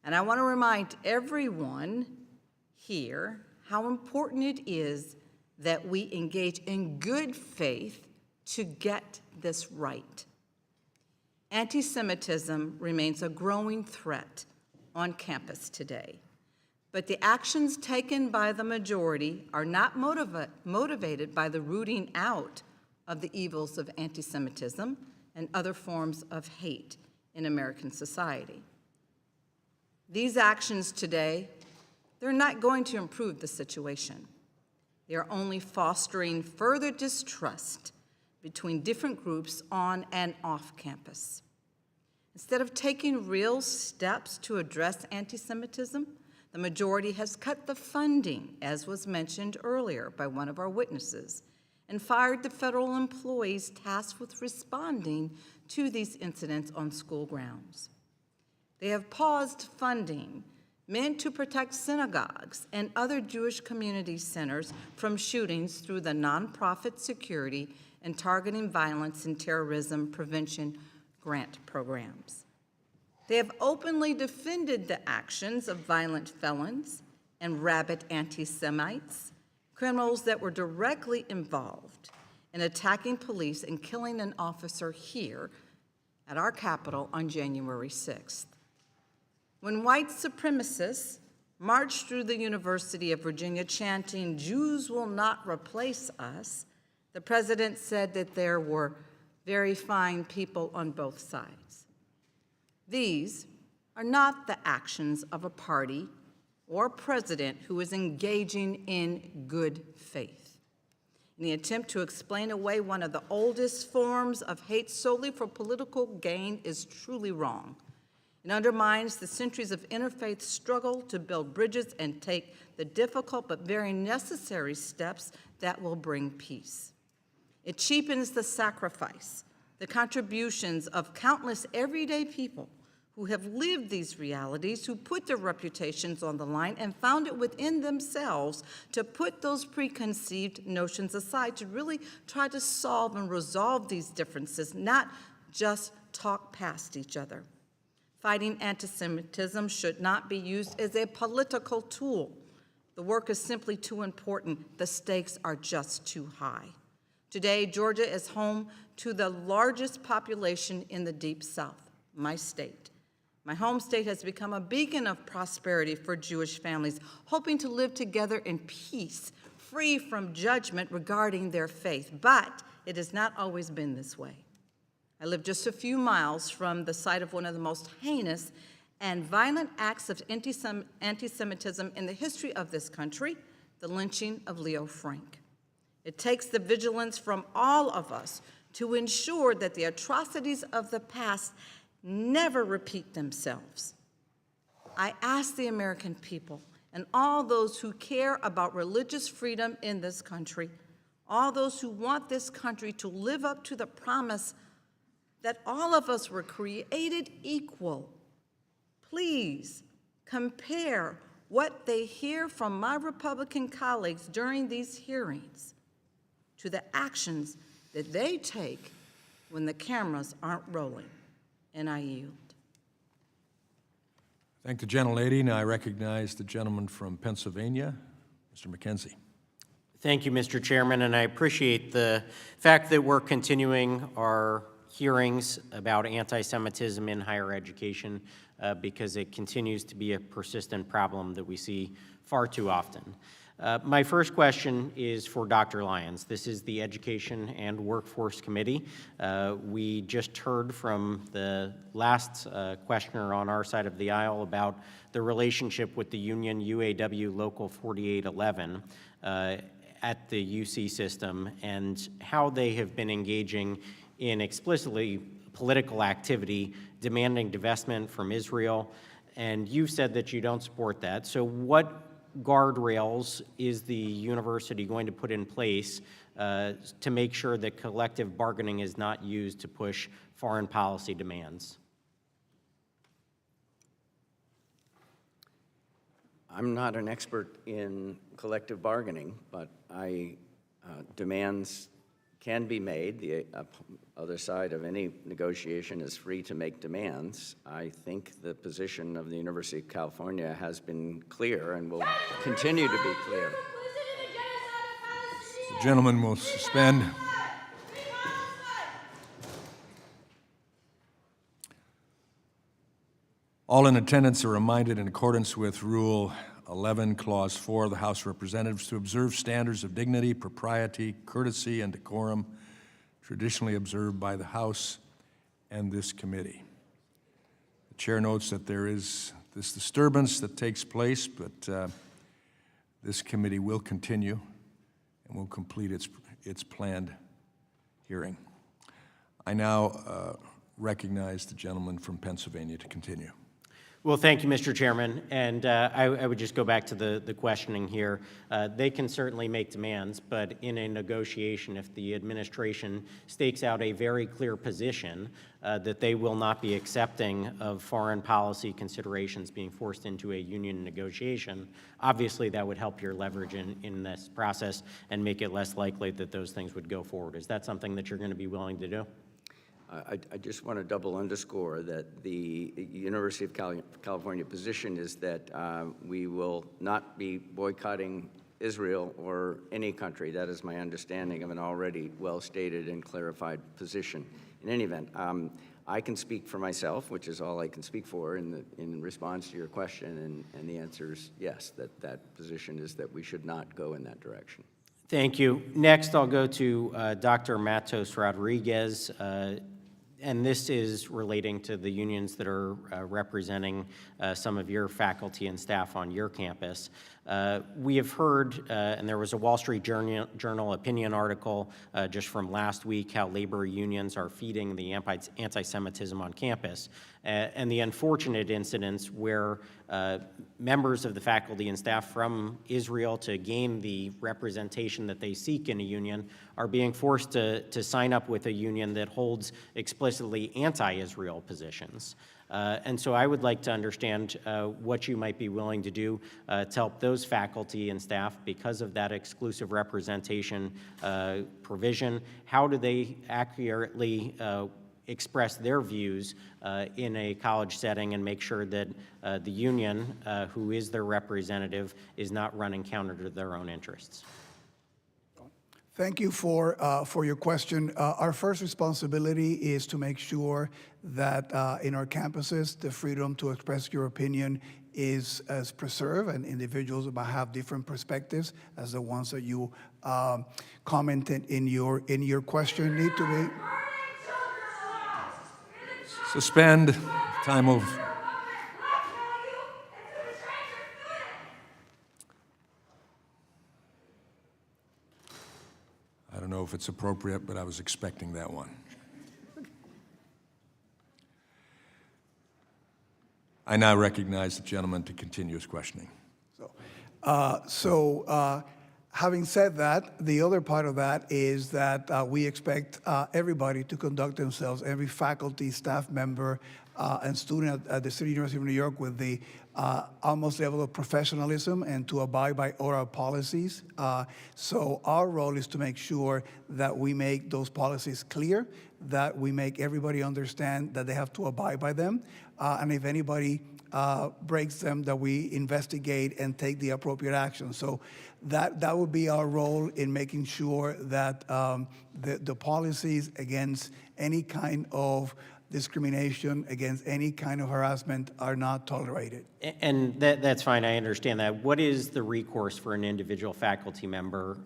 And I want to remind everyone here how important it is that we engage in good faith to get this right. Anti-Semitism remains a growing threat on campus today, but the actions taken by the majority are not motivated by the rooting out of the evils of anti-Semitism and other forms of hate in American society. These actions today, they're not going to improve the situation. They are only fostering further distrust between different groups on and off campus. Instead of taking real steps to address anti-Semitism, the majority has cut the funding, as was mentioned earlier by one of our witnesses, and fired the federal employees tasked with responding to these incidents on school grounds. They have paused funding meant to protect synagogues and other Jewish community centers from shootings through the nonprofit security and targeting violence and terrorism prevention grant programs. They have openly defended the actions of violent felons and rabid anti-Semites, criminals that were directly involved in attacking police and killing an officer here at our Capitol on January 6th. When white supremacists marched through the University of Virginia chanting, "Jews will not replace us," the president said that there were very fine people on both sides. These are not the actions of a party or president who is engaging in good faith. In the attempt to explain away one of the oldest forms of hate solely for political gain is truly wrong. It undermines the centuries of interfaith struggle to build bridges and take the difficult but very necessary steps that will bring peace. It cheapens the sacrifice, the contributions of countless everyday people who have lived these realities, who put their reputations on the line and found it within themselves to put those preconceived notions aside, to really try to solve and resolve these differences, not just talk past each other. Fighting anti-Semitism should not be used as a political tool. The work is simply too important. The stakes are just too high. Today, Georgia is home to the largest population in the Deep South, my state. My home state has become a beacon of prosperity for Jewish families, hoping to live together in peace, free from judgment regarding their faith. But it has not always been this way. I live just a few miles from the site of one of the most heinous and violent acts of anti-Semitism in the history of this country, the lynching of Leo Frank. It takes the vigilance from all of us to ensure that the atrocities of the past never repeat themselves. I ask the American people and all those who care about religious freedom in this country, all those who want this country to live up to the promise that all of us were created equal, please compare what they hear from my Republican colleagues during these hearings to the actions that they take when the cameras aren't rolling. And I yield. Thank the gentlelady. Now I recognize the gentleman from Pennsylvania, Mr. McKenzie. Thank you, Mr. Chairman, and I appreciate the fact that we're continuing our hearings about anti-Semitism in higher education because it continues to be a persistent problem that we see far too often. My first question is for Dr. Lyons. This is the Education and Workforce Committee. We just heard from the last questioner on our side of the aisle about the relationship with the union UAW Local 4811 at the UC system and how they have been engaging in explicitly political activity, demanding divestment from Israel, and you've said that you don't support that. So what guardrails is the university going to put in place to make sure that collective bargaining is not used to push foreign policy demands? I'm not an expert in collective bargaining, but demands can be made. The other side of any negotiation is free to make demands. I think the position of the University of California has been clear and will continue to be clear. The gentleman will suspend. All in attendance are reminded, in accordance with Rule 11, Clause 4 of the House of Representatives, to observe standards of dignity, propriety, courtesy, and decorum traditionally observed by the House and this committee. The chair notes that there is this disturbance that takes place, but this committee will continue and will complete its planned hearing. I now recognize the gentleman from Pennsylvania to continue. Well, thank you, Mr. Chairman. And I would just go back to the questioning here. They can certainly make demands, but in a negotiation, if the administration stakes out a very clear position that they will not be accepting of foreign policy considerations being forced into a union negotiation, obviously that would help your leverage in this process and make it less likely that those things would go forward. Is that something that you're going to be willing to do? I just want to double underscore that the University of California position is that we will not be boycotting Israel or any country. That is my understanding of an already well-stated and clarified position. In any event, I can speak for myself, which is all I can speak for in response to your question, and the answer is yes, that position is that we should not go in that direction. Thank you. Next, I'll go to Dr. Matos Rodriguez. And this is relating to the unions that are representing some of your faculty and staff on your campus. We have heard, and there was a Wall Street Journal opinion article just from last week, how labor unions are feeding the anti-Semitism on campus. And the unfortunate incidents where members of the faculty and staff from Israel, to gain the representation that they seek in a union, are being forced to sign up with a union that holds explicitly anti-Israel positions. And so I would like to understand what you might be willing to do to help those faculty and staff because of that exclusive representation provision. How do they accurately express their views in a college setting and make sure that the union, who is their representative, is not running counter to their own interests? Thank you for your question. Our first responsibility is to make sure that in our campuses, the freedom to express your opinion is preserved, and individuals might have different perspectives as the ones that you commented in your question need to be. Suspend. Time of. I don't know if it's appropriate, but I was expecting that one. I now recognize the gentleman to continue his questioning. Having said that, the other part of that is that we expect everybody to conduct themselves, every faculty, staff member, and student at the City University of New York, with the utmost level of professionalism and to abide by all our policies. So our role is to make sure that we make those policies clear, that we make everybody understand that they have to abide by them, and if anybody breaks them, that we investigate and take the appropriate action. So that would be our role in making sure that the policies against any kind of discrimination, against any kind of harassment are not tolerated. And that's fine, I understand that. What is the recourse for an individual faculty member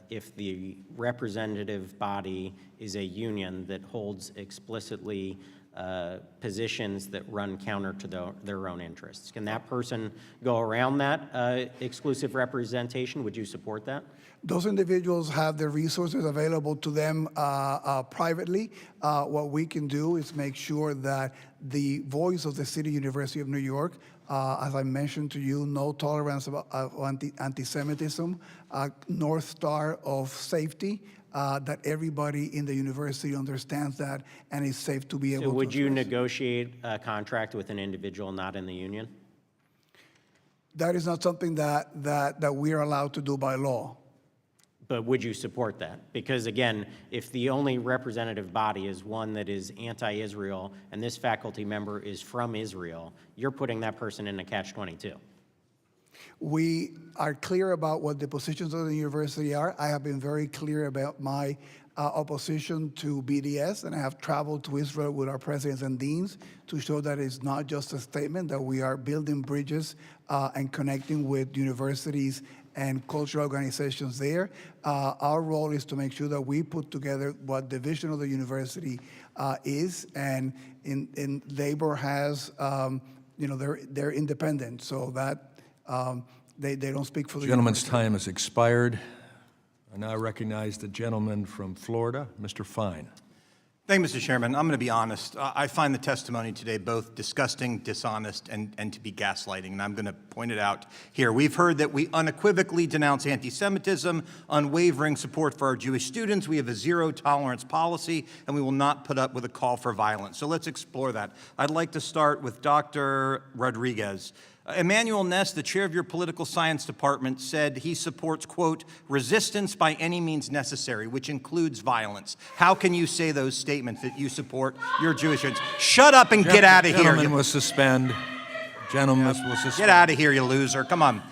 if the representative body is a union that holds explicitly positions that run counter to their own interests? Can that person go around that exclusive representation? Would you support that? Those individuals have their resources available to them privately. What we can do is make sure that the voice of the City University of New York, as I mentioned to you, no tolerance of anti-Semitism, North Star of safety, that everybody in the university understands that and is safe to be able to. So would you negotiate a contract with an individual not in the union? That is not something that we're allowed to do by law. But would you support that? Because again, if the only representative body is one that is anti-Israel and this faculty member is from Israel, you're putting that person in a catch-22. We are clear about what the positions of the university are. I have been very clear about my opposition to BDS, and I have traveled to Israel with our presidents and deans to show that it's not just a statement, that we are building bridges and connecting with universities and cultural organizations there. Our role is to make sure that we put together what the vision of the university is, and in labor has, they're independent, so that they don't speak for the Gentleman's university. time has expired. I now recognize the gentleman from Florida, Mr. Fine. Thank you, Mr. Chairman. I'm going to be honest. I find the testimony today both disgusting, dishonest, and to be gaslighting, and I'm going to point it out here. We've heard that we unequivocally denounce anti-Semitism, unwavering support for our Jewish students. We have a zero-tolerance policy, and we will not put up with a call for violence. So let's explore that. I'd like to start with Dr. Rodriguez. Emmanuel Ness, the chair of your political science department, said he supports, quote, resistance by any means necessary, which includes violence. How can you say those statements that you support your Jewish students? Shut up and get out of here. Gentleman will suspend. Gentleman will suspend. Get out of here, you loser. Come on.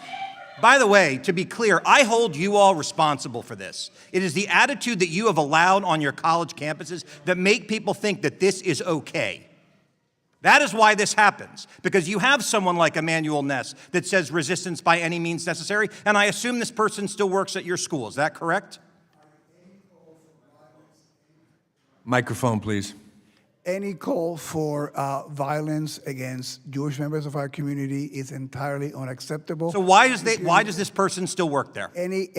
By the way, to be clear, I hold you all responsible for this. It is the attitude that you have allowed on your college campuses that make people think that this is okay. That is why this happens, because you have someone like Emmanuel Ness that says resistance by any means necessary, and I assume this person still works at your school. Is that correct? Microphone, please. Any call for violence against Jewish members of our community is entirely unacceptable. So why does this person still work there? Any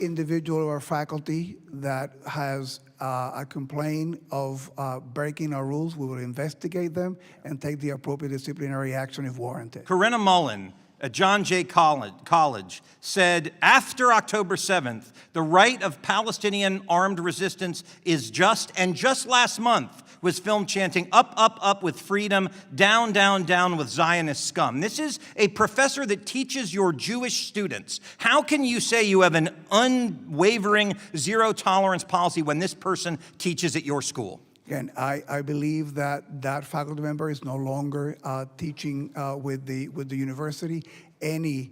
individual or faculty that has a complaint of breaking our rules, we will investigate them and take the appropriate disciplinary action if warranted. Corinna Mullen at John Jay College said, after October 7th, the right of Palestinian armed resistance is just, and just last month was filmed chanting, up, up, up with freedom, down, down, down with Zionist scum. This is a professor that teaches your Jewish students. How can you say you have an unwavering zero-tolerance policy when this person teaches at your school? Again, I believe that that faculty member is no longer teaching with the university. Any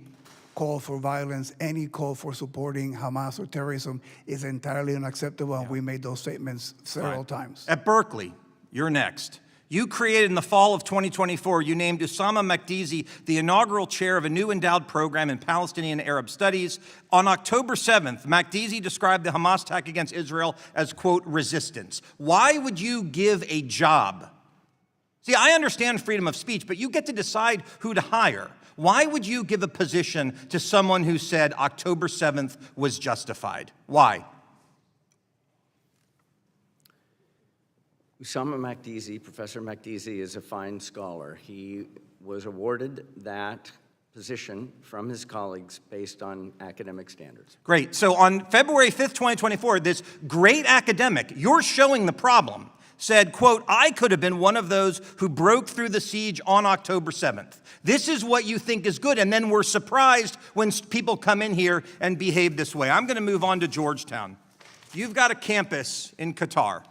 call for violence, any call for supporting Hamas or terrorism is entirely unacceptable, and we made those statements several times. At Berkeley, you're next. You created in the fall of 2024, you named Usama Makdizi the inaugural chair of a new endowed program in Palestinian Arab studies. On October 7th, Makdizi described the Hamas attack against Israel as, quote, resistance. Why would you give a job? See, I understand freedom of speech, but you get to decide who to hire. Why would you give a position to someone who said October 7th was justified? Why? Usama Makdizi, Professor Makdizi, is a fine scholar. He was awarded that position from his colleagues based on academic standards. Great. So on February 5th, 2024, this great academic, you're showing the problem, said, quote, I could have been one of those who broke through the siege on October 7th. This is what you think is good, and then we're surprised when people come in here and behave this way. I'm going to move on to Georgetown. You've got a campus in Qatar.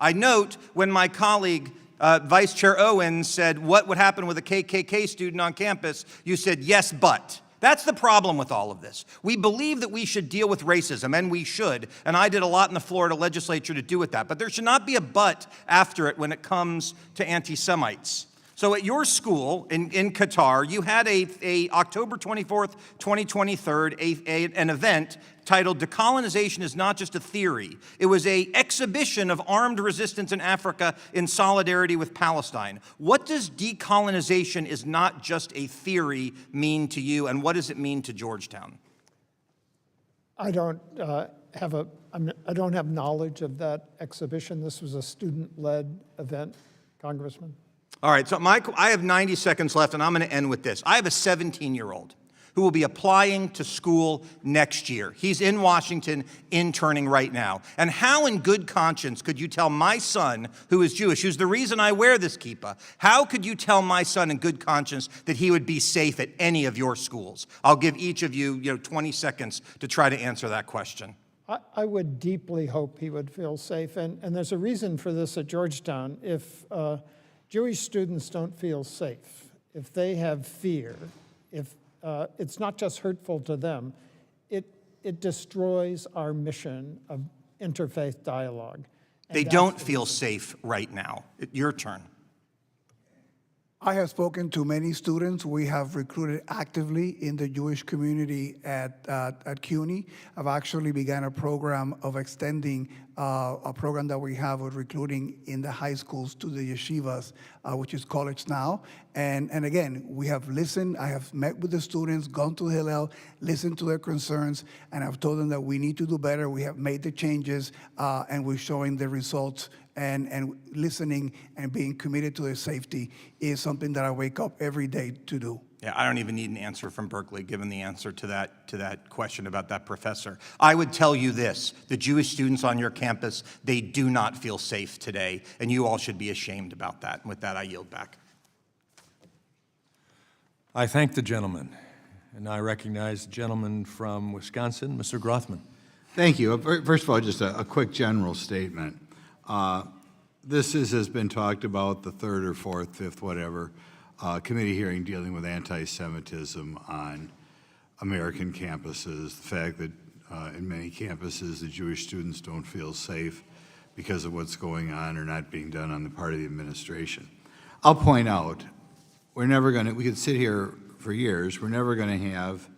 I note when my colleague, Vice Chair Owens, said, what would happen with a KKK student on campus? You said, yes, but. That's the problem with all of this. We believe that we should deal with racism, and we should, and I did a lot in the Florida legislature to do with that, but there should not be a but after it when it comes to anti-Semites. So at your school in Qatar, you had a October 24th, 2023, an event titled Decolonization is Not Just a Theory. It was an exhibition of armed resistance in Africa in solidarity with Palestine. What does decolonization is not just a theory mean to you, and what does it mean to Georgetown? I don't have knowledge of that exhibition. This was a student-led event, Congressman. All right, so I have 90 seconds left, and I'm going to end with this. I have a 17-year-old who will be applying to school next year. He's in Washington interning right now. And how in good conscience could you tell my son, who is Jewish, who's the reason I wear this kippah, how could you tell my son in good conscience that he would be safe at any of your schools? I'll give each of you, 20 seconds to try to answer that question. I would deeply hope he would feel safe, and there's a reason for this at Georgetown. If Jewish students don't feel safe, if they have fear, if it's not just hurtful to them, it destroys our mission of interfaith dialogue. They don't feel safe right now. Your turn. I have spoken to many students. We have recruited actively in the Jewish community at CUNY. I've actually began a program of extending a program that we have of recruiting in the high schools to the yeshivas, which is College Now. And again, we have listened. I have met with the students, gone to Hillel, listened to their concerns, and I've told them that we need to do better. We have made the changes, and we're showing the results. And listening and being committed to their safety is something that I wake up every day to do. Yeah, I don't even need an answer from Berkeley, given the answer to that question about that professor. I would tell you this, the Jewish students on your campus, they do not feel safe today, and you all should be ashamed about that. And with that, I yield back. I thank the gentleman, and I recognize the gentleman from Wisconsin, Mr. Grothman. Thank you. First of all, just a quick general statement. This has been talked about, the third or fourth, fifth, whatever, committee hearing dealing with anti-Semitism on American campuses, the fact that in many campuses the Jewish students don't feel safe because of what's going on or not being done on the part of the administration. I'll point out, we could sit here for years, we're never going to have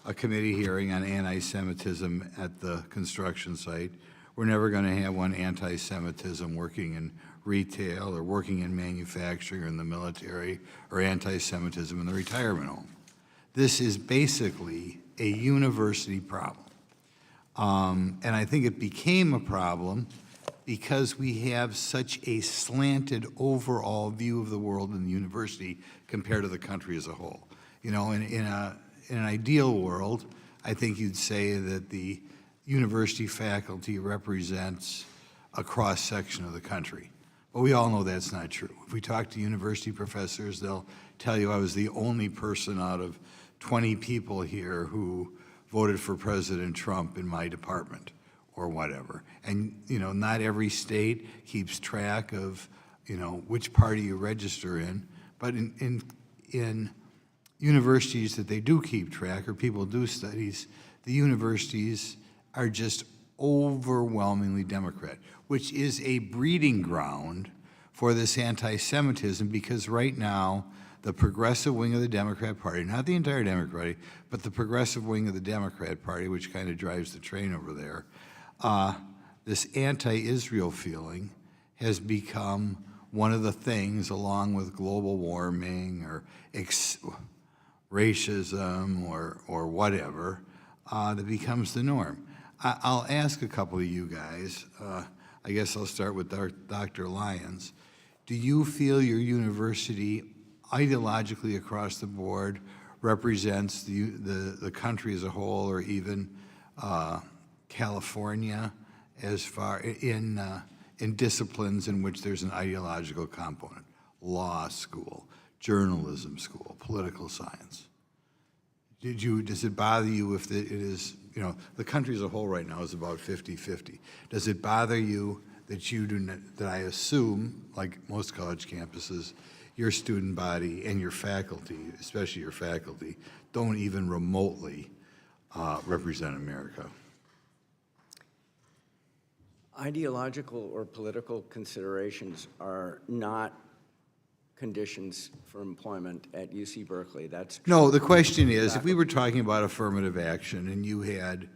a committee hearing on anti-Semitism at the construction site. We're never going to have one anti-Semitism working in retail or working in manufacturing or in the military, or anti-Semitism in the retirement home. This is basically a university problem. And I think it became a problem because we have such a slanted overall view of the world in the university compared to the country as a whole. You know, in an ideal world, I think you'd say that the university faculty represents a cross-section of the country. But we all know that's not true. If we talk to university professors, they'll tell you I was the only person out of 20 people here who voted for President Trump in my department or whatever. And, you know, not every state keeps track of, you know, which party you register in. But in universities that they do keep track, or people do studies, the universities are just overwhelmingly Democrat, which is a breeding ground for this anti-Semitism, because right now the progressive wing of the Democrat Party, not the entire Democrat Party, but the progressive wing of the Democrat Party, which kind of drives the train over there, this anti-Israel feeling has become one of the things, along with global warming or racism or whatever, that becomes the norm. I'll ask a couple of you guys. I guess I'll start with Dr. Lyons. Do you feel your university, ideologically across the board, represents the country as a whole, or even California, as far in disciplines in which there's an ideological component? Law school, journalism school, political science. Does it bother you if it is, you know, the country as a whole right now is about 50-50. Does it bother you that you do not, that I assume, like most college campuses, your student body and your faculty, especially your faculty, don't even remotely represent America? Ideological or political considerations are not conditions for employment at UC Berkeley. That's true. No, the question is, if we were talking about affirmative action and you had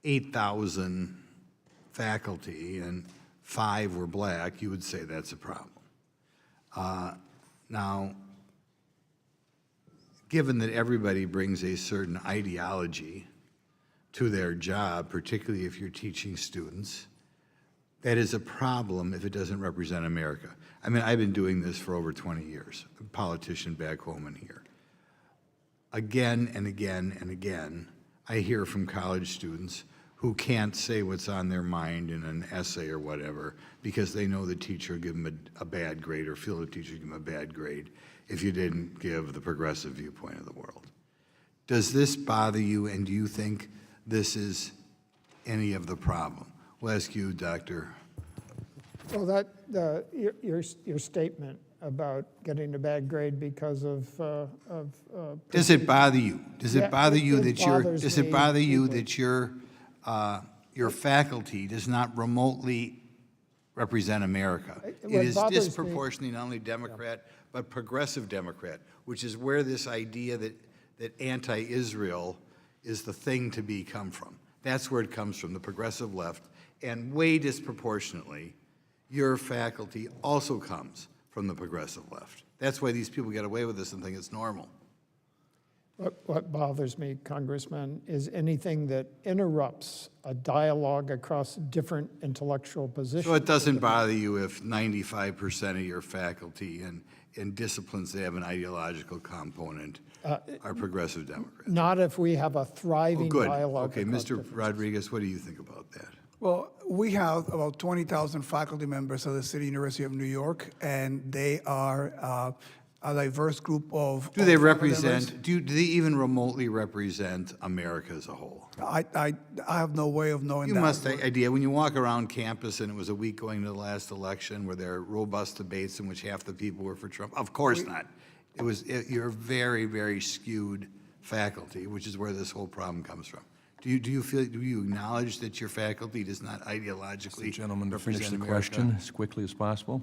8,000 faculty and 5 were black, you would say that's a problem. Now, given that everybody brings a certain ideology to their job, particularly if you're teaching students, that is a problem if it doesn't represent America. I mean, I've been doing this for over 20 years, a politician back home and here. Again and again and again, I hear from college students who can't say what's on their mind in an essay or whatever because they know the teacher will give them a bad grade, or feel the teacher give them a bad grade if you didn't give the progressive viewpoint of the world. Does this bother you, and do you think this is any of the problem? We'll ask you, Dr. Well, your statement about getting a bad grade because of Does it bother you? Does Yeah, it bother you it that bothers me that your faculty does not remotely represent America? What It is bothers me- disproportionately not only Democrat, but progressive Democrat, which is where this idea that anti-Israel is the thing to be come from. That's where it comes from, the progressive left. And way disproportionately, your faculty also comes from the progressive left. That's why these people get away with this and think it's normal. What bothers me, Congressman, is anything that interrupts a dialogue across different intellectual positions. So it doesn't bother you if 95% of your faculty in disciplines that have an ideological component are progressive Democrats? Not if we have a thriving Good. dialogue. Okay, across Mr. different- Rodriguez, what do you think about that? Well, we have about 20,000 faculty members of the City University of New York, and they are a diverse group of. Do they of faculty represent, members. do they even remotely represent America as a whole? I have no way of knowing You that. must have idea, when you walk around campus and it was a week going to the last election, were there robust debates in which half the people were for Trump? Of course not. You're very, very skewed faculty, which is where this whole problem comes from. Do you acknowledge that your faculty does not ideologically Gentlemen, to finish represent the America? question as quickly as possible.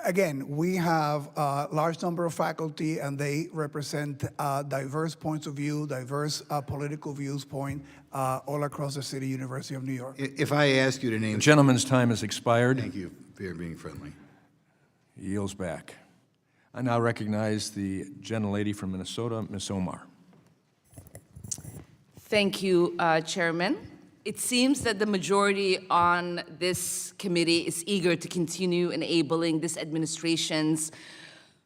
Again, we have a large number of faculty, and they represent diverse points of view, diverse political viewpoint all across the City University of New York. If I ask you to name. The gentleman's time has expired. Thank you for being friendly. He yields back. I now recognize the gentlelady from Minnesota, Ms. Omar. Thank you, Chairman. It seems that the majority on this committee is eager to continue enabling this administration's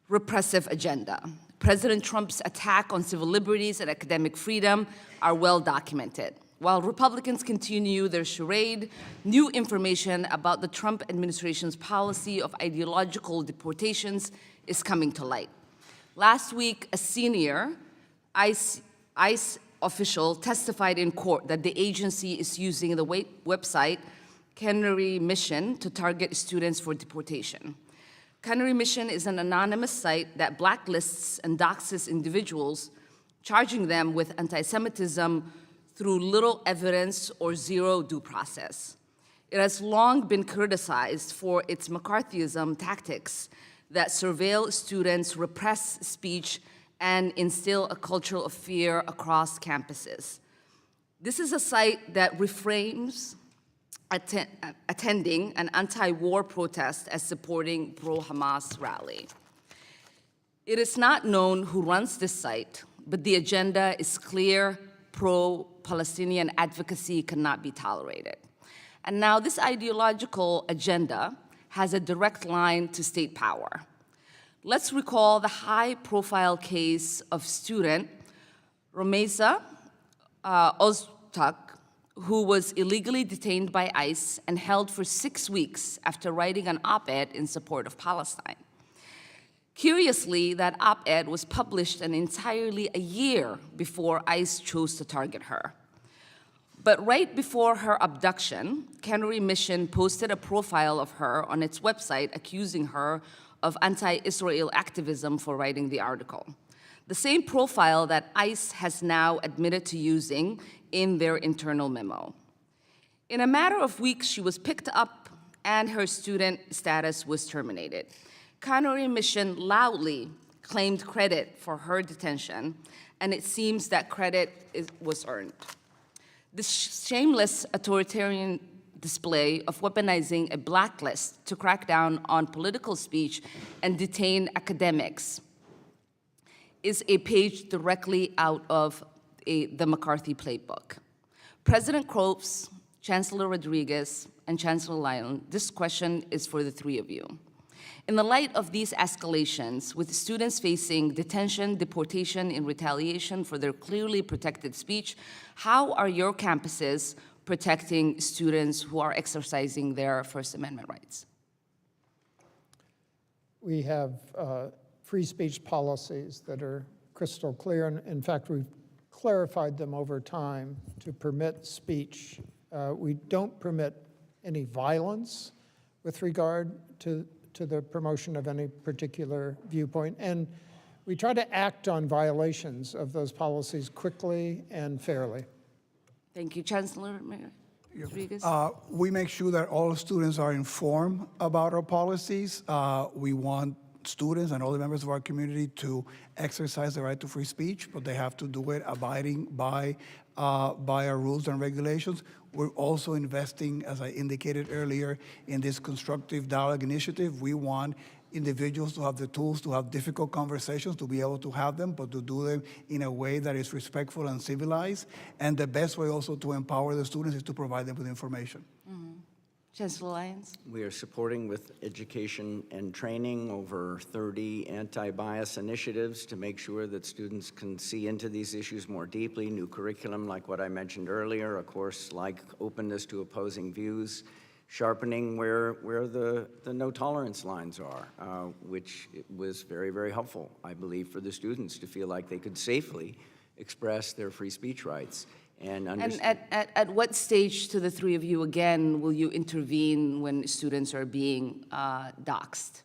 repressive agenda. President Trump's attack on civil liberties and academic freedom are well documented. While Republicans continue their charade, new information about the Trump administration's policy of ideological deportations is coming to light. Last week, a senior ICE official testified in court that the agency is using the website Canary Mission to target students for deportation. Canary Mission is an anonymous site that blacklists and doxes individuals, charging them with anti-Semitism through little evidence or zero due process. It has long been criticized for its McCarthyism tactics that surveil students, repress speech, and instill a culture of fear across campuses. This is a site that reframes attending an anti-war protest as supporting pro-Hamas rally. It is not known who runs this site, but the agenda is clear: pro-Palestinian advocacy cannot be tolerated. And now this ideological agenda has a direct line to state power. Let's recall the high-profile case of student Romeza Ozturk, who was illegally detained by ICE and held for 6 weeks after writing an op-ed in support of Palestine. Curiously, that op-ed was published entirely a year before ICE chose to target her. But right before her abduction, Canary Mission posted a profile of her on its website accusing her of anti-Israel activism for writing the article. The same profile that ICE has now admitted to using in their internal memo. In a matter of weeks, she was picked up and her student status was terminated. Canary Mission loudly claimed credit for her detention, and it seems that credit was earned. This shameless authoritarian display of weaponizing a blacklist to crack down on political speech and detain academics is a page directly out of the McCarthy playbook. President Cropes, Chancellor Rodriguez, and Chancellor Lyon, this question is for the three of you. In the light of these escalations, with students facing detention, deportation in retaliation for their clearly protected speech, how are your campuses protecting students who are exercising their First Amendment rights? We have free speech policies that are crystal clear, and in fact, we've clarified them over time to permit speech. We don't permit any violence with regard to to the promotion of any particular viewpoint. And we try to act on violations of those policies quickly and fairly. Thank you, Chancellor Rodriguez. We make sure that all students are informed about our policies. We want students and all the members of our community to exercise the right to free speech, but they have to do it abiding by our rules and regulations. We're also investing, as I indicated earlier, in this constructive dialogue initiative. We want individuals to have the tools to have difficult conversations, to be able to have them, but to do them in a way that is respectful and civilized. And the best way also to empower the students is to provide them with information. Chancellor Lyons. We are supporting with education and training over 30 anti-bias initiatives to make sure that students can see into these issues more deeply. New curriculum, like what I mentioned earlier, a course like openness to opposing views, sharpening where the no tolerance lines are, which was very, very helpful, I believe, for the students to feel like they could safely express their free speech rights. And at what stage, to the three of you again, will you intervene when students are being doxxed?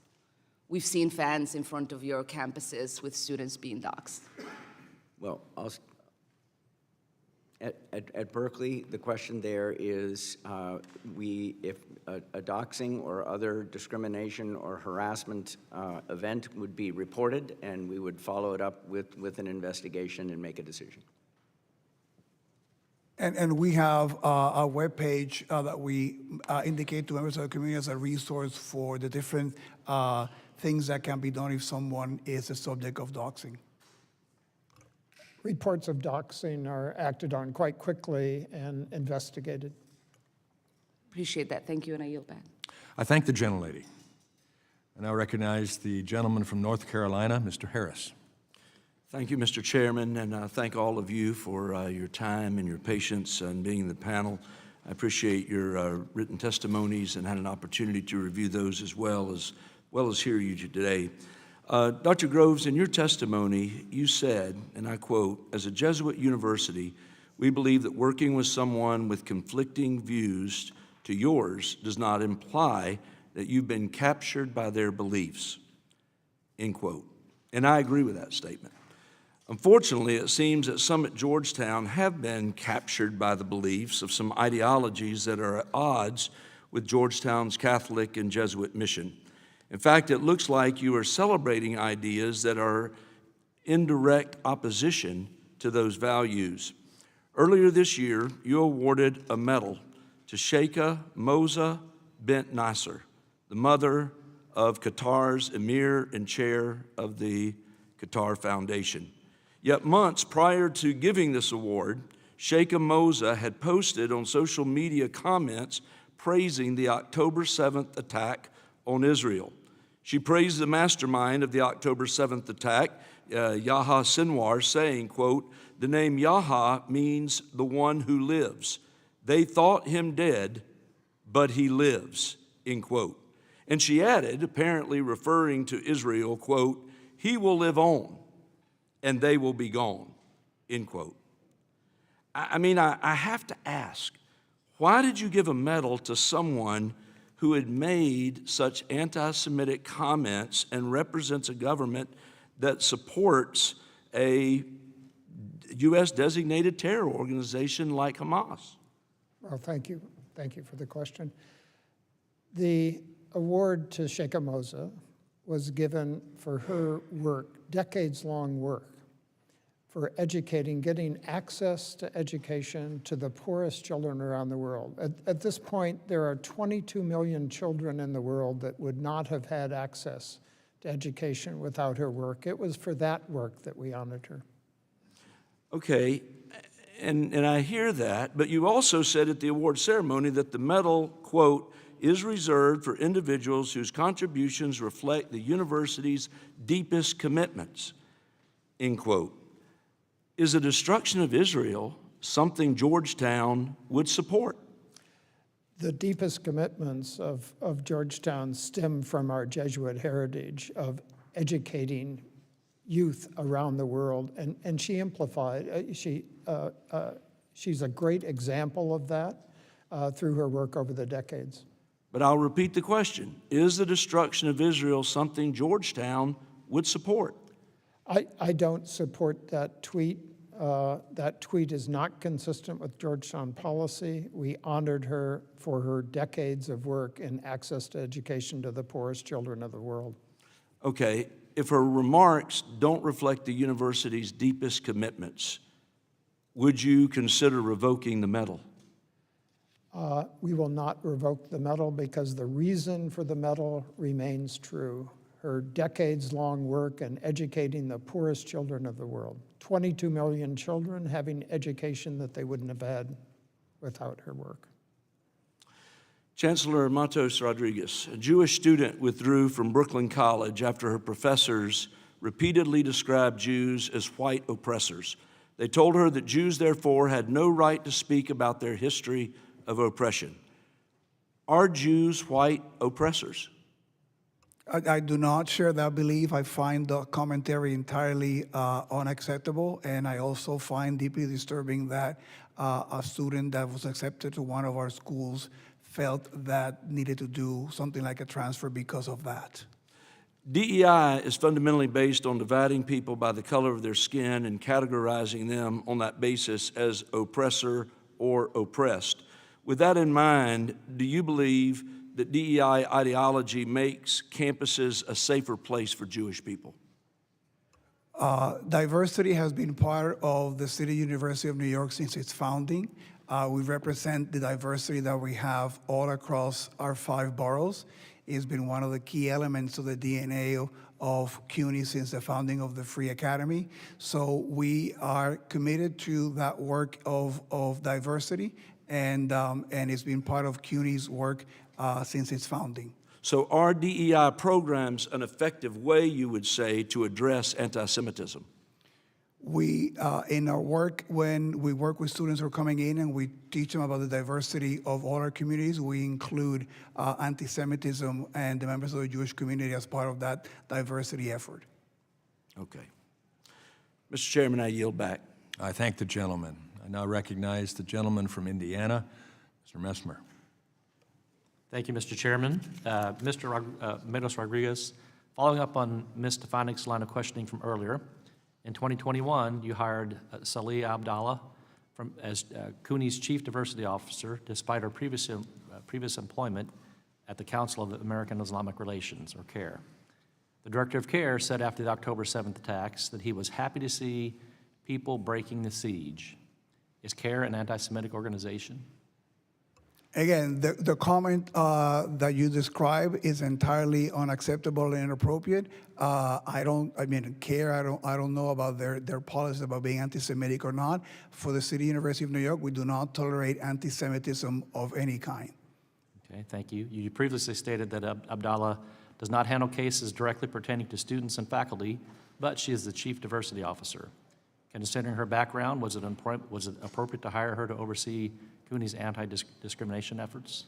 We've seen fans in front of your campuses with students being doxxed. Well, at Berkeley, the question there is if a doxing or other discrimination or harassment event would be reported, and we would follow it up with an investigation and make a decision. And we have a webpage that we indicate to members of the community as a resource for the different things that can be done if someone is the subject of doxing. Reports of doxing are acted on quite quickly and investigated. Appreciate that. Thank you, and I yield back. I thank the gentlelady. I now recognize the gentleman from North Carolina, Mr. Harris. Thank you, Mr. Chairman, and I thank all of you for your time and your patience and being in the panel. I appreciate your written testimonies and had an opportunity to review those as well as hear you today. Dr. Groves, in your testimony, you said, and I quote, "As a Jesuit university, we believe that working with someone with conflicting views to yours does not imply that you've been captured by their beliefs," end quote. And I agree with that statement. Unfortunately, it seems that some at Georgetown have been captured by the beliefs of some ideologies that are at odds with Georgetown's Catholic and Jesuit mission. In fact, it looks like you are celebrating ideas that are in direct opposition to those values. Earlier this year, you awarded a medal to Sheikha Moza bint Nasser, the mother of Qatar's Emir and chair of the Qatar Foundation. Yet months prior to giving this award, Sheikha Moza had posted on social media comments praising the October 7th attack on Israel. She praised the mastermind of the October 7th attack, Yahya Sinwar, saying, quote, "The name Yahya means the one who lives. They thought him dead, but he lives," end quote. And she added, apparently referring to Israel, quote, "He will live on, and they will be gone," end quote. I have to ask, why did you give a medal to someone who had made such anti-Semitic comments and represents a government that supports a U.S. designated terror organization like Hamas? Well, thank you. Thank you for the question. The award to Sheikha Moza was given for her work, decades-long work, for educating, getting access to education to the poorest children around the world. At this point, there are 22 million children in the world that would not have had access to education without her work. It was for that work that we honored her. Okay, and I hear that, but you also said at the award ceremony that the medal, quote, "is reserved for individuals whose contributions reflect the university's deepest commitments," end quote. Is the destruction of Israel something Georgetown would support? The deepest commitments of Georgetown stem from our Jesuit heritage of educating youth around the world, and she amplified, she's a great example of that through her work over the decades. But I'll repeat the question. Is the destruction of Israel something Georgetown would support? I don't support that tweet. That tweet is not consistent with Georgetown policy. We honored her for her decades of work in access to education to the poorest children of the world. Okay, if her remarks don't reflect the university's deepest commitments, would you consider revoking the medal? We will not revoke the medal because the reason for the medal remains true. Her decades-long work in educating the poorest children of the world. 22 million children having education that they wouldn't have had without her work. Chancellor Matos Rodriguez, a Jewish student withdrew from Brooklyn College after her professors repeatedly described Jews as white oppressors. They told her that Jews, therefore, had no right to speak about their history of oppression. Are Jews white oppressors? I do not share that belief. I find the commentary entirely unacceptable, and I also find deeply disturbing that a student that was accepted to one of our schools felt that needed to do something like a transfer because of that. DEI is fundamentally based on dividing people by the color of their skin and categorizing them on that basis as oppressor or oppressed. With that in mind, do you believe that DEI ideology makes campuses a safer place for Jewish people? Diversity has been part of the City University of New York since its founding. We represent the diversity that we have all across our 5 boroughs. It's been one of the key elements of the DNA of CUNY since the founding of the Free Academy. So we are committed to that work of diversity, and it's been part of CUNY's work since its founding. So are DEI programs an effective way, you would say, to address anti-Semitism? We, in our work, when we work with students who are coming in and we teach them about the diversity of all our communities, we include anti-Semitism and the members of the Jewish community as part of that diversity effort. Okay. Mr. Chairman, I yield back. I thank the gentleman. I now recognize the gentleman from Indiana, Mr. Messmer. Thank you, Mr. Chairman. Mr. Matos Rodriguez, following up on Ms. Stefanik's line of questioning from earlier, in 2021, you hired Salih Abdallah as CUNY's Chief Diversity Officer, despite her previous employment at the Council of American Islamic Relations, or CARE. The Director of CARE said after the October 7th attacks that he was happy to see people breaking the siege. Is CARE an anti-Semitic organization? Again, the comment that you describe is entirely unacceptable and inappropriate. CARE, I don't know about their policies about being anti-Semitic or not. For the City University of New York, we do not tolerate anti-Semitism of any kind. Okay, thank you. You previously stated that Abdallah does not handle cases directly pertaining to students and faculty, but she is the Chief Diversity Officer. Considering her background, was it appropriate to hire her to oversee CUNY's anti-discrimination efforts?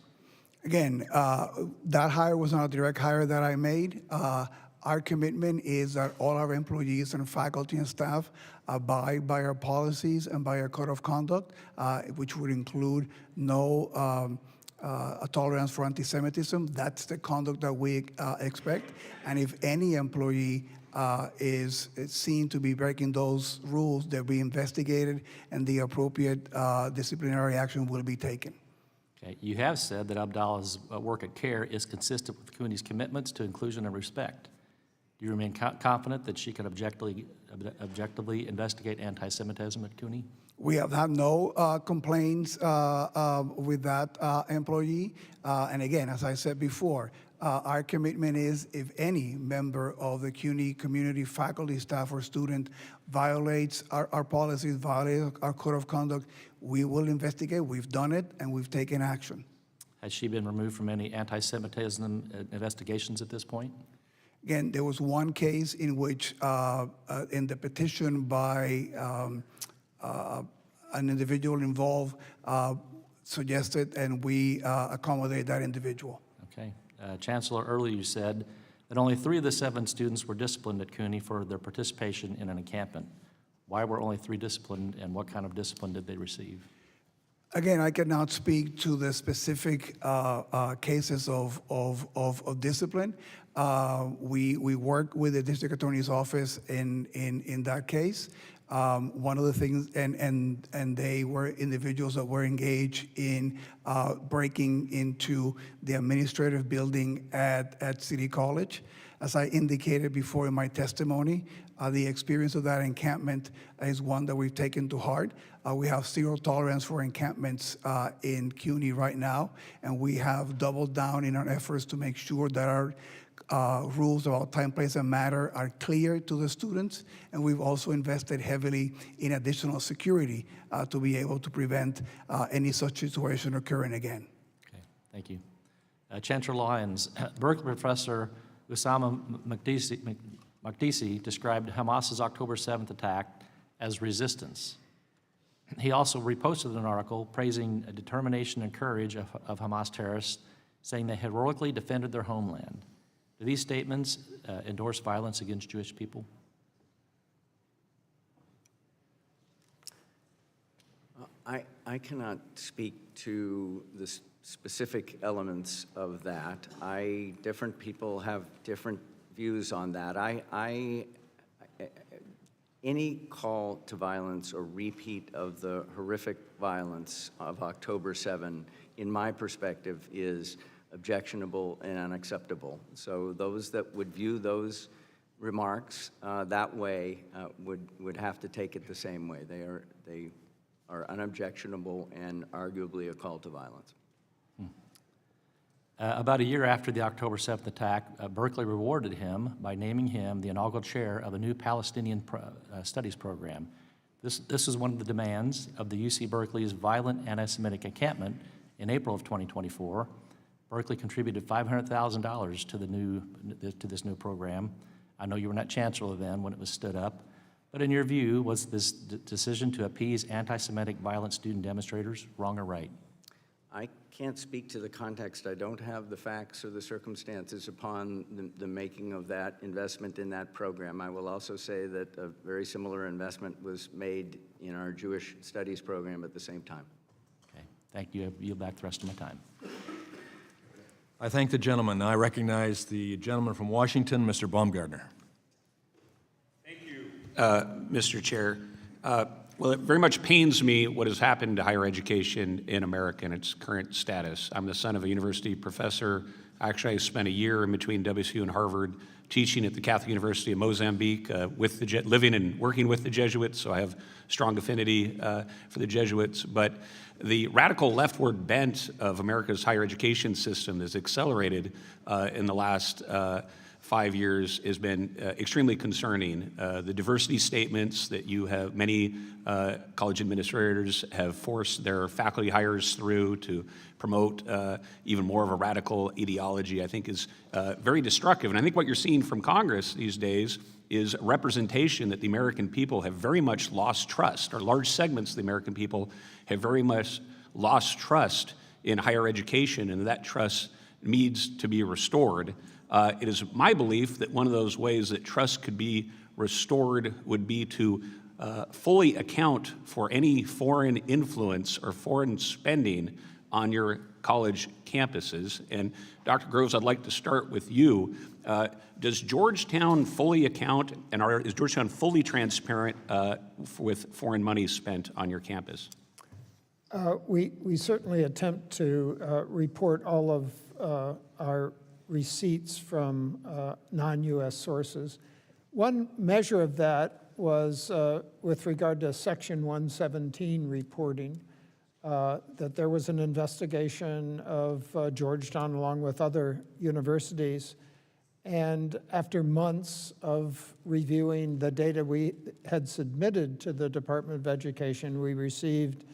Again, that hire was not a direct hire that I made. Our commitment is that all our employees and faculty and staff abide by our policies and by our code of conduct, which would include no tolerance for anti-Semitism. That's the conduct that we expect. And if any employee is seen to be breaking those rules, they'll be investigated and the appropriate disciplinary action will be taken. Okay. You have said that Abdallah's work at CARE is consistent with CUNY's commitments to inclusion and respect. Do you remain confident that she can objectively investigate anti-Semitism at CUNY? We have had no complaints with that employee. And again, as I said before, our commitment is if any member of the CUNY community, faculty, staff, or student violates our policies, violates our code of conduct, we will investigate. We've done it, and we've taken action. Has she been removed from any anti-Semitism investigations at this point? Again, there was one case in which, in the petition by an individual involved, suggested, and we accommodate that individual. Okay. Chancellor, earlier you said that only 3 of the 7 students were disciplined at CUNY for their participation in an encampment. Why were only 3 disciplined, and what kind of discipline did they receive? Again, I cannot speak to the specific cases of discipline. We work with the district attorney's office in that case. One of the things, and they were individuals that were engaged in breaking into the administrative building at City College. As I indicated before in my testimony, the experience of that encampment is one that we've taken to heart. We have zero tolerance for encampments in CUNY right now, and we have doubled down in our efforts to make sure that our rules about time, place, and matter are clear to the students, and we've also invested heavily in additional security to be able to prevent any such situation occurring again. Okay, thank you. Chancellor Lyons, Berkeley professor Usama Makdisi described Hamas's October 7th attack as resistance. He also reposted an article praising the determination and courage of Hamas terrorists, saying they heroically defended their homeland. Do these statements endorse violence against Jewish people? I cannot speak to the specific elements of that. Different people have different views on that. Any call to violence or repeat of the horrific violence of October 7, in my perspective, is objectionable and unacceptable. So those that would view those remarks that way would have to take it the same way. They are unobjectionable and arguably a call to violence. About a year after the October 7th attack, Berkeley rewarded him by naming him the inaugural chair of a new Palestinian studies program. This is one of the demands of the UC Berkeley's violent anti-Semitic encampment in April of 2024. Berkeley contributed $500,000 to this new program. I know you were not chancellor then when it was stood up, but in your view, was this decision to appease anti-Semitic violent student demonstrators wrong or right? I can't speak to the context. I don't have the facts or the circumstances upon the making of that investment in that program. I will also say that a very similar investment was made in our Jewish studies program at the same time. Okay, thank you. I yield back the rest of my time. I thank the gentleman. I recognize the gentleman from Washington, Mr. Baumgartner. Thank you, Mr. Chair. Well, it very much pains me what has happened to higher education in America and its current status. I'm the son of a university professor. Actually, I spent a year in between WSU and Harvard teaching at the Catholic University of Mozambique, living and working with the Jesuits, so I have strong affinity for the Jesuits. But the radical leftward bent of America's higher education system has accelerated in the last 5 years has been extremely concerning. The diversity statements that many college administrators have forced their faculty hires through to promote even more of a radical ideology, I think is very destructive. And I think what you're seeing from Congress these days is a representation that the American people have very much lost trust, or large segments of the American people have very much lost trust in higher education, and that trust needs to be restored. It is my belief that one of those ways that trust could be restored would be to fully account for any foreign influence or foreign spending on your college campuses. And Dr. Groves, I'd like to start with you. Does Georgetown fully account, and is Georgetown fully transparent with foreign money spent on your campus? We certainly attempt to report all of our receipts from non-U.S. sources. One measure of that was with regard to Section 117 reporting, that there was an investigation of Georgetown along with other universities. And after months of reviewing the data we had submitted to the Department of Education, we received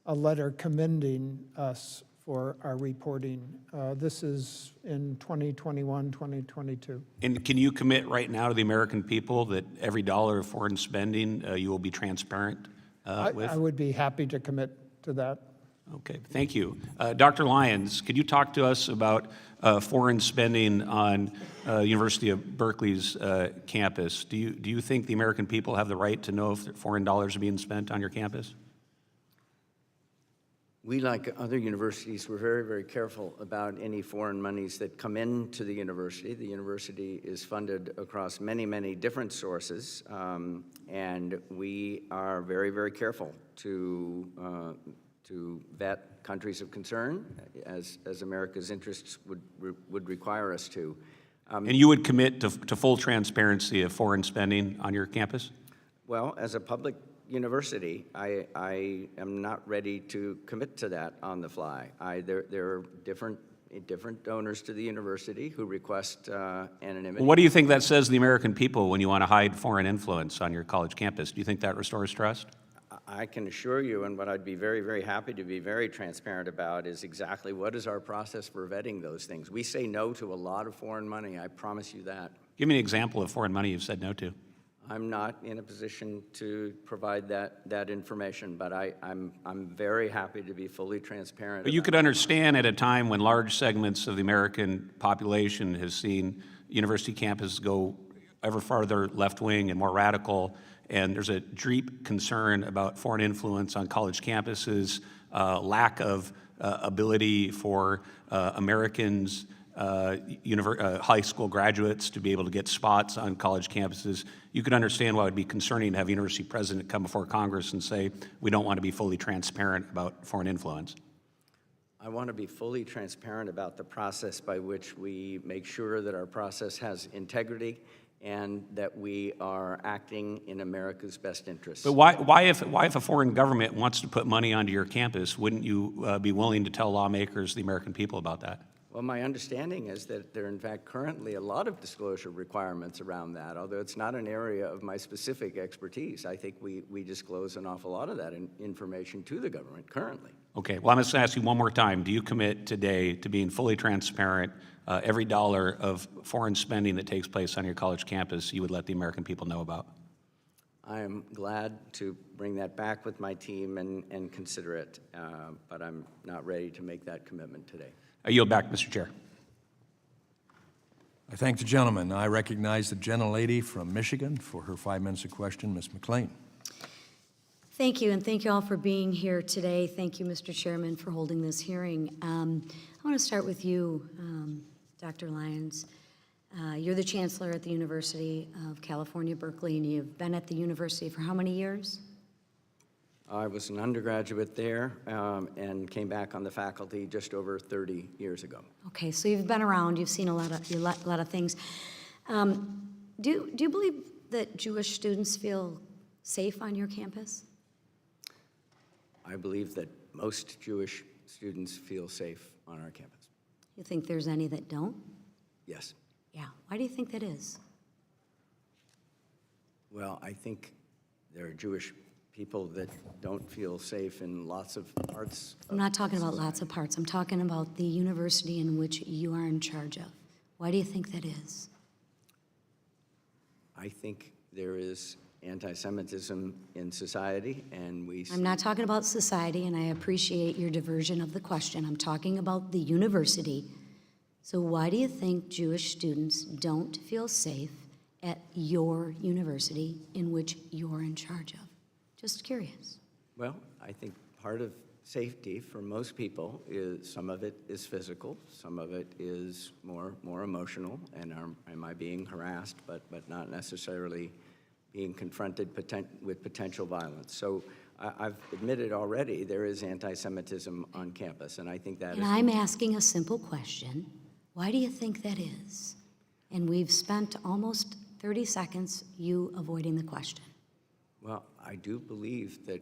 a letter commending us for our reporting. This is in 2021, 2022. And can you commit right now to the American people that every dollar of foreign spending you will be transparent with? I would be happy to commit to that. Okay, thank you. Dr. Lyons, could you talk to us about foreign spending on University of Berkeley's campus? Do you think the American people have the right to know if foreign dollars are being spent on your campus? We, like other universities, were very, very careful about any foreign monies that come into the university. The university is funded across many, many different sources, and we are very, very careful to vet countries of concern, as America's interests would require us to. And you would commit to full transparency of foreign spending on your campus? Well, as a public university, I am not ready to commit to that on the fly. There are different donors to the university who request anonymity. Well, what do you think that says to the American people when you want to hide foreign influence on your college campus? Do you think that restores trust? I can assure you, and what I'd be very, very happy to be very transparent about is exactly what is our process for vetting those things. We say no to a lot of foreign money, I promise you that. Give me an example of foreign money you've said no to. I'm not in a position to provide that information, but I'm very happy to be fully transparent. But you could understand at a time when large segments of the American population has seen university campuses go ever farther left-wing and more radical, and there's a deep concern about foreign influence on college campuses, lack of ability for Americans, high school graduates to be able to get spots on college campuses. You could understand why it would be concerning to have a university president come before Congress and say, we don't want to be fully transparent about foreign influence. I want to be fully transparent about the process by which we make sure that our process has integrity and that we are acting in America's best interests. But why if a foreign government wants to put money onto your campus, wouldn't you be willing to tell lawmakers, the American people, about that? Well, my understanding is that there are, in fact, currently a lot of disclosure requirements around that, although it's not an area of my specific expertise. I think we disclose an awful lot of that information to the government currently. Okay, well, I'm just going to ask you one more time. Do you commit today to being fully transparent? Every dollar of foreign spending that takes place on your college campus, you would let the American people know about? I am glad to bring that back with my team and consider it, but I'm not ready to make that commitment today. I yield back, Mr. Chair. I thank the gentleman. I recognize the gentlelady from Michigan for her 5 minutes of question, Ms. McLean. Thank you, and thank you all for being here today. Thank you, Mr. Chairman, for holding this hearing. I want to start with you, Dr. Lyons. You're the chancellor at the University of California, Berkeley, and you've been at the university for how many years? I was an undergraduate there and came back on the faculty just over 30 years ago. Okay, so you've been around, you've seen a lot of things. Do you believe that Jewish students feel safe on your campus? I believe that most Jewish students feel safe on our campus. You think there's any that don't? Yes. Yeah, why do you think that is? Well, I think there are Jewish people that don't feel safe in lots of parts. I'm not talking about lots of parts. I'm talking about the university in which you are in charge of. Why do you think that is? I think there is anti-Semitism in society, and we... I'm not talking about society, and I appreciate your diversion of the question. I'm talking about the university. So why do you think Jewish students don't feel safe at your university in which you're in charge of? Just curious. Well, I think part of safety for most people is, some of it is physical, some of it is more emotional, and am I being harassed, but not necessarily being confronted with potential violence. So I've admitted already there is anti-Semitism on campus, and I think that And I'm asking a simple question. Why do you think that is? And we've spent almost 30 seconds you avoiding the question. Well, I do believe that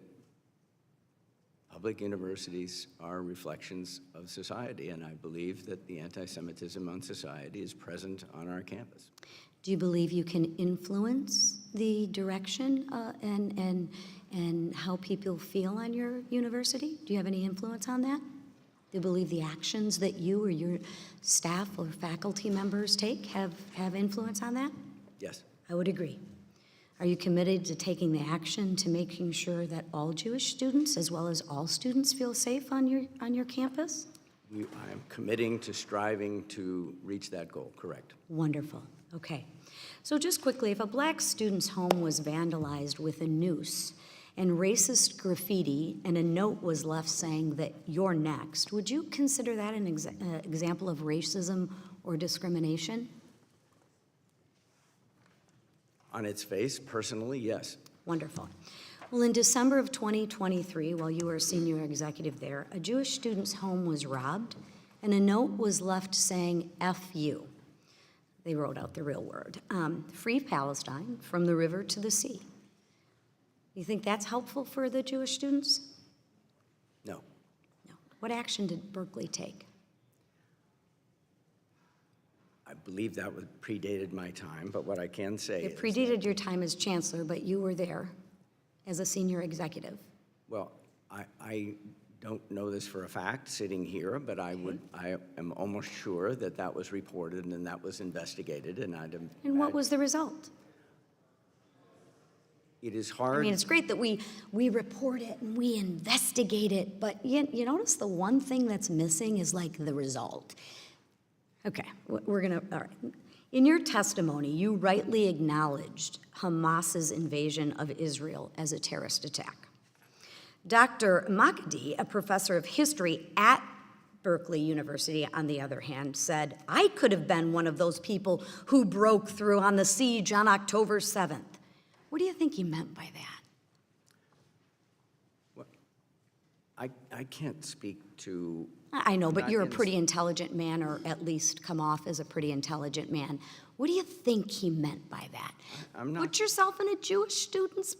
public universities are reflections of society, and I believe that the anti-Semitism on society is present on our campus. Do you believe you can influence the direction and how people feel on your university? Do you have any influence on that? Do you believe the actions that you or your staff or faculty members take have influence on that? Yes. I would agree. Are you committed to taking the action to making sure that all Jewish students, as well as all students, feel safe on your campus? I am committing to striving to reach that goal, correct. Wonderful. Okay. So just quickly, if a black student's home was vandalized with a noose and racist graffiti, and a note was left saying that you're next, would you consider that an example of racism or discrimination? On its face, personally, yes. Wonderful. Well, in December of 2023, while you were a senior executive there, a Jewish student's home was robbed, and a note was left saying, F you. They wrote out the real word. Free Palestine from the river to the sea. You think that's helpful for the Jewish students? No. No. What action did Berkeley take? I believe that was predated my time, but what I can say It is predated your time as chancellor, but you were there as a senior executive. well, I don't know this for a fact sitting here, but I am almost sure that that was reported and that was investigated, and And what was the result? it is hard. I mean, it's great that we report it and we investigate it, but you notice the one thing that's missing is like the result. Okay, all right. In your testimony, you rightly acknowledged Hamas's invasion of Israel as a terrorist attack. Dr. Makdi, a professor of history at Berkeley University, on the other hand, said, I could have been one of those people who broke through on the siege on October 7th. What do you think he meant by that? I can't speak to. I know, but not you're a in- pretty intelligent man, or at least come off as a pretty intelligent man. What do you think he meant by that? I'm not. Put yourself in a Jewish student's,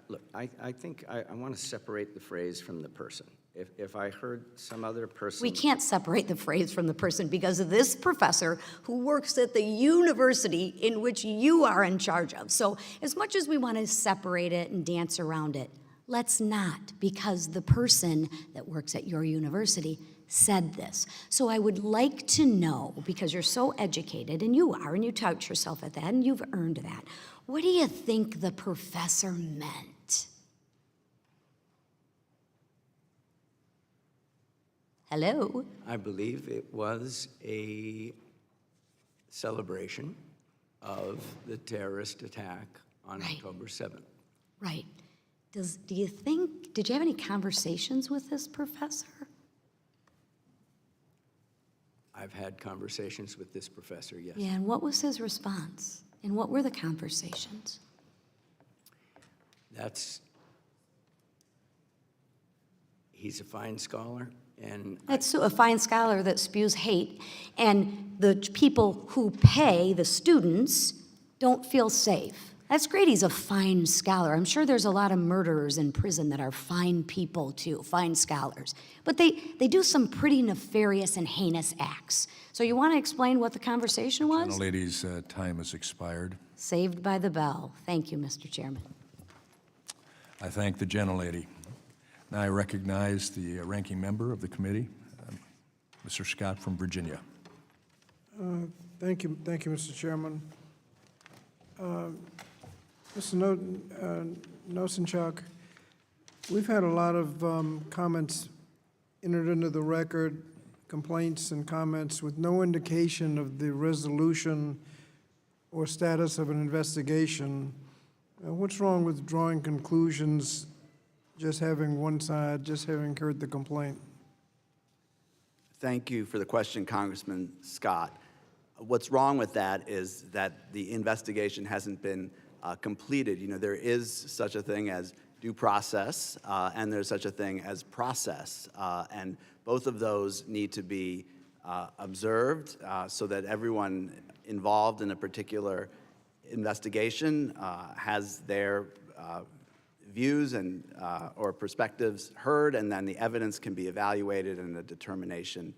Look, I think I want to separate the phrase from the person. If I heard some other person. We can't separate the phrase from the person because of this professor who works at the university in which you are in charge of. So as much as we want to separate it and dance around it, let's not, because the person that works at your university said this. So I would like to know, because you're so educated, and you are, and you tout yourself at that, and you've earned that, what do you think the professor meant? Hello? I believe it was a celebration of the terrorist attack on October 7th. Right. Did you have any conversations with this professor? I've had conversations with this professor, yes. Yeah, and what was his response? And what were the conversations? He's a fine scholar, and That's a fine scholar that spews hate, and the people who pay, the students, don't feel safe. That's great, he's a fine scholar. I'm sure there's a lot of murderers in prison that are fine people too, fine scholars. But they do some pretty nefarious and heinous acts. So you want to explain what the conversation was? Gentlelady's time has expired. Saved by the bell. Thank you, Mr. Chairman. I thank the gentlelady. Now I recognize the ranking member of the committee, Mr. Scott from Virginia. Thank you, Mr. Chairman. Mr. Nosenchuk, we've had a lot of comments entered into the record, complaints and comments with no indication of the resolution or status of an investigation. What's wrong with drawing conclusions, just having one side, just having heard the complaint? Thank you for the question, Congressman Scott. What's wrong with that is that the investigation hasn't been completed. You know, there is such a thing as due process, and there's such a thing as process, and both of those need to be observed so that everyone involved in a particular investigation has their views and or perspectives heard, and then the evidence can be evaluated and a determination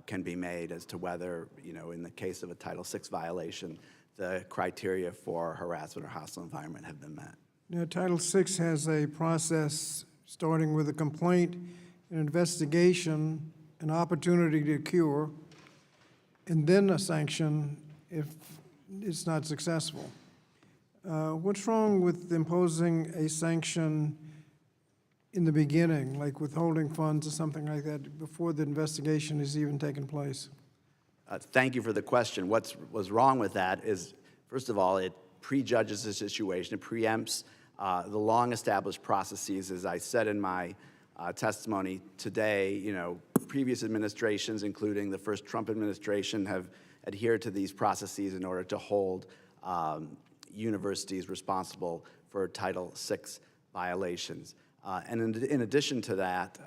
can be made as to whether, you know, in the case of a Title VI violation, the criteria for harassment or hostile environment have been met. Now, Title VI has a process starting with a complaint, an investigation, an opportunity to cure, and then a sanction if it's not successful. What's wrong with imposing a sanction in the beginning, like withholding funds or something like that, before the investigation has even taken place? Thank you for the question. What's wrong with that is, first of all, it prejudges the situation. It preempts the long-established processes, as I said in my testimony today, previous administrations, including the first Trump administration, have adhered to these processes in order to hold universities responsible for Title VI violations. And in addition to that,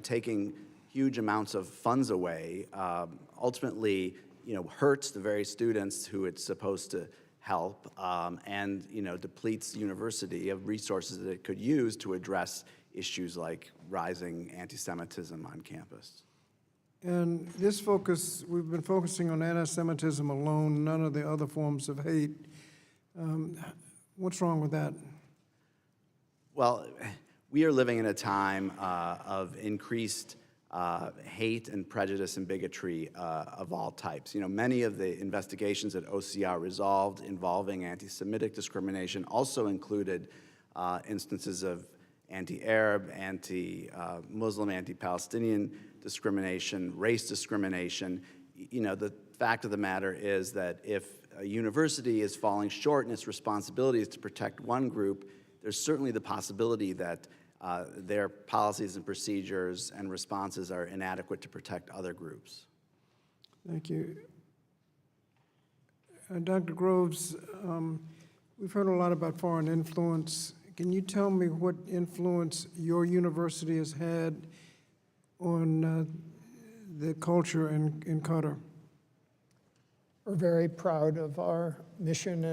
taking huge amounts of funds away ultimately, hurts the very students who it's supposed to help, and depletes the university of resources that it could use to address issues like rising anti-Semitism on campus. And this focus, we've been focusing on anti-Semitism alone, none of the other forms of hate. What's wrong with that? Well, we are living in a time of increased hate and prejudice and bigotry of all types. Many of the investigations that OCR resolved involving anti-Semitic discrimination also included instances of anti-Arab, anti-Muslim, anti-Palestinian discrimination, race discrimination. The fact of the matter is that if a university is falling short in its responsibilities to protect one group, there's certainly the possibility that their policies and procedures and responses are inadequate to protect other groups. Thank you. Dr. Groves, we've heard a lot about foreign influence. Can you tell me what influence your university has had on the culture in Qatar? We're very proud of our mission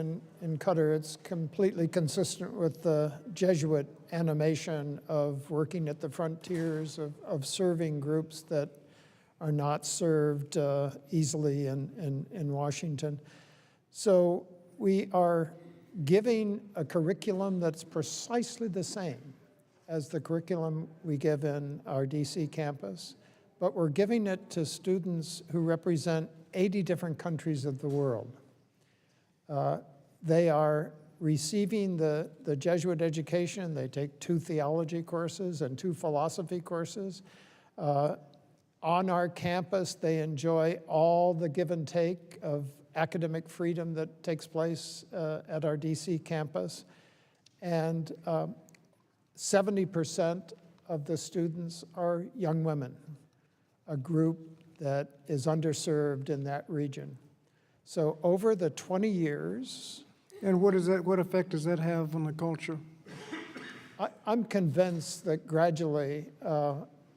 in Qatar. It's completely consistent with the Jesuit animation of working at the frontiers, of serving groups that are not served easily in Washington. So we are giving a curriculum that's precisely the same as the curriculum we give in our DC campus, but we're giving it to students who represent 80 different countries of the world. They are receiving the Jesuit education. They take 2 theology courses and 2 philosophy courses. On our campus, they enjoy all the give and take of academic freedom that takes place at our DC campus. And 70% of the students are young women, a group that is underserved in that region. So over the 20 years... And what effect does that have on the culture? I'm convinced that gradually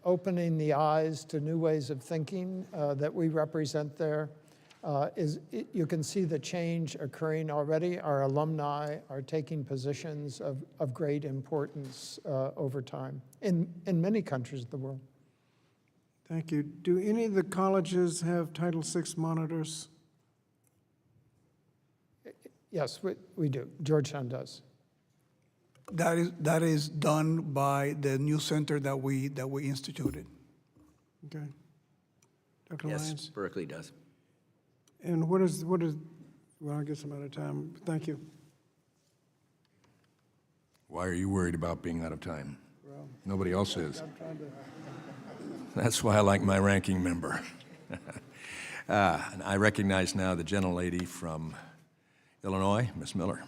opening the eyes to new ways of thinking that we represent there you can see the change occurring already. Our alumni are taking positions of great importance over time in many countries of the world. Thank you. Do any of the colleges have Title VI monitors? Yes, we do. Georgetown does. That is done by the new center that we instituted. Okay. Dr. Yes, Lyons? Berkeley does. And what is, well, I guess I'm out of time. Thank you. Why are you worried about being out of time? Well, Nobody else is. I'm trying to... That's why I like my ranking member. And I recognize now the gentlelady from Illinois, Ms. Miller.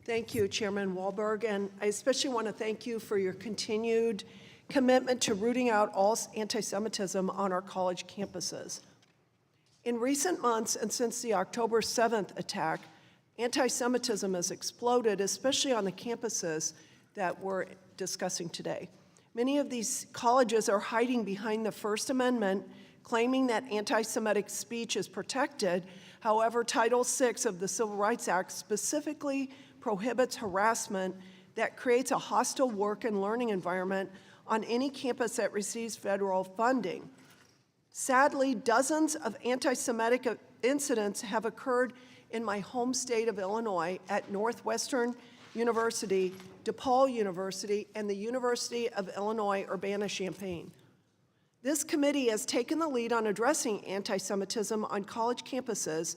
Thank you, Chairman Wahlberg, and I especially want to thank you for your continued commitment to rooting out all anti-Semitism on our college campuses. In recent months, and since the October 7th attack, anti-Semitism has exploded, especially on the campuses that we're discussing today. Many of these colleges are hiding behind the First Amendment, claiming that anti-Semitic speech is protected. However, Title VI of the Civil Rights Act specifically prohibits harassment that creates a hostile work and learning environment on any campus that receives federal funding. Sadly, dozens of anti-Semitic incidents have occurred in my home state of Illinois at Northwestern University, DePaul University, and the University of Illinois Urbana-Champaign. This committee has taken the lead on addressing anti-Semitism on college campuses,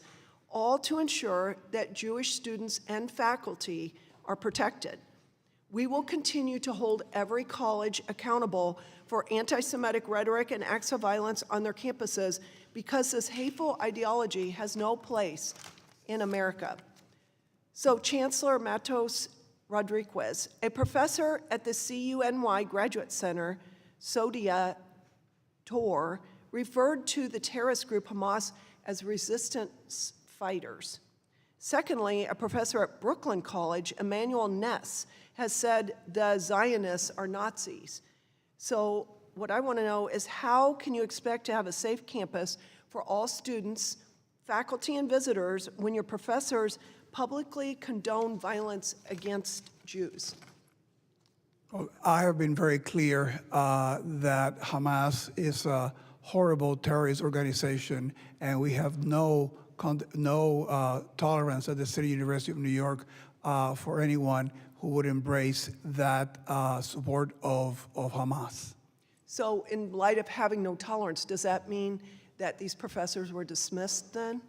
all to ensure that Jewish students and faculty are protected. We will continue to hold every college accountable for anti-Semitic rhetoric and acts of violence on their campuses because this hateful ideology has no place in America. So Chancellor Matos Rodriguez, a professor at the CUNY Graduate Center, Sodia Tor, referred to the terrorist group Hamas as resistance fighters. Secondly, a professor at Brooklyn College, Emmanuel Ness, has said the Zionists are Nazis. So what I want to know is how can you expect to have a safe campus for all students, faculty, and visitors when your professors publicly condone violence against Jews? Well, I have been very clear that Hamas is a horrible terrorist organization, and we have no tolerance at the City University of New York for anyone who would embrace that support of Hamas. So in light of having no tolerance, does that mean that these professors were dismissed then?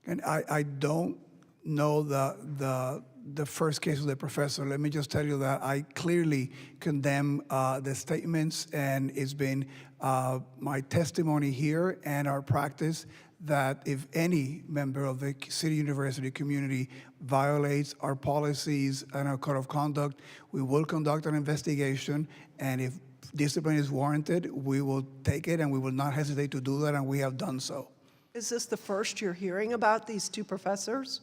And I don't know the first case of the professor. Let me just tell you that I clearly condemn the statements, and it's been my testimony here and our practice that if any member of the City University community violates our policies and our code of conduct, we will conduct an investigation, and if discipline is warranted, we will take it, and we will not hesitate to do that, and we have done so. Is this the first you're hearing about these two professors?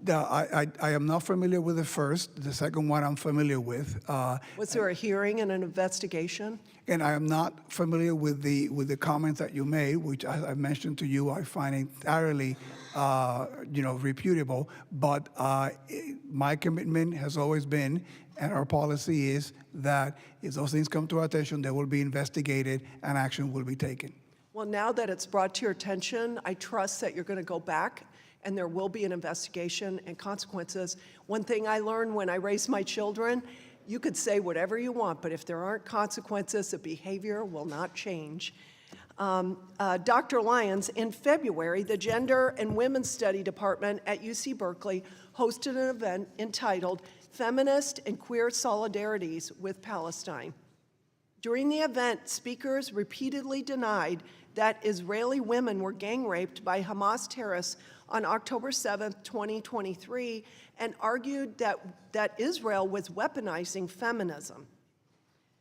I am not familiar with the first. The second one I'm familiar with. Was there a hearing and an investigation? And I am not familiar with the comments that you made, which I mentioned to you, I find entirely, reputable. But my commitment has always been, and our policy is, that if those things come to our attention, they will be investigated and action will be taken. Well, now that it's brought to your attention, I trust that you're going to go back and there will be an investigation and consequences. One thing I learned when I raised my children, you could say whatever you want, but if there aren't consequences, the behavior will not change. Dr. Lyons, in February, the Gender and Women's Study Department at UC Berkeley hosted an event entitled Feminist and Queer Solidarities with Palestine. During the event, speakers repeatedly denied that Israeli women were gang raped by Hamas terrorists on October 7th, 2023, and argued that Israel was weaponizing feminism.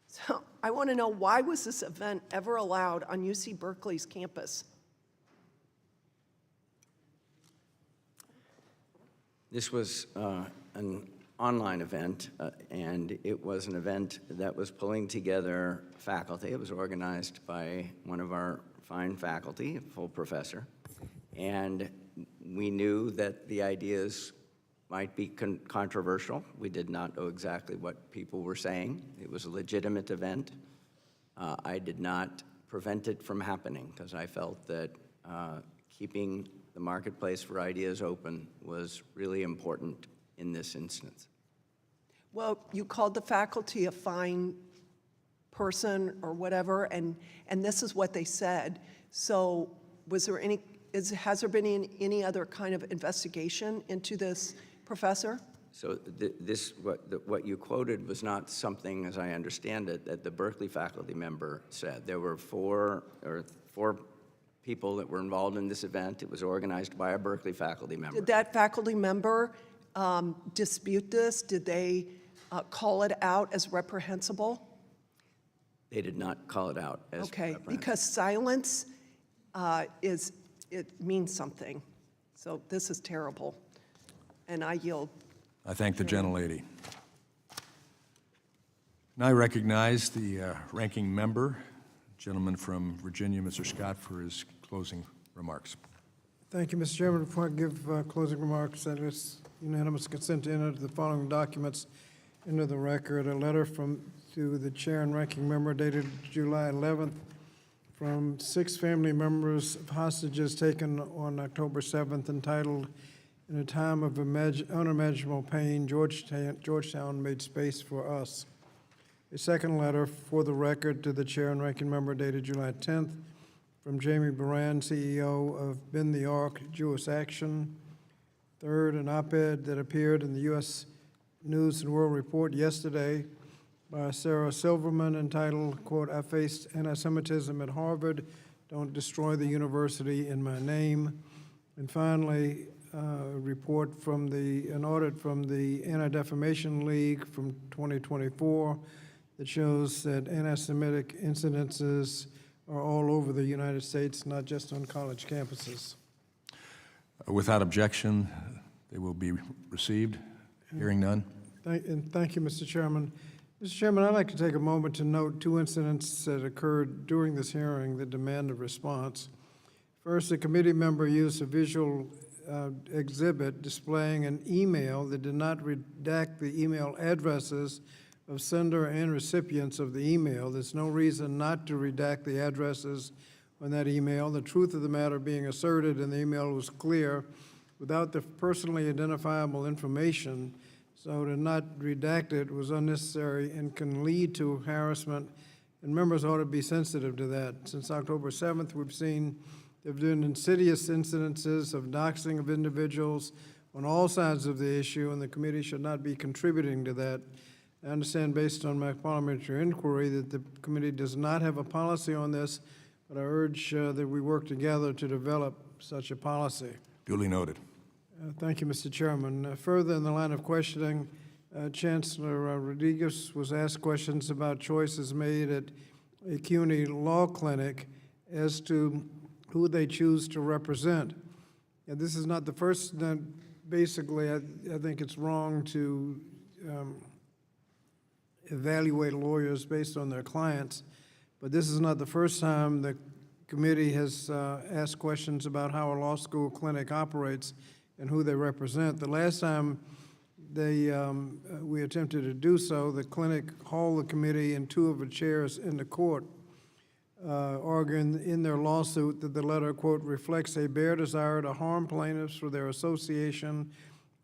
So I want to know, why was this event ever allowed on UC Berkeley's campus? This was an online event, and it was an event that was pulling together faculty. It was organized by one of our fine faculty, a full professor, and we knew that the ideas might be controversial. We did not know exactly what people were saying. It was a legitimate event. I did not prevent it from happening because I felt that keeping the marketplace for ideas open was really important in this instance. Well, you called the faculty a fine person or whatever, and this is what they said. So was there has there been any other kind of investigation into this professor? So what you quoted was not something, as I understand it, that the Berkeley faculty member said. There were four people that were involved in this event. It was organized by a Berkeley faculty member. Did that faculty member dispute this? Did they call it out as reprehensible? They did not call it out as reprehensible. Because silence it means something. So this is terrible, and I yield. I thank the gentlelady. Now I recognize the ranking member, gentleman from Virginia, Mr. Scott, for his closing remarks. Thank you, Mr. Chairman. Before I give closing remarks, that is unanimous consent to enter the following documents into the record. A letter to the chair and ranking member dated July 11th from 6 family members of hostages taken on October 7th, entitled, "In a Time of Unimaginable Pain, Georgetown Made Space for Us." A second letter for the record to the chair and ranking member dated July 10th from Jamie Baran, CEO of Bend the Arc Jewish Action. Third, an op-ed that appeared in the U.S. News and World Report yesterday by Sarah Silverman entitled, quote, "I faced anti-Semitism at Harvard. Don't destroy the university in my name." And finally, report from an audit from the Anti-Defamation League from 2024 that shows that anti-Semitic incidences are all over the United States, not just on college campuses. Without objection, they will be received. Hearing none. Thank you, Mr. Chairman. Mr. Chairman, I'd like to take a moment to note two incidents that occurred during this hearing that demand a response. First, a committee member used a visual exhibit displaying an email that did not redact the email addresses of sender and recipients of the email. There's no reason not to redact the addresses on that email. The truth of the matter being asserted in the email was clear without the personally identifiable information, so to not redact it was unnecessary and can lead to harassment, and members ought to be sensitive to that. Since October 7th, we've seen there have been insidious incidences of doxing of individuals on all sides of the issue, and the committee should not be contributing to that. I understand, based on my parliamentary inquiry, that the committee does not have a policy on this, but I urge that we work together to develop such a policy. Duly noted. Thank you, Mr. Chairman. Further in the line of questioning, Chancellor Rodriguez was asked questions about choices made at a CUNY law clinic as to who they choose to represent. And this is not the first, basically, I think it's wrong to evaluate lawyers based on their clients, but this is not the first time the committee has asked questions about how a law school clinic operates and who they represent. The last time we attempted to do so, the clinic hauled the committee and two of the chairs into court, arguing in their lawsuit that the letter, quote, reflects a bare desire to harm plaintiffs for their association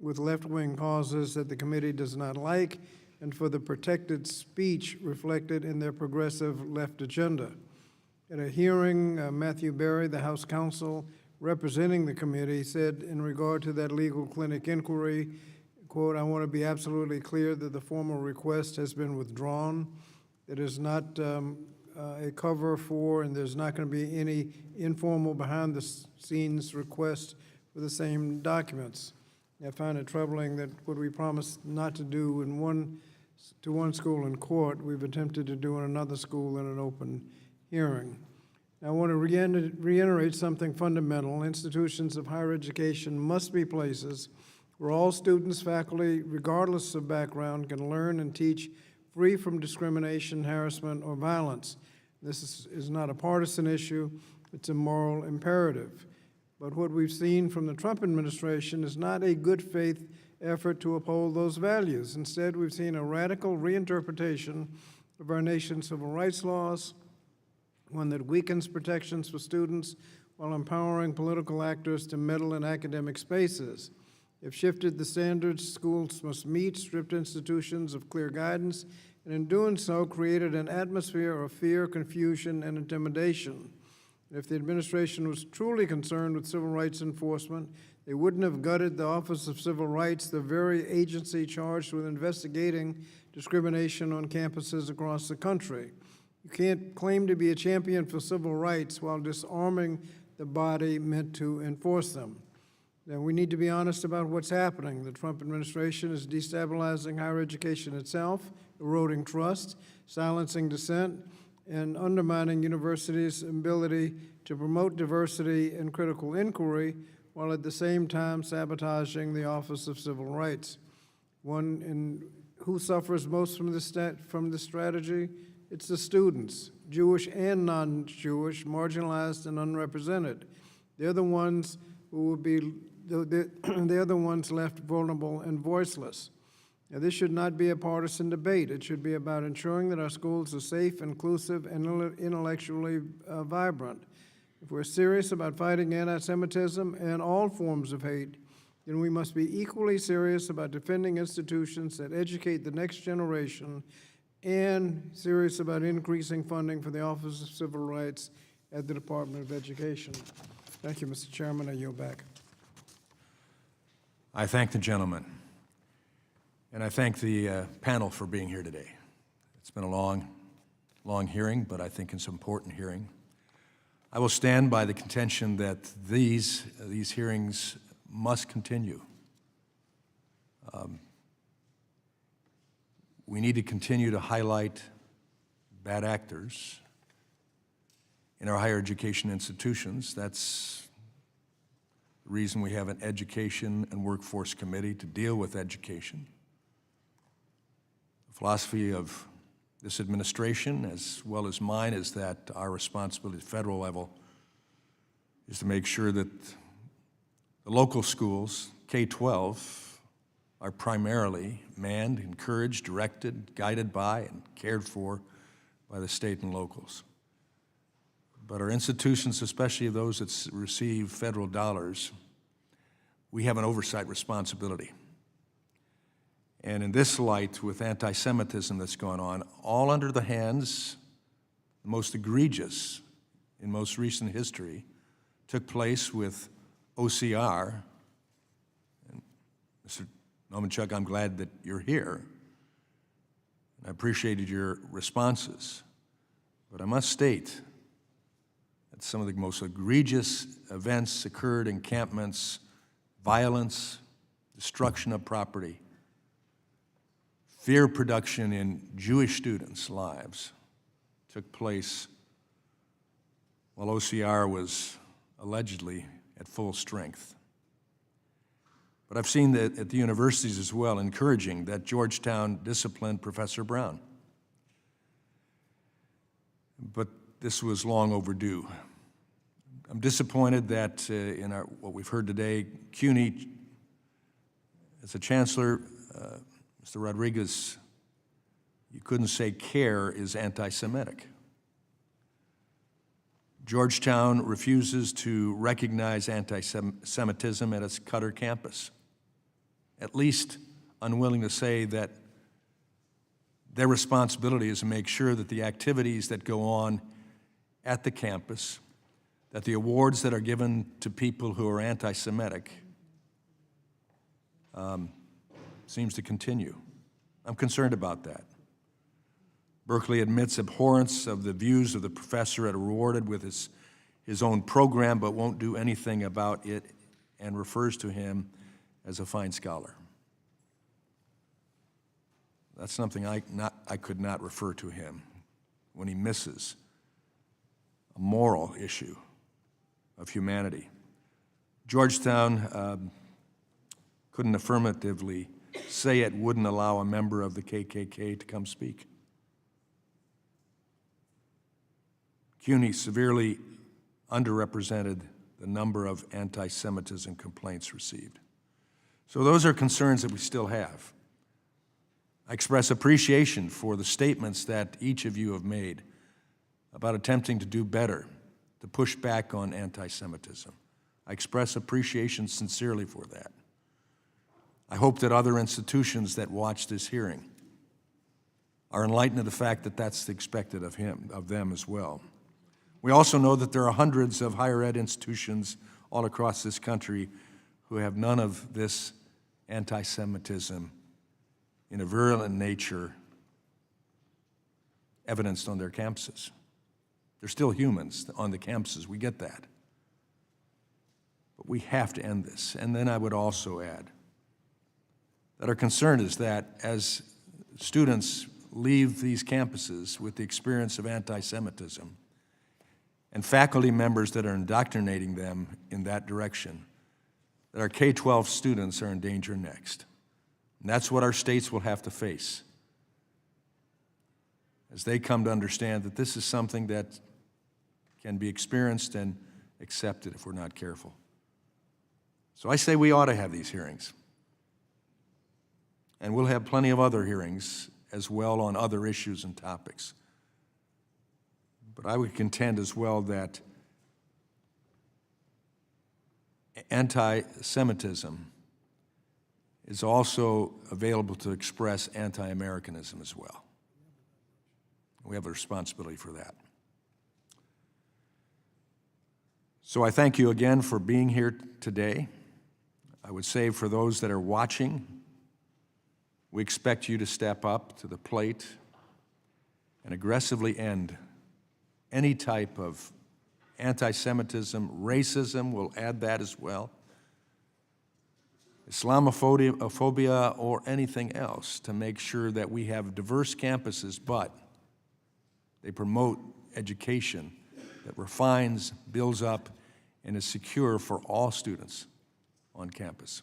with left-wing causes that the committee does not like, and for the protected speech reflected in their progressive left agenda. At a hearing, Matthew Berry, the House counsel representing the committee, said in regard to that legal clinic inquiry, quote, I want to be absolutely clear that the formal request has been withdrawn. It is not a cover for, and there's not going to be any informal behind-the-scenes request for the same documents. I find it troubling that what we promised not to do to one school in court, we've attempted to do in another school in an open hearing. I want to reiterate something fundamental. Institutions of higher education must be places where all students, faculty, regardless of background, can learn and teach free from discrimination, harassment, or violence. This is not a partisan issue, it's a moral imperative. But what we've seen from the Trump administration is not a good faith effort to uphold those values. Instead, we've seen a radical reinterpretation of our nation's civil rights laws, one that weakens protections for students while empowering political actors to meddle in academic spaces. They've shifted the standards schools must meet, stripped institutions of clear guidance, and in doing so, created an atmosphere of fear, confusion, and intimidation. If the administration was truly concerned with civil rights enforcement, they wouldn't have gutted the Office of Civil Rights, the very agency charged with investigating discrimination on campuses across the country. You can't claim to be a champion for civil rights while disarming the body meant to enforce them. Now, we need to be honest about what's happening. The Trump administration is destabilizing higher education itself, eroding trust, silencing dissent, and undermining universities' ability to promote diversity and critical inquiry, while at the same time sabotaging the Office of Civil Rights. Who suffers most from this strategy? It's the students, Jewish and non-Jewish, marginalized and unrepresented. They're the ones who will be, they're the ones left vulnerable and voiceless. Now, this should not be a partisan debate. It should be about ensuring that our schools are safe, inclusive, and intellectually vibrant. If we're serious about fighting anti-Semitism and all forms of hate, then we must be equally serious about defending institutions that educate the next generation and serious about increasing funding for the Office of Civil Rights at the Department of Education. Thank you, Mr. Chairman. I yield back. I thank the gentleman, and I thank the panel for being here today. It's been a long hearing, but I think it's an important hearing. I will stand by the contention that these hearings must continue. We need to continue to highlight bad actors in our higher education institutions. That's the reason we have an Education and Workforce Committee to deal with education. The philosophy of this administration, as well as mine, is that our responsibility at the federal level is to make sure that the local schools, K-12, are primarily manned, encouraged, directed, guided by, and cared for by the state and locals. But our institutions, especially those that receive federal dollars, we have an oversight responsibility. And in this light, with anti-Semitism that's gone on, all under the hands, the most egregious in most recent history, took place with OCR. And Mr. Nomenchuk, I'm glad that you're here. I appreciated your responses. But I must state that some of the most egregious events occurred, encampments, violence, destruction of property, fear production in Jewish students' lives took place while OCR was allegedly at full strength. But I've seen that at the universities as well, encouraging that Georgetown disciplined Professor Brown. But this was long overdue. I'm disappointed that in what we've heard today, CUNY, as a chancellor, Mr. Rodriguez, you couldn't say CARE is anti-Semitic. Georgetown refuses to recognize anti-Semitism at its Qatar campus, at least unwilling to say that their responsibility is to make sure that the activities that go on at the campus, that the awards that are given to people who are anti-Semitic seems to continue. I'm concerned about that. Berkeley admits abhorrence of the views of the professor and rewarded with his own program, but won't do anything about it and refers to him as a fine scholar. That's something I could not refer to him when he misses a moral issue of humanity. Georgetown couldn't affirmatively say it wouldn't allow a member of the KKK to come speak. CUNY severely underrepresented the number of anti-Semitism complaints received. So those are concerns that we still have. I express appreciation for the statements that each of you have made about attempting to do better, to push back on anti-Semitism. I express appreciation sincerely for that. I hope that other institutions that watch this hearing are enlightened of the fact that that's expected of them as well. We also know that there are hundreds of higher ed institutions all across this country who have none of this anti-Semitism in a virulent nature evidenced on their campuses. They're still humans on the campuses, we get that. But we have to end this. And then I would also add that our concern is that as students leave these campuses with the experience of anti-Semitism, and faculty members that are indoctrinating them in that direction, that our K-12 students are in danger next. And that's what our states will have to face as they come to understand that this is something that can be experienced and accepted if we're not careful. So I say we ought to have these hearings. And we'll have plenty of other hearings as well on other issues and topics. But I would contend as well that anti-Semitism is also available to express anti-Americanism as well. We have a responsibility for that. So I thank you again for being here today. I would say for those that are watching, we expect you to step up to the plate and aggressively end any type of anti-Semitism, racism, we'll add that as well, Islamophobia, or anything else, to make sure that we have diverse campuses, but they promote education that refines, builds up, and is secure for all students on campus.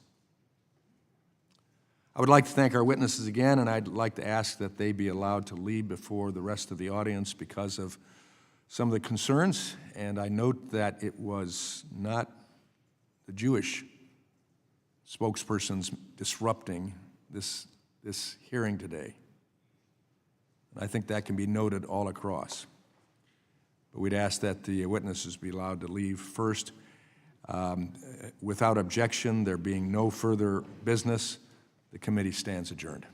I would like to thank our witnesses again, and I'd like to ask that they be allowed to leave before the rest of the audience because of some of the concerns, and I note that it was not the Jewish spokespersons disrupting this hearing today. And I think that can be noted all across. But we'd ask that the witnesses be allowed to leave first. Without objection, there being no further business, the committee stands adjourned.